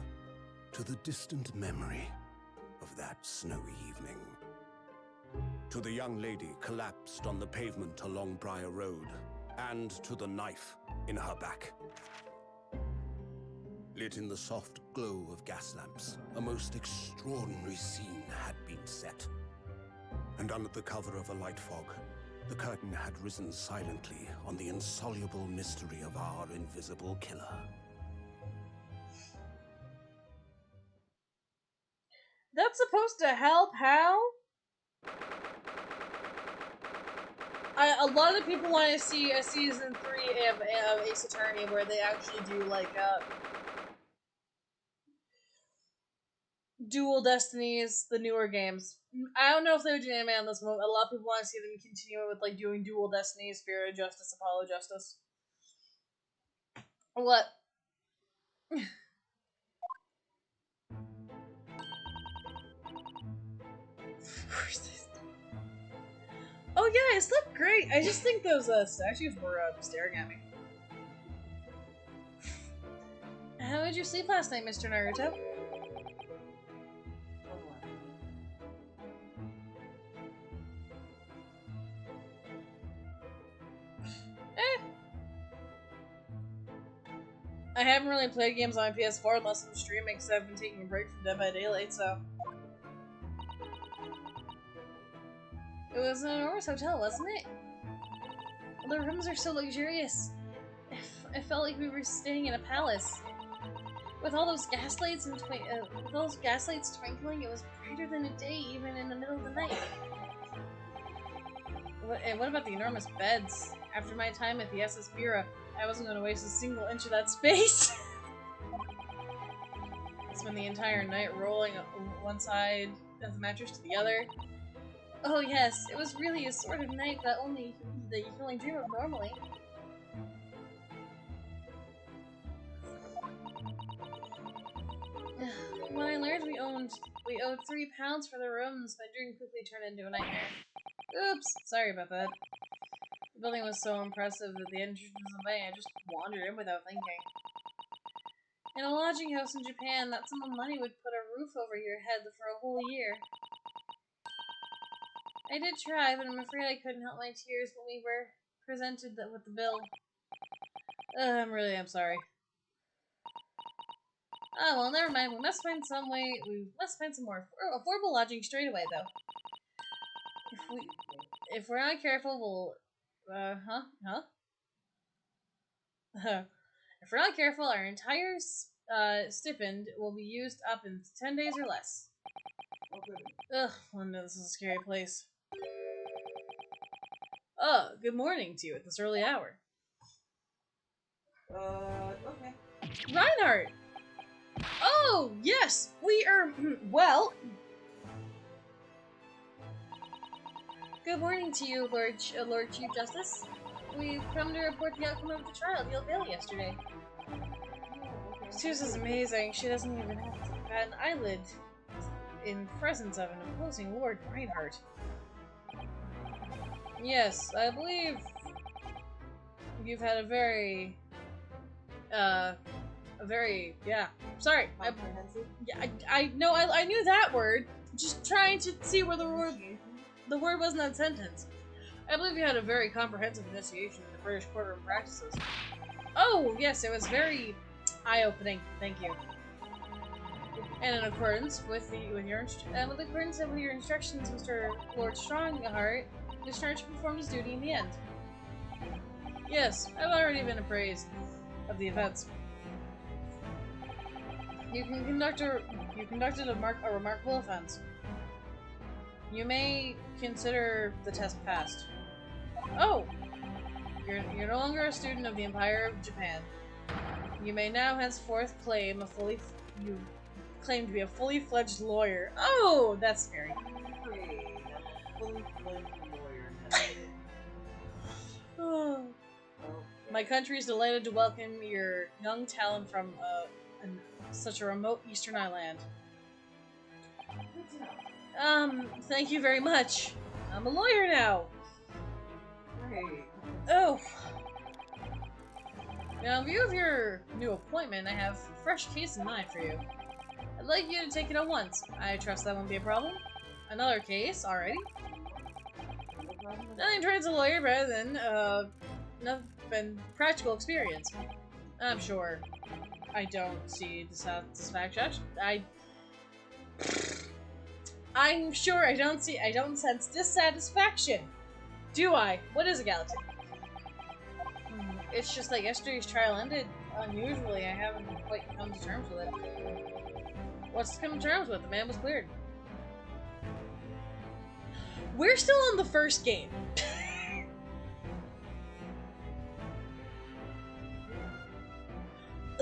S3: to the distant memory of that snowy evening. To the young lady collapsed on the pavement along Briar Road, and to the knife in her back. Lit in the soft glow of gas lamps, a most extraordinary scene had been set. And under the cover of a light fog, the curtain had risen silently on the insoluble mystery of our invisible killer.
S1: That's supposed to help, how? A lot of people want to see a season 3 of Ace Attorney where they actually do like Dual Destinies, the newer games. I don't know if they would do anime on this one. A lot of people want to see them continue with like doing Dual Destinies, Spirit of Justice, Apollo Justice. What? Oh yeah, it's look great. I just think those statues were staring at me. How did you sleep last night, Mr. Naruto? I haven't really played games on my PS4 unless I'm streaming because I've been taking a break from Dead by Daylight, so. It was an enormous hotel, wasn't it? The rooms are so luxurious. I felt like we were staying in a palace. With all those gaslights and twinkling, it was brighter than a day, even in the middle of the night. What about the enormous beds? After my time at the SS Bureau, I wasn't going to waste a single inch of that space. I spent the entire night rolling one side of the mattress to the other. Oh yes, it was really a sort of night that you can only dream of normally. When I learned we owed £3 for the rooms, my dream quickly turned into a nightmare. Oops, sorry about that. The building was so impressive that the entrance was away. I just wandered in without thinking. In a lodging house in Japan, that sum of money would put a roof over your head for a whole year. I did try, but I'm afraid I couldn't help my tears when we were presented with the bill. I'm sorry. Oh, well, never mind. We must find some more affordable lodging straight away, though. If we're not careful, we'll... If we're not careful, our entire stipend will be used up in 10 days or less.
S2: Okay.
S1: Ugh, Linda, this is a scary place. Oh, good morning to you at this early hour.
S2: Okay.
S1: Reinhardt! Oh, yes! We are... well... Good morning to you, Lord Chief Justice. We've come to report the outcome of the trial at the Old Bailey yesterday. Suze is amazing. She doesn't even have to bat an eyelid in presence of an opposing Lord Reinhardt. Yes, I believe you've had a very, yeah. Sorry.
S2: Comprehensive?
S1: I know, I knew that word. Just trying to see where the word was in that sentence. I believe you had a very comprehensive initiation in the British courtroom practices. Oh, yes, it was very eye-opening. Thank you. And in accordance with your instructions, Mr. Lord Strongheart discharged to perform his duty in the end. Yes, I've already been appraised of the events. You conducted a remarkable offense. You may consider the test passed. Oh! You're no longer a student of the Empire of Japan. You may now henceforth claim to be a fully fledged lawyer. Oh, that's scary.
S2: Great. Fully fledged lawyer now.
S1: Oh. My country is delighted to welcome your young talent from such a remote eastern island. Thank you very much. I'm a lawyer now.
S2: Great.
S1: Oh. Now, in view of your new appointment, I have a fresh case in mind for you. I'd like you to take it at once. I trust that won't be a problem. Another case, alrighty. Nothing turns a lawyer better than practical experience. I'm sure I don't see dissatisfaction. I'm sure I don't sense dissatisfaction. Do I? What is a galaxy? It's just that yesterday's trial ended unusually. I haven't quite come to terms with it. What's to come to terms with? The man was cleared. We're still on the first game.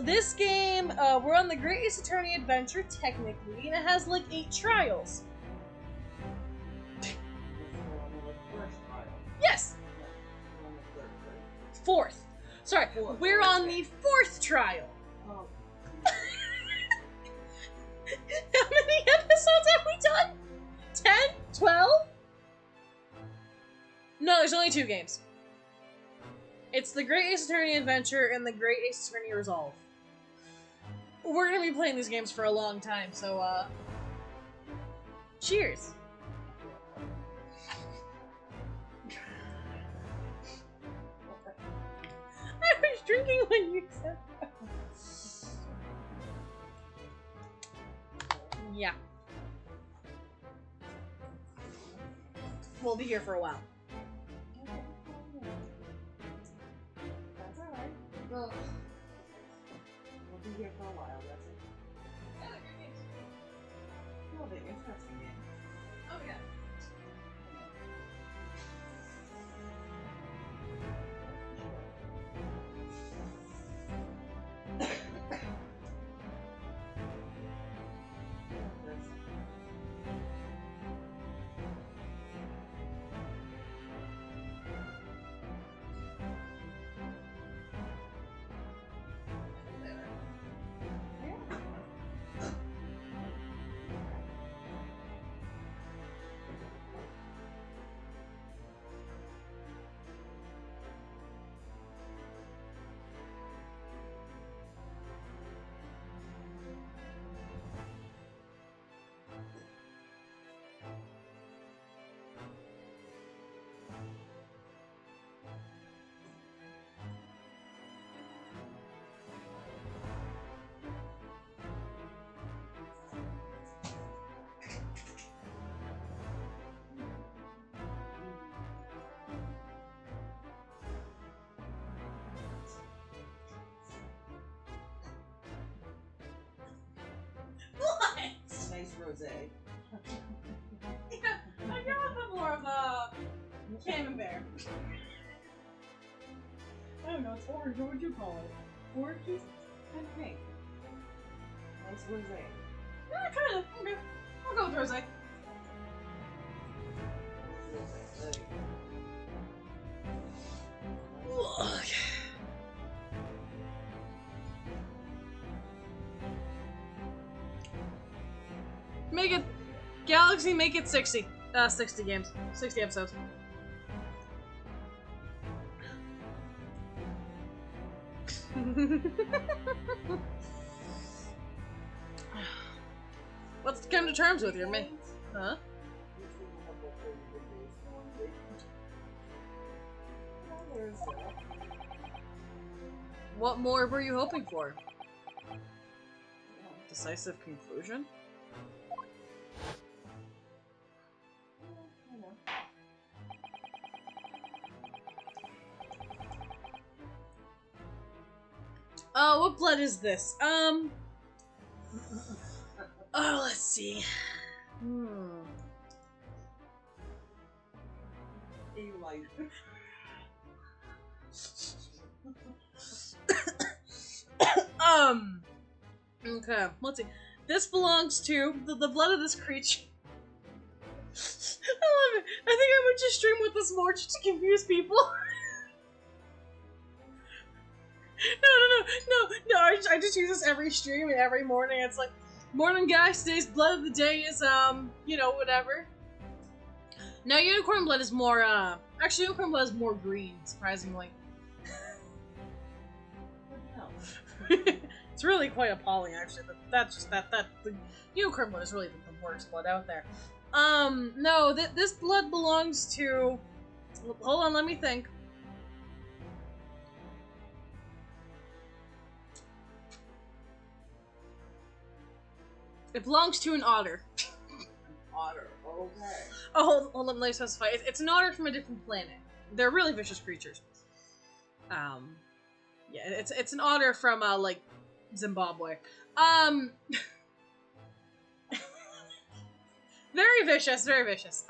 S1: This game, we're on the Great Ace Attorney Adventure, technically, and it has like 8 trials. Yes! 4th. Sorry, we're on the 4th trial.
S2: Oh.
S1: How many episodes have we done? 10? 12? No, there's only 2 games. It's the Great Ace Attorney Adventure and the Great Ace Attorney Resolve. We're gonna be playing these games for a long time, so, cheers! I was drinking when you said that. Yeah. We'll be here for a while.
S2: That's alright. Well, we'll be here for a while, that's it. No, they're interesting games.
S1: Oh, yeah.
S2: Nice rosé.
S1: Yeah, I got a bit more of a camembert. I don't know, it's orange. What would you call it? Orange?
S2: And pink. Nice rosé.
S1: Yeah, kind of. Okay. I'll go with rosé.
S2: There you go.
S1: Okay. Make it Galaxy, make it 60. 60 games. 60 episodes. What's to come to terms with your man? Huh? What more were you hoping for? Decisive conclusion? Oh, what blood is this? Oh, let's see. Okay, let's see. This belongs to the blood of this creature. I love it. I think I might just stream with this more just to confuse people. No, I just use this every stream and every morning. It's like, morning guys, today's blood of the day is, you know, whatever. Now, unicorn blood is more, actually, unicorn blood is more green, surprisingly. It's really quite appalling, actually, but that's just, the unicorn blood is really the worst blood out there. No, this blood belongs to, hold on, let me think. It belongs to an otter.
S2: Otter, okay.
S1: Oh, hold on, let me specify. It's an otter from a different planet. They're really vicious creatures. Yeah, it's an otter from, like, Zimbabwe. Very vicious, very vicious.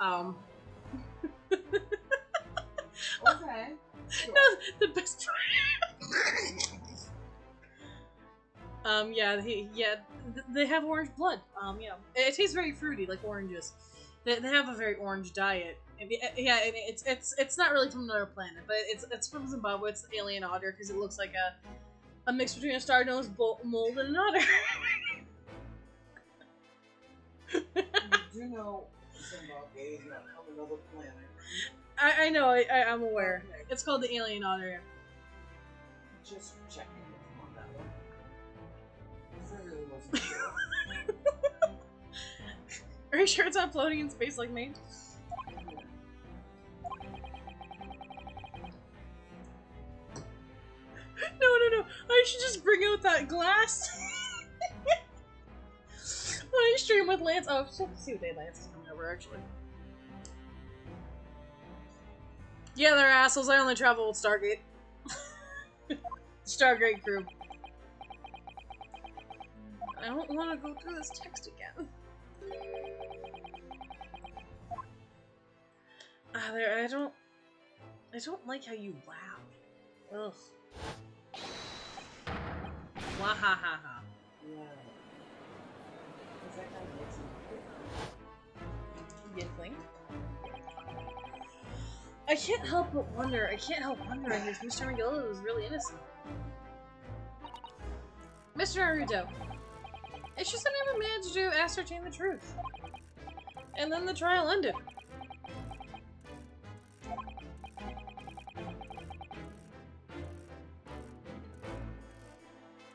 S2: Okay. Sure.
S1: No, the best yeah, they have orange blood. Yeah, it tastes very fruity, like oranges. They have a very orange diet. Yeah, and it's not really from another planet, but it's from Zimbabwe. It's the alien otter because it looks like a mix between a star-nosed mold and an otter.
S2: You do know Zimbabwe is not from another planet.
S1: I know, I'm aware. Okay. It's called the alien otter.
S2: Just checking on that one. Because I really wasn't sure.
S1: Are you sure it's not floating in space like me? No. I should just bring out that glass. When I stream with Lance. Oh, let's see what day Lance is coming over, actually. Yeah, they're assholes. I only travel with Stargate. Stargate crew. I don't want to go through this text again. I don't like how you laugh. Ugh. Wahahaha.
S2: Yeah. Because that kind of makes me
S1: You think? I can't help but wonder. I can't help wondering if Mr. McGill was really innocent. Mr. Naruto. It's just I never managed to ascertain the truth. And then the trial ended.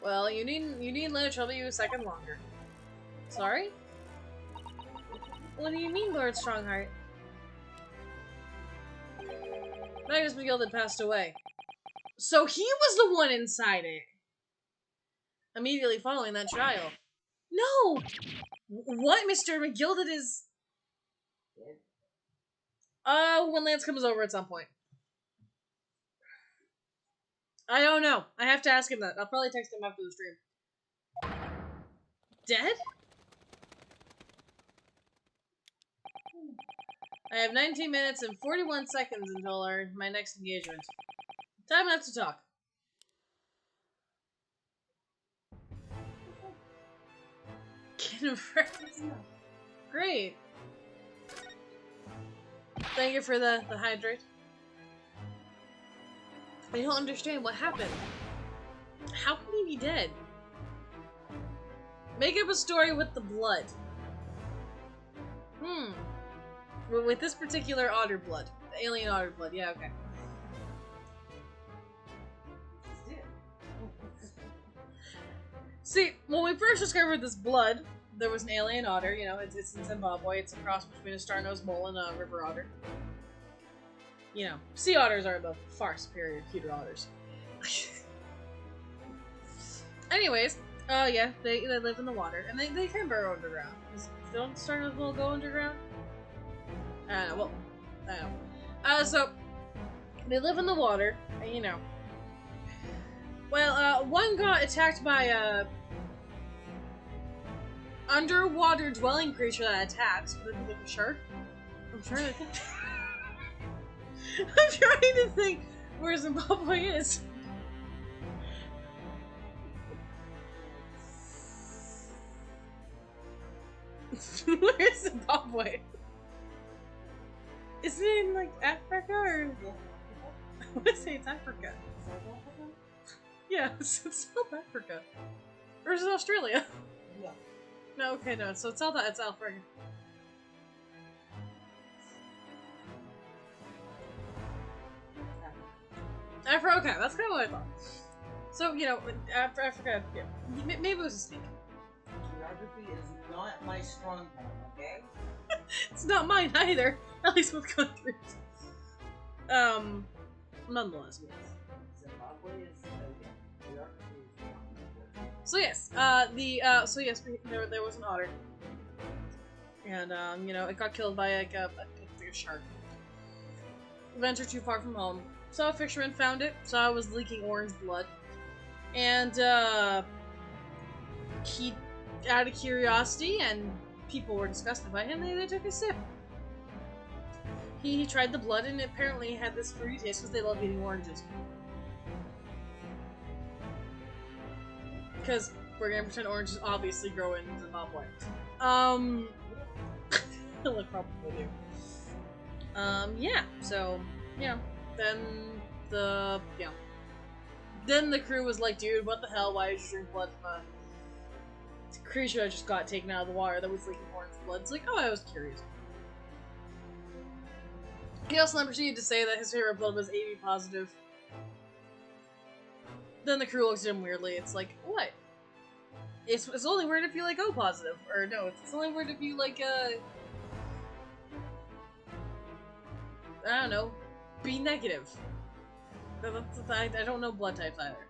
S1: Well, you needn't let it trouble you a second longer. Sorry? What do you mean, Lord Strongheart? Magnus McGill had passed away. So he was the one inside it. Immediately following that trial. No! What? Mr. McGilded is... when Lance comes over at some point. I don't know. I have to ask him that. I'll probably text him after the stream. Dead? I have 19 minutes and 41 seconds until my next engagement. Time enough to talk. Great. Thank you for the hydrate. I don't understand what happened. How can he be dead? Make up a story with the blood. With this particular otter blood. The alien otter blood. Yeah, okay. See, when we first discovered this blood, there was an alien otter. You know, it's in Zimbabwe. It's a cross between a star-nosed mole and a river otter. You know, sea otters are the far superior, cuter otters. Anyways, yeah, they live in the water, and they can burrow underground. Don't star-nosed mole go underground? I don't know. Well, I don't know. So they live in the water, and you know. Well, one got attacked by a underwater dwelling creature that attacks with a shark. I'm trying to think. I'm trying to think where Zimbabwe is. Where's Zimbabwe? Isn't it in like Africa or? I want to say it's Africa. Yeah, it's South Africa. Or is it Australia?
S2: No.
S1: No, okay, no. So it's South Africa. Africa, okay, that's kind of what I thought. So, you know, after Africa, yeah, maybe it was a snake.
S2: Geography is not my strong point, okay?
S1: It's not mine either, at least with countries. Nonetheless, yes.
S2: Zimbabwe is, geography is not my point.
S1: So yes, so yes, there was an otter. And, you know, it got killed by like a shark. Ventured too far from home. So a fisherman found it, saw it was leaking orange blood. And, he, out of curiosity, and people were disgusted by him, they took a sip. He tried the blood, and apparently had this fruity taste because they love eating oranges. Because we're gonna pretend oranges obviously grow in Zimbabwe. They probably do. Yeah, so, you know, then the crew was like, dude, what the hell, why did you drink blood from a creature that just got taken out of the water that was leaking orange blood? It's like, oh, I was curious. He also then proceeded to say that his favorite blood was AB positive. Then the crew looks at him weirdly. It's like, what? It's only weird if you like O positive. Or no, it's only weird if you like, I don't know, B negative. I don't know blood types either.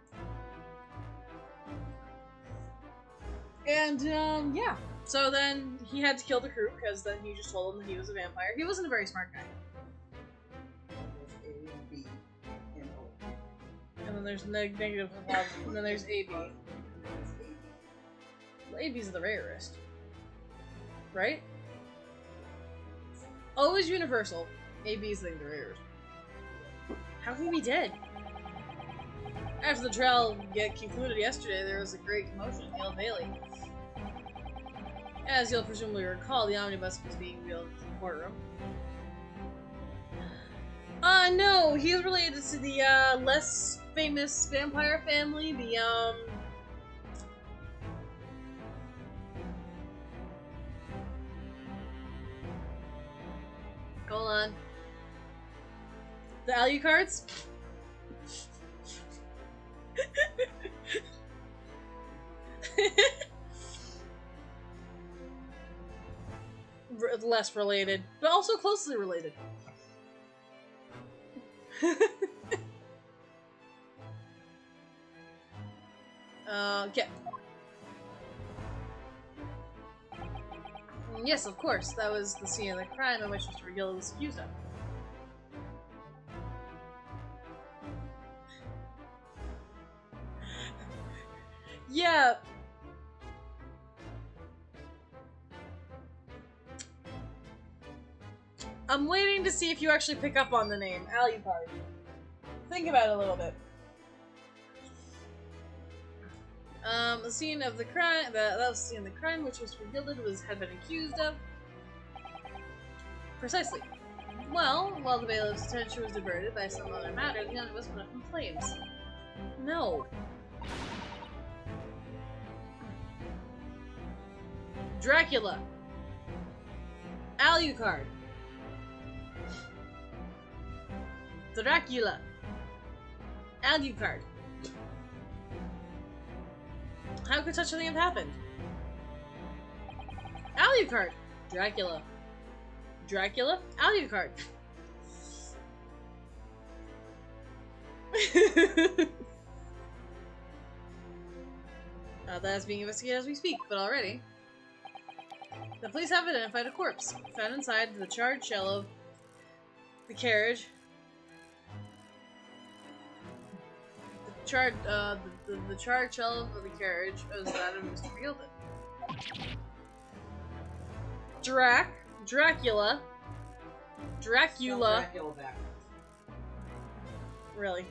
S1: And, yeah. So then he had to kill the crew, because then he just told them that he was a vampire. He wasn't a very smart guy.
S2: There's A, B, and O.
S1: And then there's negative and positive, and then there's AB.
S2: There's A, B.
S1: Well, AB's the rarest. Right? O is universal. AB's the rarest. How can he be dead? After the trial concluded yesterday, there was a great commotion in the Old Bailey. As you'll presumably recall, the omnibus was being wheeled to the courtroom. No, he is related to the, less famous vampire family, the, hold on. The Alucards? Less related, but also closely related. Yeah. Yes, of course. That was the scene of the crime in which Mr. Gill was accused of. Yeah. I'm waiting to see if you actually pick up on the name, Alucard. Think about it a little bit. The scene of the crime, that was the scene of the crime which Mr. Gilded had been accused of. Precisely. Well, while the bailiff's attention was diverted by some other matter, the omnibus went up in flames. No. Dracula. Alucard. Dracula. Alucard. How could such a thing have happened? Alucard! Dracula. Dracula? Alucard. That is being investigated as we speak, but already. The police have identified a corpse found inside the charred shell of the carriage. The charred shell of the carriage was that of Mr. Gilden. Dracula.
S2: Dracula back.
S1: Really?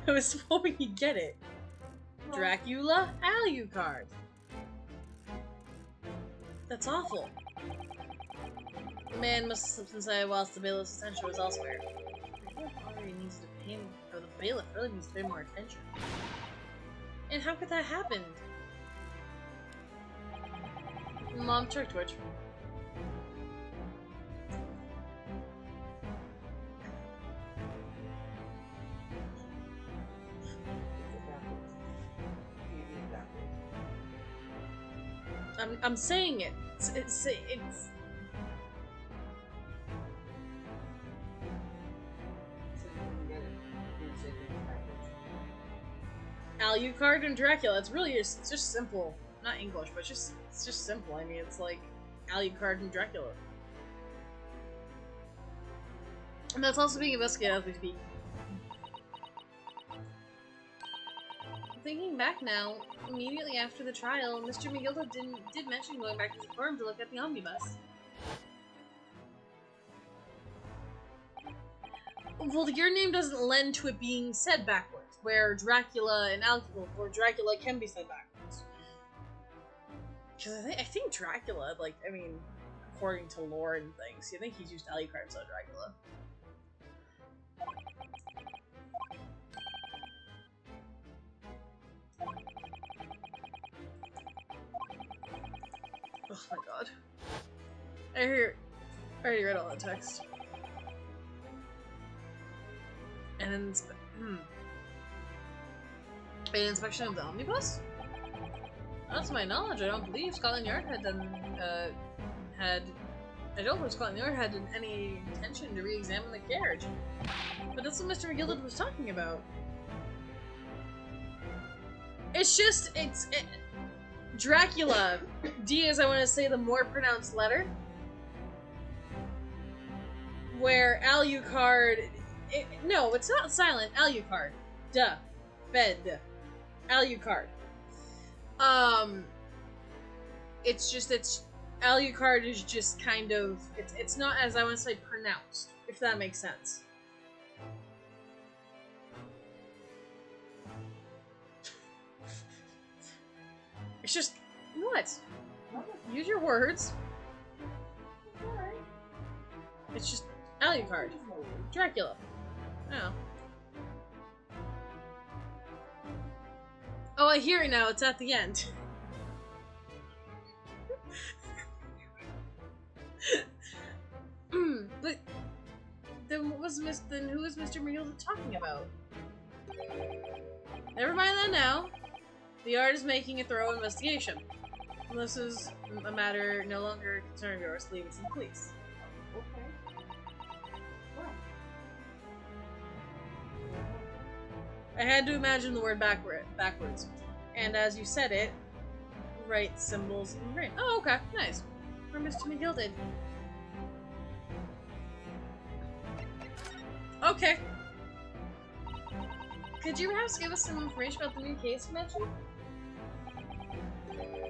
S1: I was hoping you'd get it. Dracula Alucard. That's awful. The man must have slipped inside whilst the bailiff's attention was elsewhere. The bailiff really needs to pay more attention. And how could that happen? Mom, check Twitch. I'm saying it. It's Alucard and Dracula. It's really it's just simple. Not English, but it's just simple. I mean, it's like Alucard and Dracula. And that's also being investigated as we speak. Thinking back now, immediately after the trial, Mr. McGilda did mention going back to the forum to look at the omnibus. Well, your name doesn't lend to it being said backwards, where Dracula and or Dracula can be said backwards. Because I think Dracula, like, I mean, according to lore and things, you think he's used Alucard instead of Dracula. Oh my god. I already read all that text. And an inspection of the omnibus? Not to my knowledge, I don't believe Scotland Yard had any intention to re-examine the carriage. But that's what Mr. McGilda was talking about. Dracula. D is, I want to say, the more pronounced letter. Where Alucard... no, it's not silent. Alucard. Duh. Bed. Alucard. Alucard is just kind of... It's not, as I want to say, pronounced. If that makes sense. It's just... What? Use your words.
S2: Alright.
S1: It's just Alucard. Dracula. Oh. Oh, I hear it now. It's at the end. But then who was Mr. McGilda talking about? Never mind that now. The art is making a thorough investigation. And this is a matter no longer a concern of yours. Leave it to the police.
S2: Okay. Well.
S1: I had to imagine the word backwards. And as you said it, write symbols in green. Oh, okay. Nice. Or Mr. McGill did. Okay. Could you perhaps give us some information about the new case you mentioned?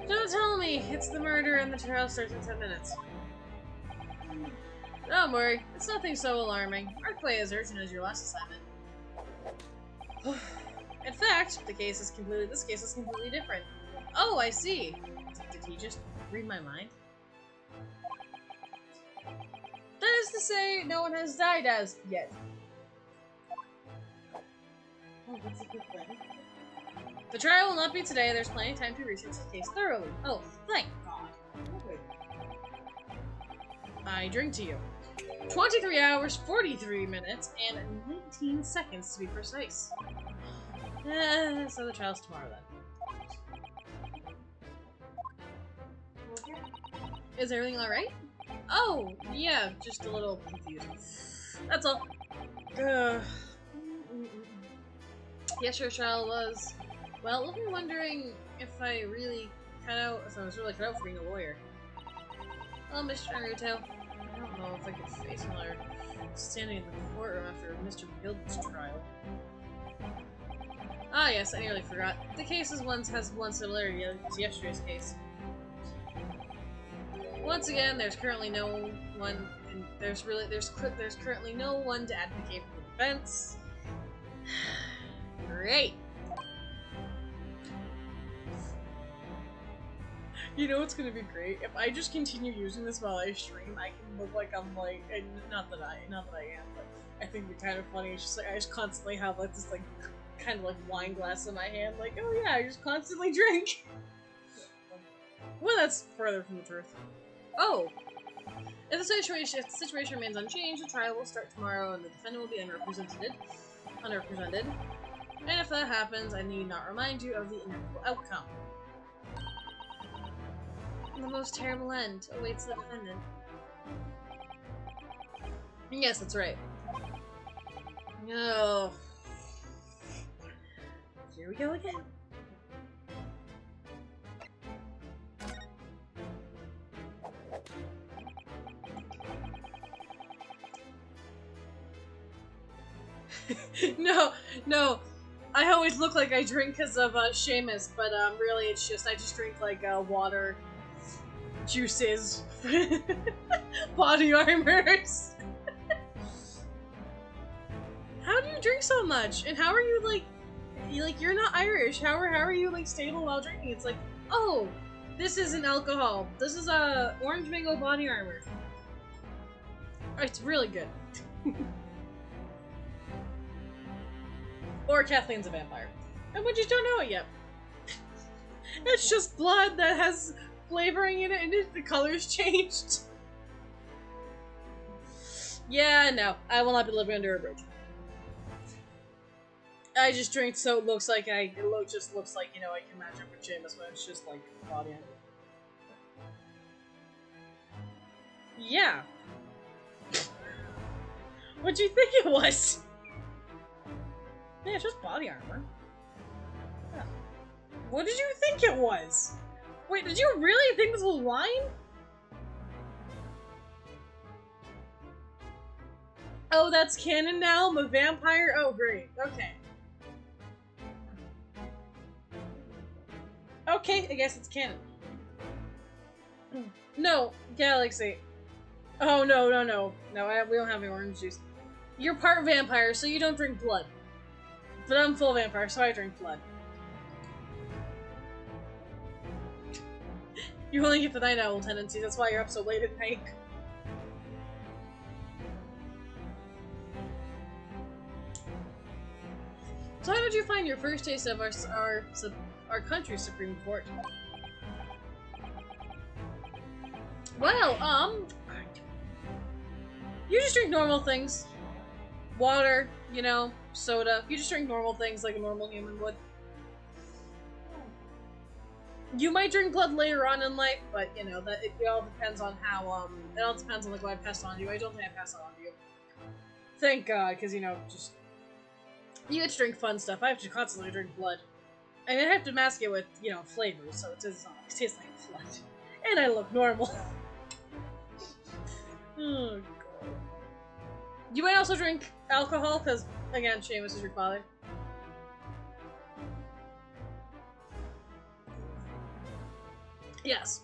S1: Don't tell me! It's the murder and the trial starts in 10 minutes. Don't worry, it's nothing so alarming. Our play as urgent as your last assignment. In fact, this case is completely different. Oh, I see! Did he just read my mind? That is to say, no one has died as yet.
S2: Oh, that's a good thing.
S1: The trial will not be today. There's plenty of time to research the case thoroughly. Oh, thank God.
S2: Okay.
S1: I drink to you. 23 hours, 43 minutes, and 19 seconds to be precise. So the trial's tomorrow then.
S2: Okay.
S1: Is everything alright? Oh, yeah, just a little confused. That's all. Yesterday's trial was, well, left me wondering if I was really cut out for being a lawyer. Well, Mr. Naruto, I don't know if I could face another standing in the courtroom after Mr. Guild's trial. Ah, yes, I nearly forgot. The case has one similarity to yesterday's case. Once again, there's currently no one, and there's currently no one to advocate for the defense. Great. You know what's gonna be great? If I just continue using this while I stream, I can look like I'm like, and not that I am, but I think it'd be kind of funny. It's just like I just constantly have like this like kind of like wine glass in my hand, like, oh yeah, I just constantly drink. Well, that's further from the truth. Oh! If the situation remains unchanged, the trial will start tomorrow and the defendant will be unrepresented. And if that happens, I need not remind you of the inevitable outcome. The most terrible end awaits the defendant. Yes, that's right. Oh. Here we go again. No. I always look like I drink because of Seamus, but really it's just I just drink like water, juices, body armors. How do you drink so much? And how are you like you're not Irish? How are you like stable while drinking? It's like, oh, this isn't alcohol. This is a orange mango body armor. It's really good. Or Kathleen's a vampire. And we just don't know it yet. It's just blood that has flavoring in it and the color's changed. Yeah, no. I will not be living under a bridge. I just drink so it looks like just looks like, you know, I can match up with Seamus when it's just like body armor. Yeah. What'd you think it was? Yeah, it's just body armor. Yeah. What did you think it was? Wait, did you really think this was wine? Oh, that's canon now? I'm a vampire? Oh, great. Okay. Okay, I guess it's canon. No, Galaxy. Oh, no. No, we don't have any orange juice. You're part vampire, so you don't drink blood. But I'm full vampire, so I drink blood. You only get the night owl tendencies, that's why you're up so late at night. So how did you find your first taste of our country's Supreme Court? Well, you just drink normal things. Water, you know, soda. You just drink normal things like a normal human would. You might drink blood later on in life, but you know that it all depends on how it all depends on like what I passed on to you. I don't think I passed that on to you. Thank God, because you know, just you get to drink fun stuff. I have to constantly drink blood, and I have to mask it with you know flavors, so it tastes like blood, and I look normal. Oh God. You might also drink alcohol, because again, Seamus is your father. Yes.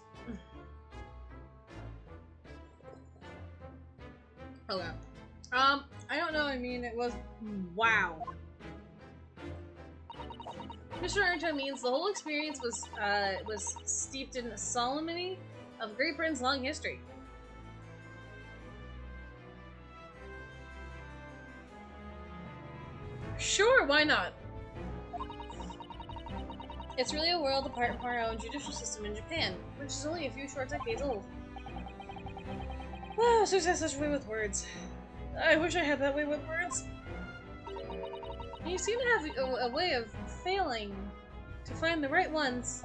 S1: Okay. I don't know, I mean, it was... Wow. Mr. Naruto means the whole experience was steeped in solemnity of Great Britain's long history. Sure, why not? It's really a world apart from our own judicial system in Japan, which is only a few short decades old. Wow, Zeus has such a way with words. I wish I had that way with words. You seem to have a way of failing to find the right ones.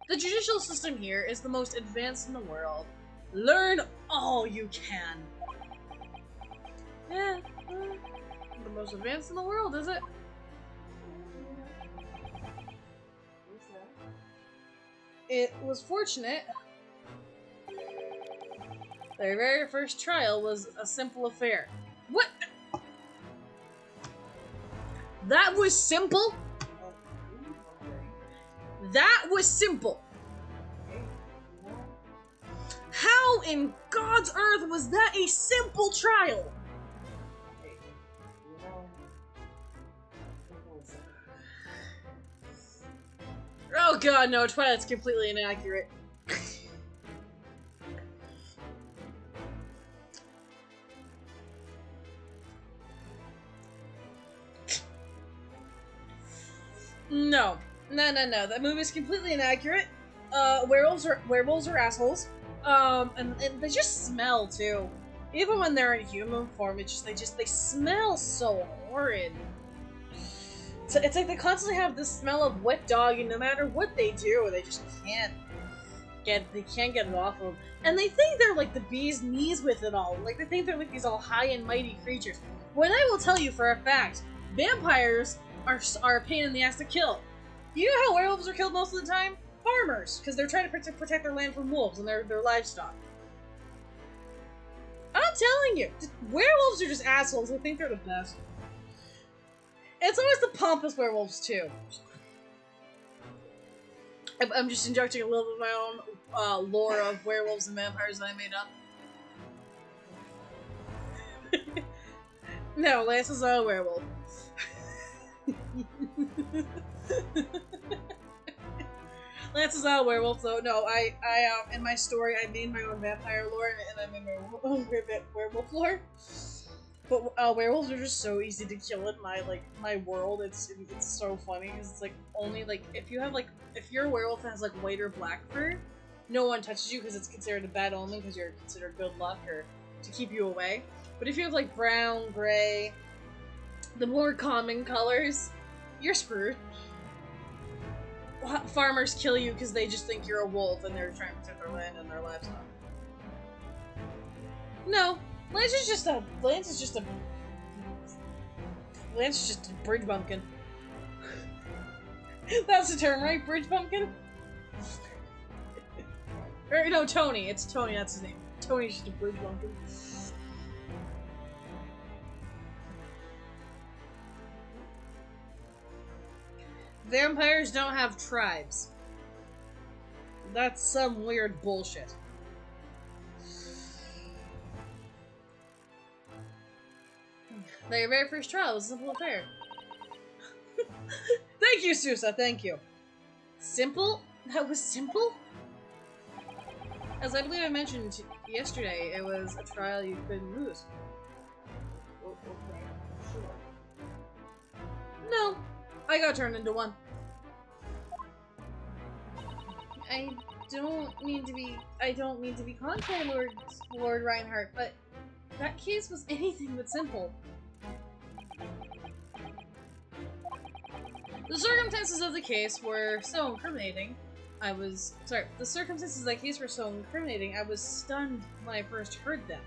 S1: The judicial system here is the most advanced in the world. Learn all you can. Yeah, the most advanced in the world, is it? It was fortunate. Their very first trial was a simple affair. What? That was simple? That was simple. How in God's earth was that a simple trial? Oh god, no, Twilight's completely inaccurate. No. No. That movie's completely inaccurate. Werewolves are assholes. And they just smell too. Even when they're in human form, they smell so horrid. So it's like they constantly have this smell of wet dog, and no matter what they do, they just can't get it off of them. And they think they're like the bee's knees with it all. Like they think they're like these all high and mighty creatures. When I will tell you for a fact, vampires are a pain in the ass to kill. You know how werewolves are killed most of the time? Farmers, because they're trying to protect their land from wolves and their livestock. I'm telling you, werewolves are just assholes. They think they're the best. It's always the pompous werewolves, too. I'm just injecting a little bit of my own lore of werewolves and vampires that I made up. No, Lance is not a werewolf. Lance is not a werewolf, though. No, I in my story, I made my own vampire lore, and I made my own werewolf lore. But werewolves are just so easy to kill in my world. It's so funny because it's like only like if you're a werewolf that has like white or black fur, no one touches you because it's considered a bad omen because you're considered good luck or to keep you away. But if you have like brown, gray, the more common colors, you're screwed. Farmers kill you because they just think you're a wolf and they're trying to protect their land and their livestock. No. Lance is just a bridge bumpkin. That's the term, right? Bridge bumpkin? Or, no, Tony. It's Tony, that's his name. Tony's just a bridge bumpkin. Vampires don't have tribes. That's some weird bullshit. Their very first trial was a simple affair. Thank you, Sousa, thank you. Simple? That was simple? As I believe I mentioned yesterday, it was a trial you couldn't lose.
S2: Okay, sure.
S1: No, I got turned into one. I don't mean to be contrary, Lord Reinhardt, but that case was anything but simple. The circumstances of the case were so incriminating. The circumstances of that case were so incriminating, I was stunned when I first heard them.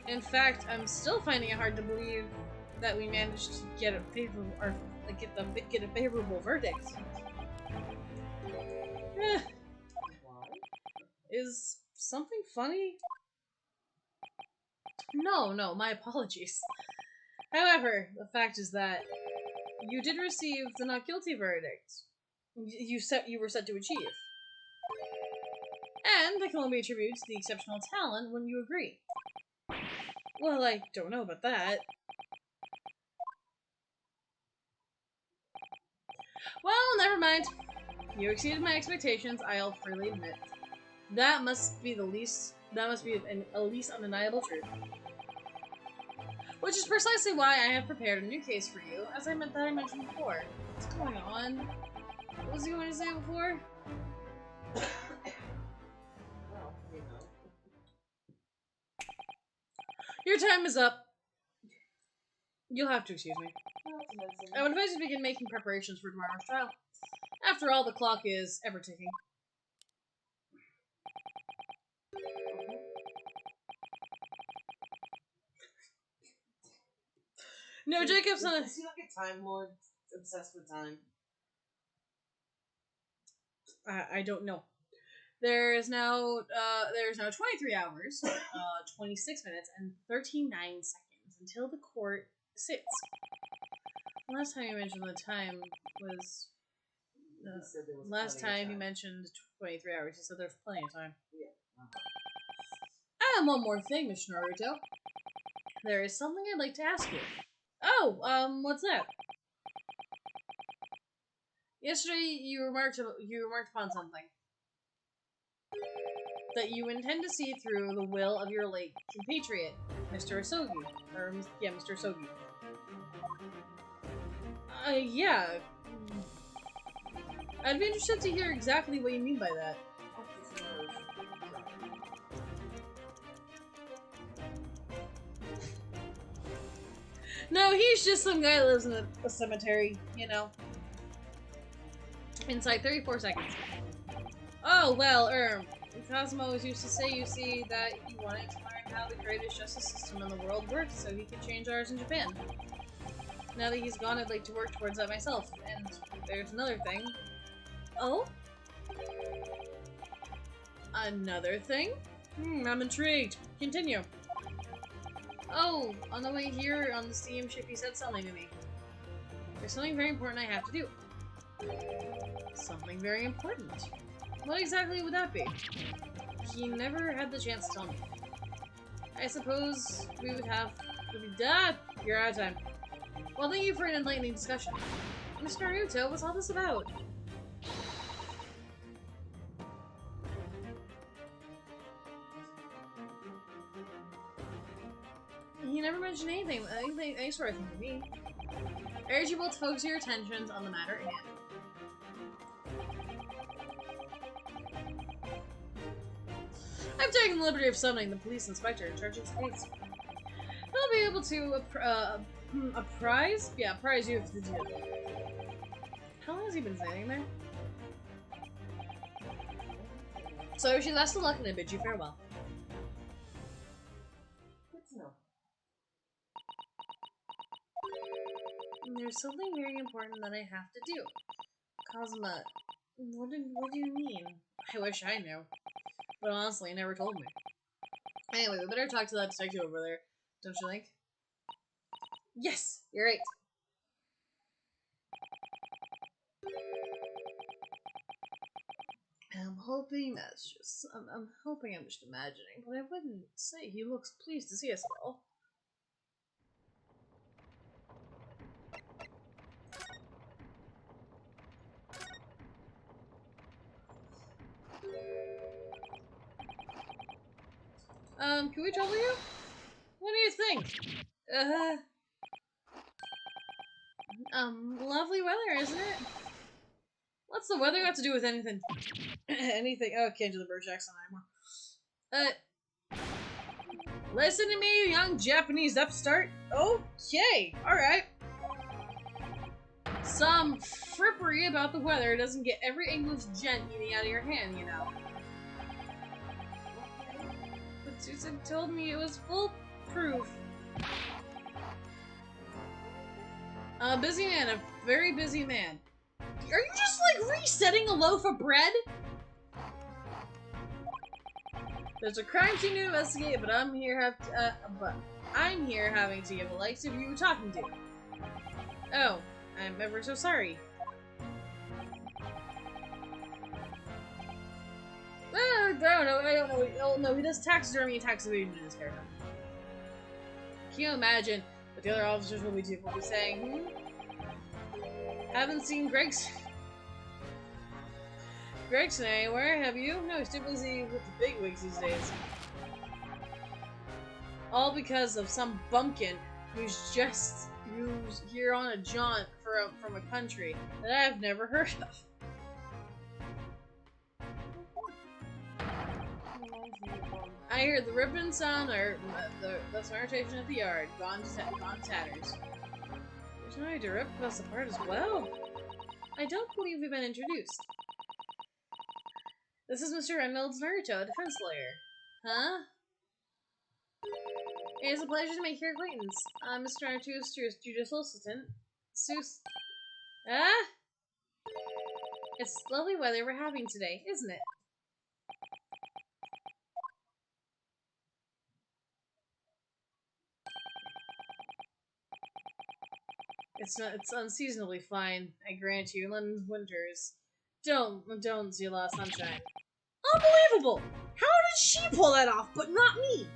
S1: In fact, I'm still finding it hard to believe that we managed to get a favorable, or get a favorable verdict. Is something funny? No, my apologies. However, the fact is that you did receive the not guilty verdict you were set to achieve. And that can only be attributed to the exceptional talent when you agree. Well, I don't know about that. Well, never mind. You exceeded my expectations, I'll freely admit. That must be a least undeniable truth. Which is precisely why I have prepared a new case for you, as I mentioned before. What's going on? What was you going to say before?
S2: Well, you know.
S1: Your time is up. You'll have to excuse me. I would advise you to begin making preparations for tomorrow's trial. After all, the clock is ever ticking. No, Jacobson.
S2: Is he like a time lord obsessed with time?
S1: I don't know. There's now 23 hours, 26 minutes, and 39 seconds until the court sits. Last time you mentioned the time was. Last time he mentioned 23 hours. He said there's plenty of time.
S2: Yeah.
S1: And one more thing, Mr. Naruto. There is something I'd like to ask you. Oh, what's that? Yesterday you remarked upon something. That you intend to see through the will of your late compatriot, Mr. Asogi. Mr. Asogi. Yeah. I'd be interested to hear exactly what you mean by that. No, he's just some guy that lives in a cemetery, you know. Inside 34 seconds. Oh, well, Cosmo always used to say, you see, that he wanted to learn how the greatest justice system in the world works so he could change ours in Japan. Now that he's gone, I'd like to work towards that myself. And there's another thing. Oh? Another thing? I'm intrigued. Continue. Oh, on the way here on the steamship he said something to me. There's something very important I have to do. Something very important. What exactly would that be? He never had the chance to tell me. I suppose we would have... You're out of time. Well, thank you for an enlightening discussion. Mr. Naruto, what's all this about? He never mentioned any sort of thing to me. I urge you both to focus your attentions on the matter at hand. I've taken the liberty of summoning the police inspector in charge of this case. He'll be able to apprise you of the deal. How long has he been standing there? So I wish you lots of luck and I bid you farewell.
S2: Good to know.
S1: There's something very important that I have to do. Cosma, what do you mean? I wish I knew. But honestly, he never told me. Anyway, we better talk to that detective over there, don't you think? Yes! You're right. I'm hoping that's just... I'm hoping I'm just imagining, but I wouldn't say he looks pleased to see us all. Can we trouble you? What do you think? Lovely weather, isn't it? What's the weather got to do with anything? Anything? Oh, I can't do the British accent anymore. Listen to me, you young Japanese upstart. Okay, alright. Some frippery about the weather doesn't get every English gent eating out of your hand, you know. But Susan told me it was foolproof. A busy man, a very busy man. Are you just like resetting a loaf of bread? There's a crime scene to investigate, but I'm here having to give the likes of you talking to. Oh, I'm ever so sorry. I don't know. Oh no, he does taxidermy and tax evasion in his character. Can you imagine what the other officers will be saying? Haven't seen Grigson anywhere, have you? No, he's too busy with the bigwigs these days. All because of some bumpkin who's here on a jaunt from a country that I've never heard of. I hear the ribbon sound, or the sanitation of the yard, gone to tatters. There's no need to rip us apart as well. I don't believe we've been introduced. This is Mr. Reynolds Naruto, a defense lawyer. Huh? It is a pleasure to make your acquaintance. Mr. Naruto's judicial assistant. Ah? It's lovely weather we're having today, isn't it? It's unseasonably fine, I grant you. London's winters. Don't see a lot of sunshine. Unbelievable! How did she pull that off, but not me?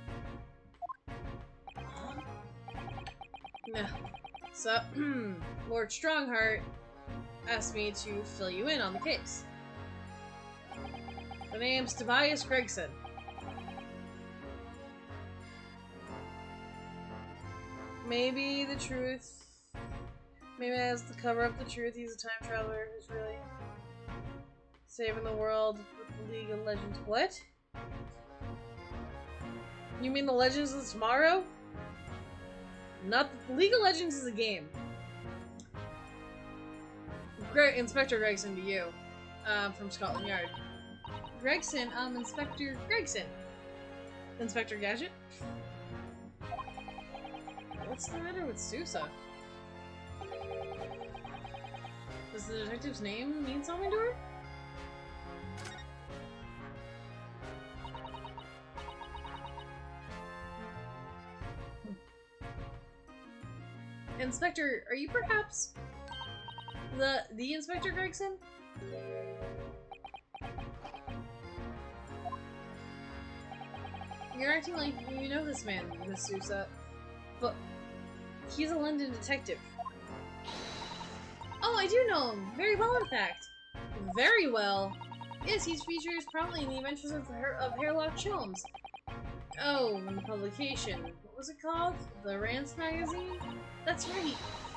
S1: So, Lord Strongheart asked me to fill you in on the case. The name's Tobias Grigson. Maybe the truth. Maybe as the cover of the truth, he's a time traveler who's really saving the world with the League of Legends. What? You mean the Legends of Tomorrow? Not the League of Legends is a game. Inspector Grigson to you, from Scotland Yard. Grigson, Inspector Grigson. Inspector Gadget? What's the matter with Sousa? Does the detective's name mean something to her? Inspector, are you perhaps the Inspector Grigson? You're acting like you know this man, Miss Sousa, but he's a London detective. Oh, I do know him very well, in fact. Very well. Yes, he's featured prominently in the adventures of Hairlock Sholmes. Oh, in the publication. What was it called? The Rance magazine? That's right.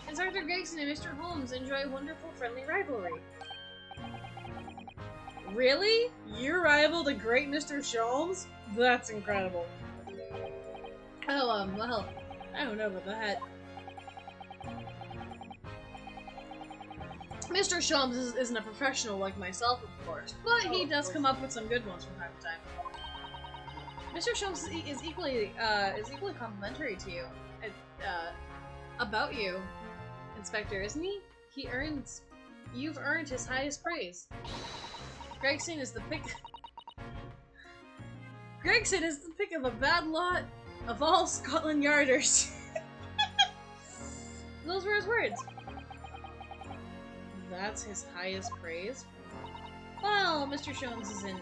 S1: Inspector Grigson and Mr. Holmes enjoy a wonderful friendly rivalry. Really? Your rival to great Mr. Sholmes? That's incredible. Oh, well, I don't know about that. Mr. Sholmes isn't a professional like myself, of course, but he does come up with some good ones from time to time. Mr. Sholmes is equally complimentary to you. About you, Inspector, isn't he? You've earned his highest praise. Grigson is the pick of a bad lot of all Scotland Yarders. Those were his words. That's his highest praise? Well, Mr. Sholmes isn't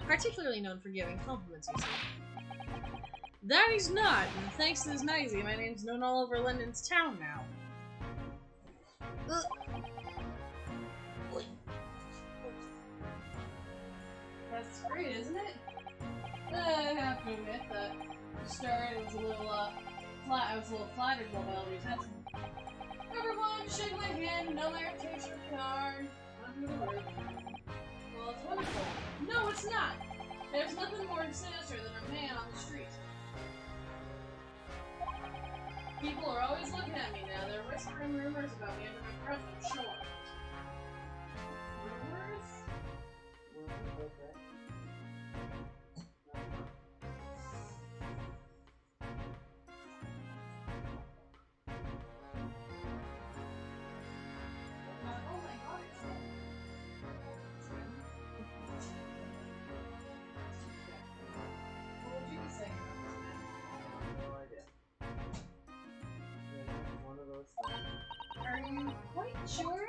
S1: particularly known for giving compliments, you see. That he's not, and thanks to this magazine, my name's known all over London's town now. That's great, isn't it? I have to admit that to start, I was a little flattered by all the attention. Everyone, shake my hand, know my reputation with card. Well, it's wonderful. No, it's not. There's nothing more sinister than a man on the street. People are always looking at me now. They're whispering rumors about me under my breath, I'm sure. Rumors?
S2: Okay.
S1: Are you quite sure?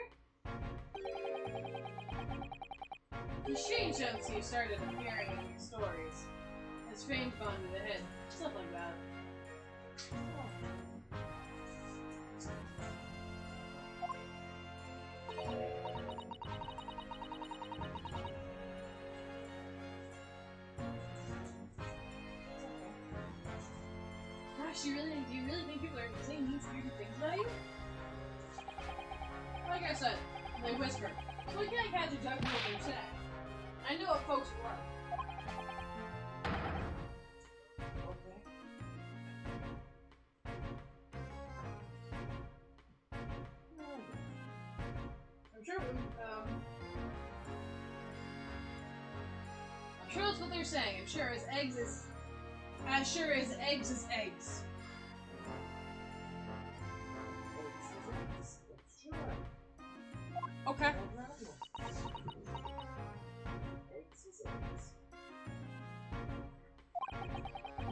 S1: He's changed since he started appearing in these stories. His fame's gone to the head. Stuff like that. Gosh, do you really think people are saying these weird things about you? Like I said, they whisper. So we can't catch a judgment of their snack. I know what folks are like. sure that's what they're saying. I'm sure as eggs is... As sure as eggs is eggs. Okay.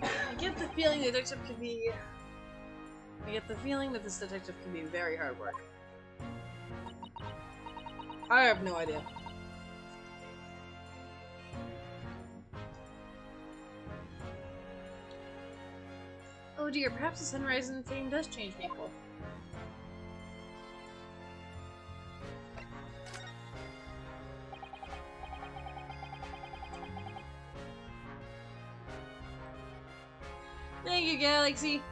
S1: I get the feeling the detective can be... I get the feeling that this detective can be very hard work. I have no idea. Oh dear, perhaps the sunrise in fame does change people. Thank you, Galaxy.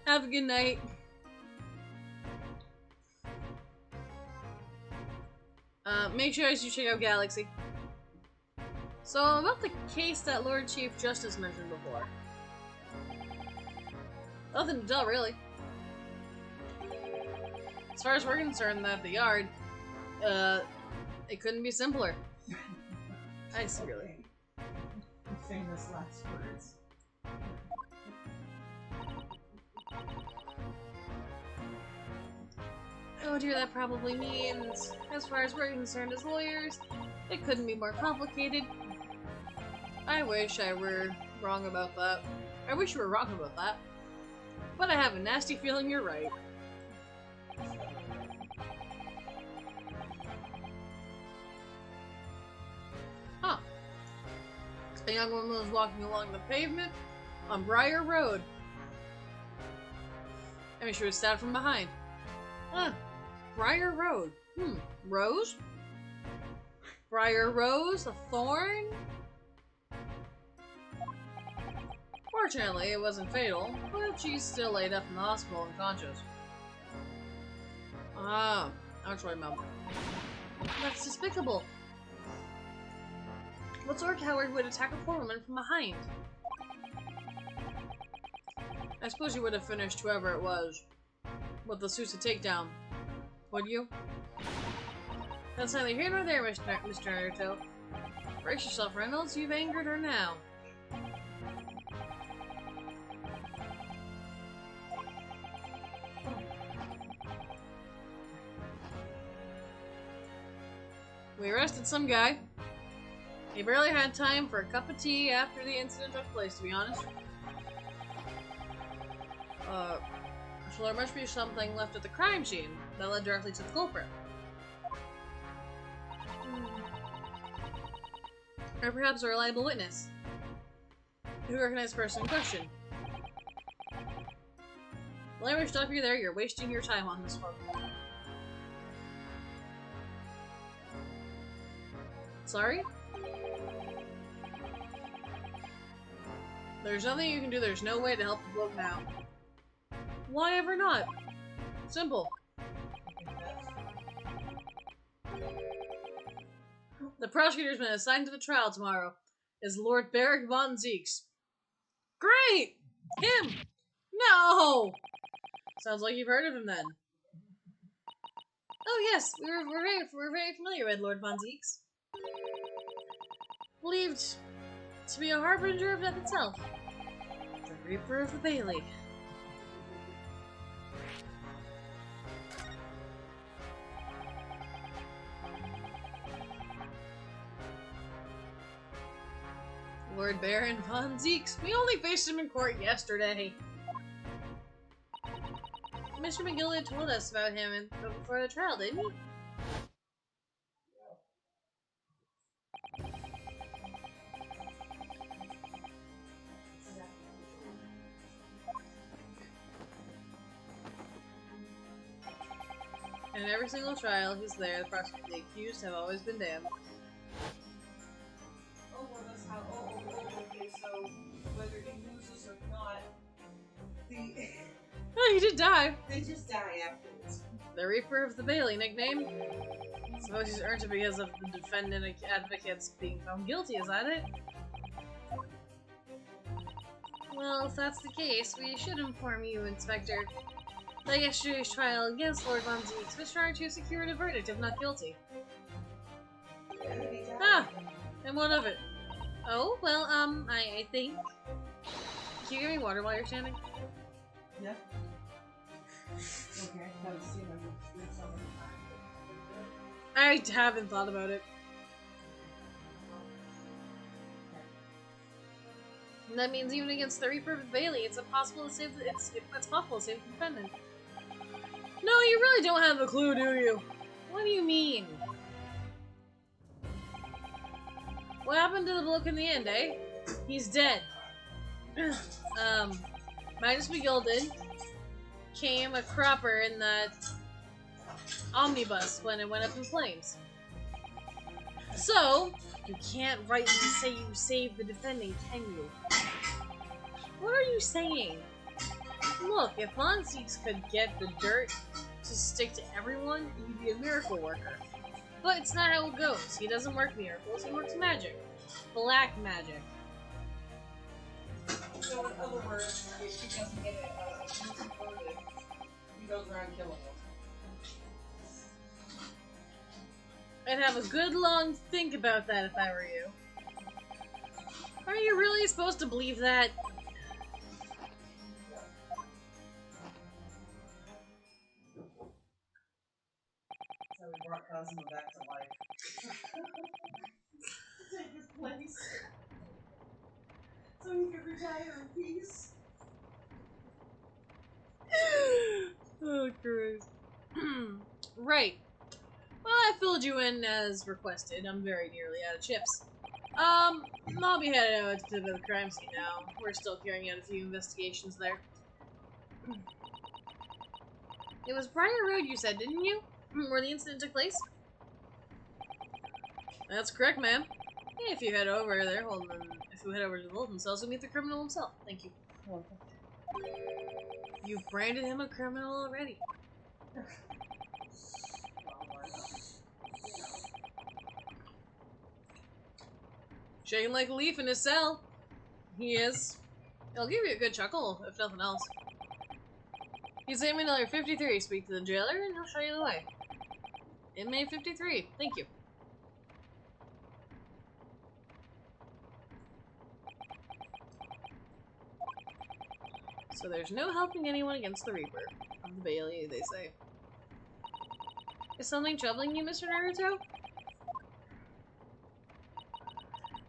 S1: Have a good night. Make sure you check out Galaxy. So, about the case that Lord Chief Justice mentioned before. Nothing to tell, really. As far as we're concerned, that the yard, it couldn't be simpler. I see, really.
S2: Famous last words.
S1: Oh dear, that probably means, as far as we're concerned as lawyers, it couldn't be more complicated. I wish I were wrong about that. I wish you were wrong about that. But I have a nasty feeling you're right. Huh. A young woman was walking along the pavement on Briar Road. I mean, she was stabbed from behind. Huh. Briar Road. Rose? Briar Rose? A thorn? Fortunately, it wasn't fatal, but she's still laid up in the hospital unconscious. Ah, that's right, Mom. That's despicable. What sort of coward would attack a poor woman from behind? I suppose you would have finished whoever it was with the Sousa takedown, would you? That's neither here nor there, Mr. Naruto. Brace yourself, Reynolds. You've angered her now. We arrested some guy. He barely had time for a cup of tea after the incident took place, to be honest. So there must be something left at the crime scene that led directly to the culprit. Or perhaps a reliable witness who recognized the person in question. Well, anyway, stop you there. You're wasting your time on this one. Sorry? There's nothing you can do. There's no way to help the bloke now. Why ever not? Simple. The prosecutor's been assigned to the trial tomorrow is Lord Barrick von Zeeks. Great! Him! No! Sounds like you've heard of him then. Oh yes, we're very familiar with Lord von Zeeks. Believed to be a harbinger of death itself. The Reaper of the Bailey. Lord Baron von Zeeks. We only faced him in court yesterday. Mr. McGill had told us about him before the trial, didn't he? In every single trial, he's there. The prosecutor and the accused have always been damned.
S2: Oh, well, that's how. Okay, so whether he loses or not,
S1: Oh, he did die.
S2: they just die afterwards.
S1: The Reaper of the Bailey nickname. Suppose he's earned it because of the defendant advocates being found guilty, is that it? Well, if that's the case, we should inform you, Inspector, that yesterday's trial against Lord Von Zeeks was trying to secure a verdict of not guilty. Ah! And what of it? Oh, well, I think... Can you give me water while you're standing?
S2: Yeah. Okay, I haven't seen them do something.
S1: I haven't thought about it. And that means even against the Reaper with Bailey, it's impossible to save it's possible to save the defendant. No, you really don't have a clue, do you? What do you mean? What happened to the bloke in the end, eh? He's dead. Magnus McGilden came a cropper in that omnibus when it went up in flames. So, you can't rightly say you saved the defending, can you? What are you saying? Look, if Fonseeks could get the dirt to stick to everyone, he'd be a miracle worker. But it's not how it goes. He doesn't work miracles, he works magic. Black magic.
S2: So in other words, if he doesn't get a decent verdict, he goes around killing them.
S1: I'd have a good long think about that if I were you. Are you really supposed to believe that?
S2: So we brought Cosmo back to life. To take his place. So he could retire in peace.
S1: Oh, Christ. Right. Well, I filled you in as requested. I'm very nearly out of chips. I'll be headed out to the crime scene now. We're still carrying out a few investigations there. It was Briar Road, you said, didn't you? Where the incident took place? That's correct, ma'am. Hey, if you head over there, if you head over to the Holden cells, you'll meet the criminal himself. Thank you. You've branded him a criminal already.
S2: Well, why not? You know.
S1: Shaking like a leaf in his cell. He is. He'll give you a good chuckle, if nothing else. He's inmate number 53. Speak to the jailer, and he'll show you the way. Inmate 53. Thank you. So there's no helping anyone against the Reaper. Of the Bailey, they say. Is something troubling you, Mr. Naruto?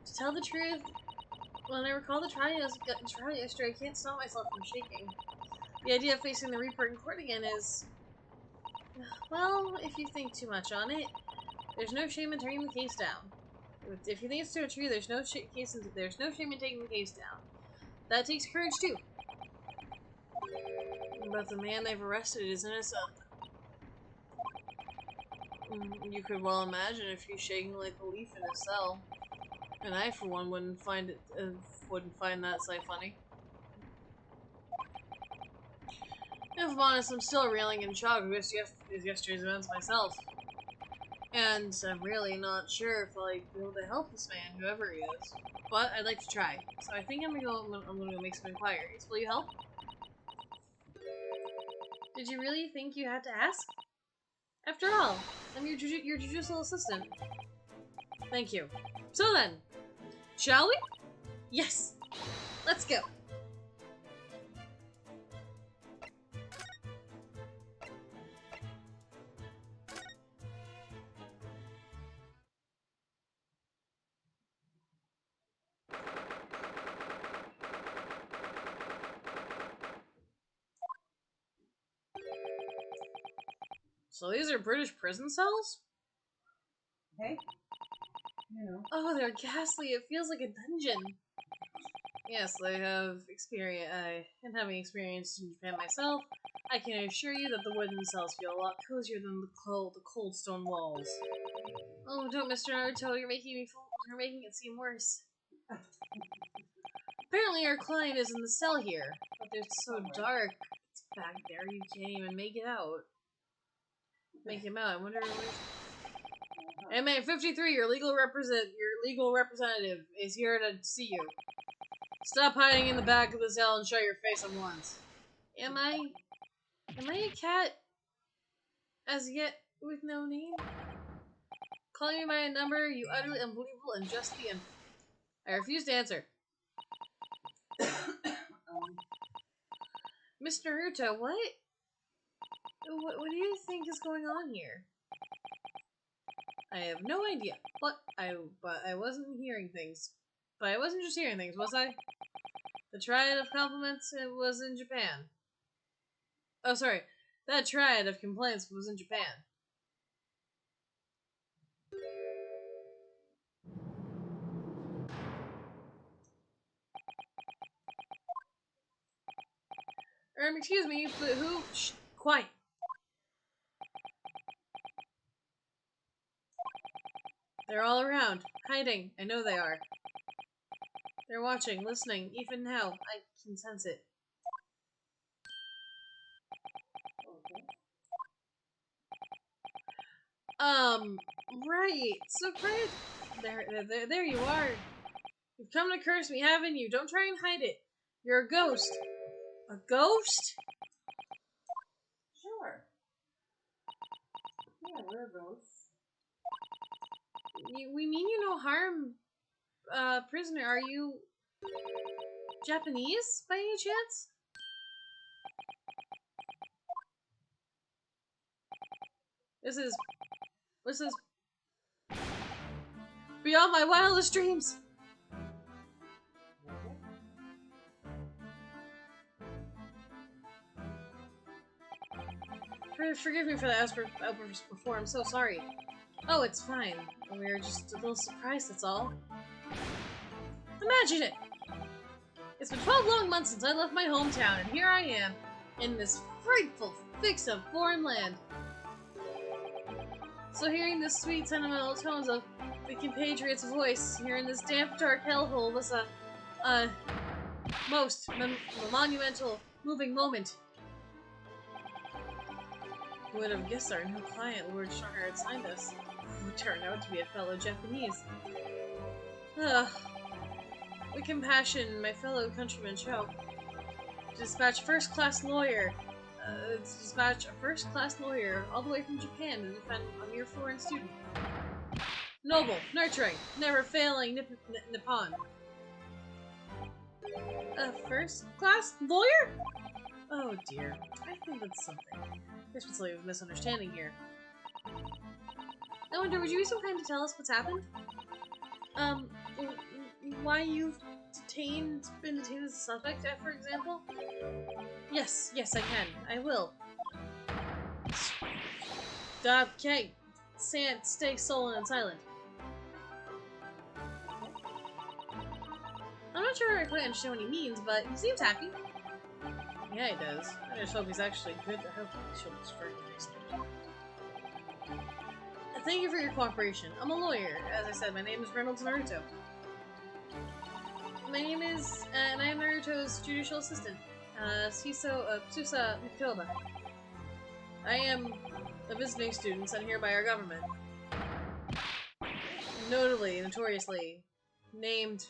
S1: To tell the truth, when I recall the trial yesterday, I can't stop myself from shaking. The idea of facing the Reaper in court again is... Well, if you think too much on it, there's no shame in turning the case down. If you think it's too true, there's no shame in taking the case down. That takes courage, too. But the man they've arrested is innocent. You could well imagine if he's shaking like a leaf in his cell. And I, for one, wouldn't find that sight funny. If I'm honest, I'm still reeling in shock with yesterday's events myself. And I'm really not sure if I'll be able to help this man, whoever he is. But I'd like to try. So I think I'm gonna go make some inquiries. Will you help? Did you really think you had to ask? After all, I'm your judicial assistant. Thank you. So then, shall we? Yes! Let's go! So these are British prison cells?
S2: Hey, you know.
S1: Oh, they're ghastly. It feels like a dungeon. Yes, I have experience. And having experienced in Japan myself, I can assure you that the wooden cells feel a lot cozier than the cold stone walls. Oh, don't, Mr. Naruto, you're making it seem worse. Apparently, our client is in the cell here, but it's so dark. It's back there, you can't even make it out. Make him out. I wonder. MA53, your legal representative is here to see you. Stop hiding in the back of the cell and show your face at once. Am I a cat as yet with no name? calling me by a number, you utterly unbelievable and just the imp. I refuse to answer. Mr. Naruto, what? What do you think is going on here? I have no idea. But I wasn't hearing things. But I wasn't just hearing things, was I? The triad of compliments, it was in Japan. Oh, sorry. That triad of complaints was in Japan. Excuse me, but who? Shh, quiet. They're all around, hiding. I know they are. They're watching, listening, even now. I can sense it. Right. So quiet. There you are. You've come to curse me, haven't you? Don't try and hide it. You're a ghost. A ghost?
S2: Sure. Yeah, we're ghosts.
S1: We mean you no harm, prisoner. Are you Japanese by any chance? This is beyond my wildest dreams. Forgive me for the outburst before. I'm so sorry. Oh, it's fine. We were just a little surprised, that's all. Imagine it! It's been 12 long months since I left my hometown, and here I am, in this frightful fix of foreign land. So hearing the sweet, sentimental tones of the compatriot's voice, here in this damp, dark hellhole was a most monumental, moving moment. Who would have guessed our new client, Lord Strongheart, had signed us? Who turned out to be a fellow Japanese. Ugh. With compassion, my fellow countrymen show. Dispatch a first-class lawyer all the way from Japan to defend a mere foreign student. Noble, nurturing, never failing Nippon. A first-class lawyer? Oh dear, I think that's something. There's been something of a misunderstanding here. I wonder, would you be so kind to tell us what's happened? Why you've been detained as a suspect, for example? Yes, I can. I will. Okay. Stay sullen and silent. I'm not sure I quite understand what he means, but he seems happy. Yeah, he does. I just hope he's actually good. I hope he'll just very nice. Thank you for your cooperation. I'm a lawyer. As I said, my name is Reynolds Naruto. My name is, and I am Naruto's judicial assistant, Susa Mikoba. I am a visiting student sent here by our government. Notoriously, named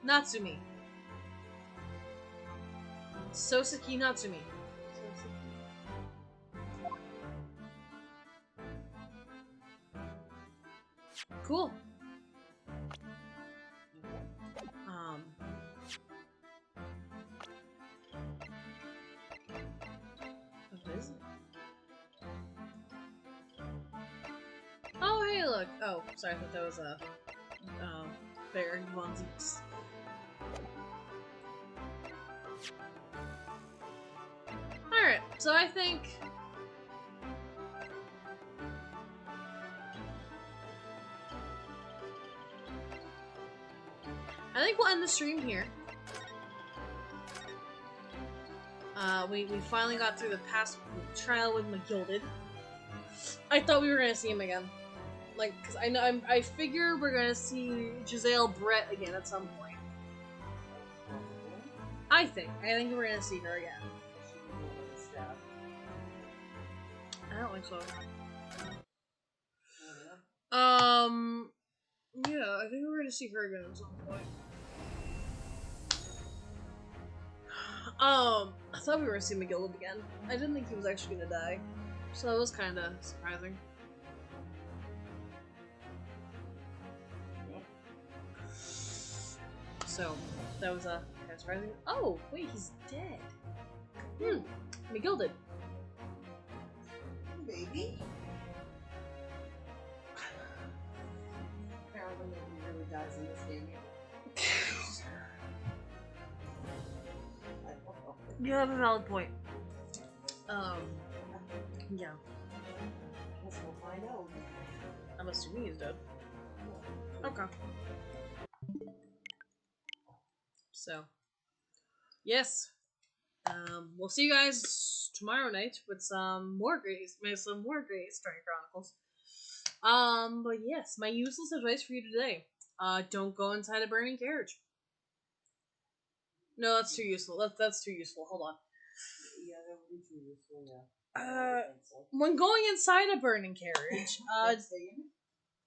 S1: Natsumi. Soseki Natsumi. Cool. What is it? Oh, hey, look. Oh, sorry, I thought that was a bear onesies. Alright, so I think we'll end the stream here. We finally got through the past trial with McGilded. I thought we were gonna see him again. Like, cause I figure we're gonna see Giselle Brett again at some point. I think we're gonna see her again. I don't think so. Yeah, I think we're gonna see her again at some point. I thought we were gonna see McGilded again. I didn't think he was actually gonna die. So that was kinda surprising. So that was kind of surprising. Oh wait, he's dead. McGilded.
S2: Maybe. Apparently, nobody really dies in this game. I don't know.
S1: You have a valid point. Yeah.
S2: Guess we'll find out.
S1: I'm assuming he's dead. Okay. So, yes. We'll see you guys tomorrow night with some more Great Story Chronicles. But yes, my useless advice for you today. Don't go inside a burning carriage. No, that's too useful. That's too useful. Hold on.
S2: Yeah, that would be too useful, yeah.
S1: When going inside a burning carriage,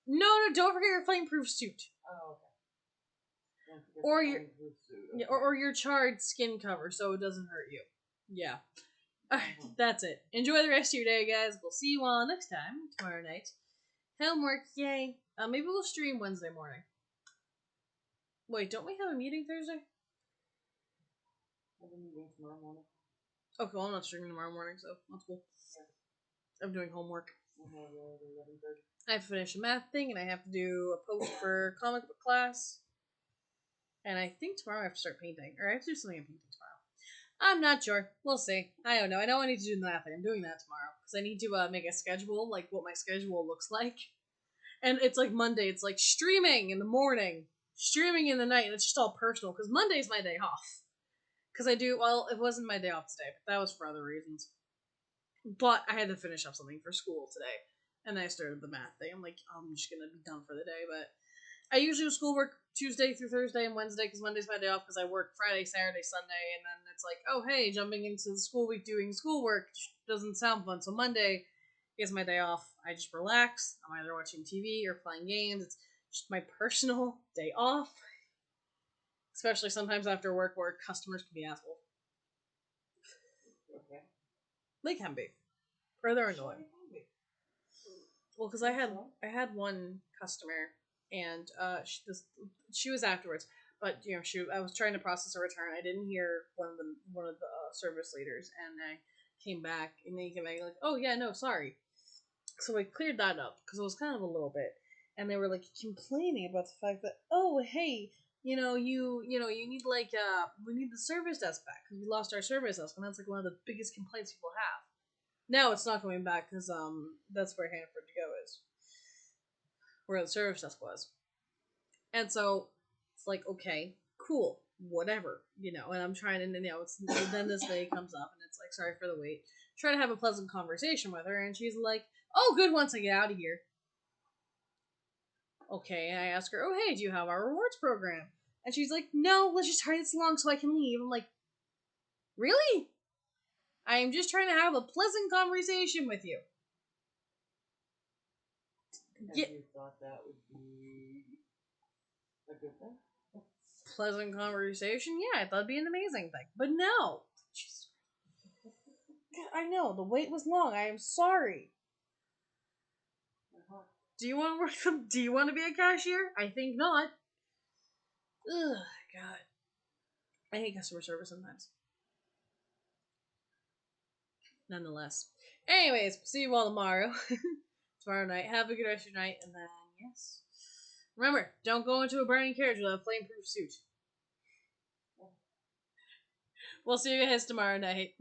S1: no, don't forget your flameproof suit.
S2: Oh, okay.
S1: Or your or your charred skin cover so it doesn't hurt you. Yeah. That's it. Enjoy the rest of your day, guys. We'll see you all next time, tomorrow night. Homework, yay. Maybe we'll stream Wednesday morning. Wait, don't we have a meeting Thursday?
S2: I have a meeting tomorrow morning.
S1: Okay, well, I'm not streaming tomorrow morning, so that's cool. Yeah. I'm doing homework. I have to finish a math thing, and I have to do a post for comic book class. And I think tomorrow I have to start painting. Or I have to do something in painting tomorrow. I'm not sure. We'll see. I don't know. I know I need to do the math thing. I'm doing that tomorrow. Because I need to make a schedule, like what my schedule looks like. And it's like Monday. It's like streaming in the morning. Streaming in the night. And it's just all personal. Because Monday's my day off. Because it wasn't my day off today. But that was for other reasons. But I had to finish up something for school today. And I started the math thing. I'm like, I'm just going to be done for the day. But I usually do schoolwork Tuesday through Thursday and Wednesday because Monday's my day off because I work Friday, Saturday, Sunday, and then it's like, oh hey, jumping into the school week doing schoolwork doesn't sound fun. So Monday is my day off. I just relax. I'm either watching TV or playing games. It's just my personal day off. Especially sometimes after work where customers can be assholes.
S2: Okay.
S1: They can be. Or they're annoying. Well, because I had one customer, and she was afterwards, but I was trying to process a return. I didn't hear one of the service leaders, and I came back, and they came back like, oh yeah, no, sorry. So I cleared that up because it was kind of a little bit, and they were like complaining about the fact that, oh hey, you need like we need the service desk back because we lost our service desk, and that's like one of the biggest complaints people have. Now it's not coming back because that's where Hanford to Go is, where the service desk was, and so it's like, okay, cool, whatever, and I'm trying to, then this day comes up and it's like, sorry for the wait. Try to have a pleasant conversation with her, and she's like, oh, good, once I get out of here. Okay, and I ask her, oh hey, do you have our rewards program? And she's like, no, let's just hurry this along so I can leave. I'm like, really? I am just trying to have a pleasant conversation with you.
S2: You thought that would be a good thing?
S1: Pleasant conversation? Yeah, I thought it'd be an amazing thing. But no. Jeez. I know, the wait was long. I am sorry.
S2: Uh-huh.
S1: Do you want to be a cashier? I think not. Ugh, God. I hate customer service sometimes. Nonetheless. Anyways, see you all tomorrow. Tomorrow night. Have a good rest of your night, and then, yes. Remember, don't go into a burning carriage with a flameproof suit. We'll see you guys tomorrow night.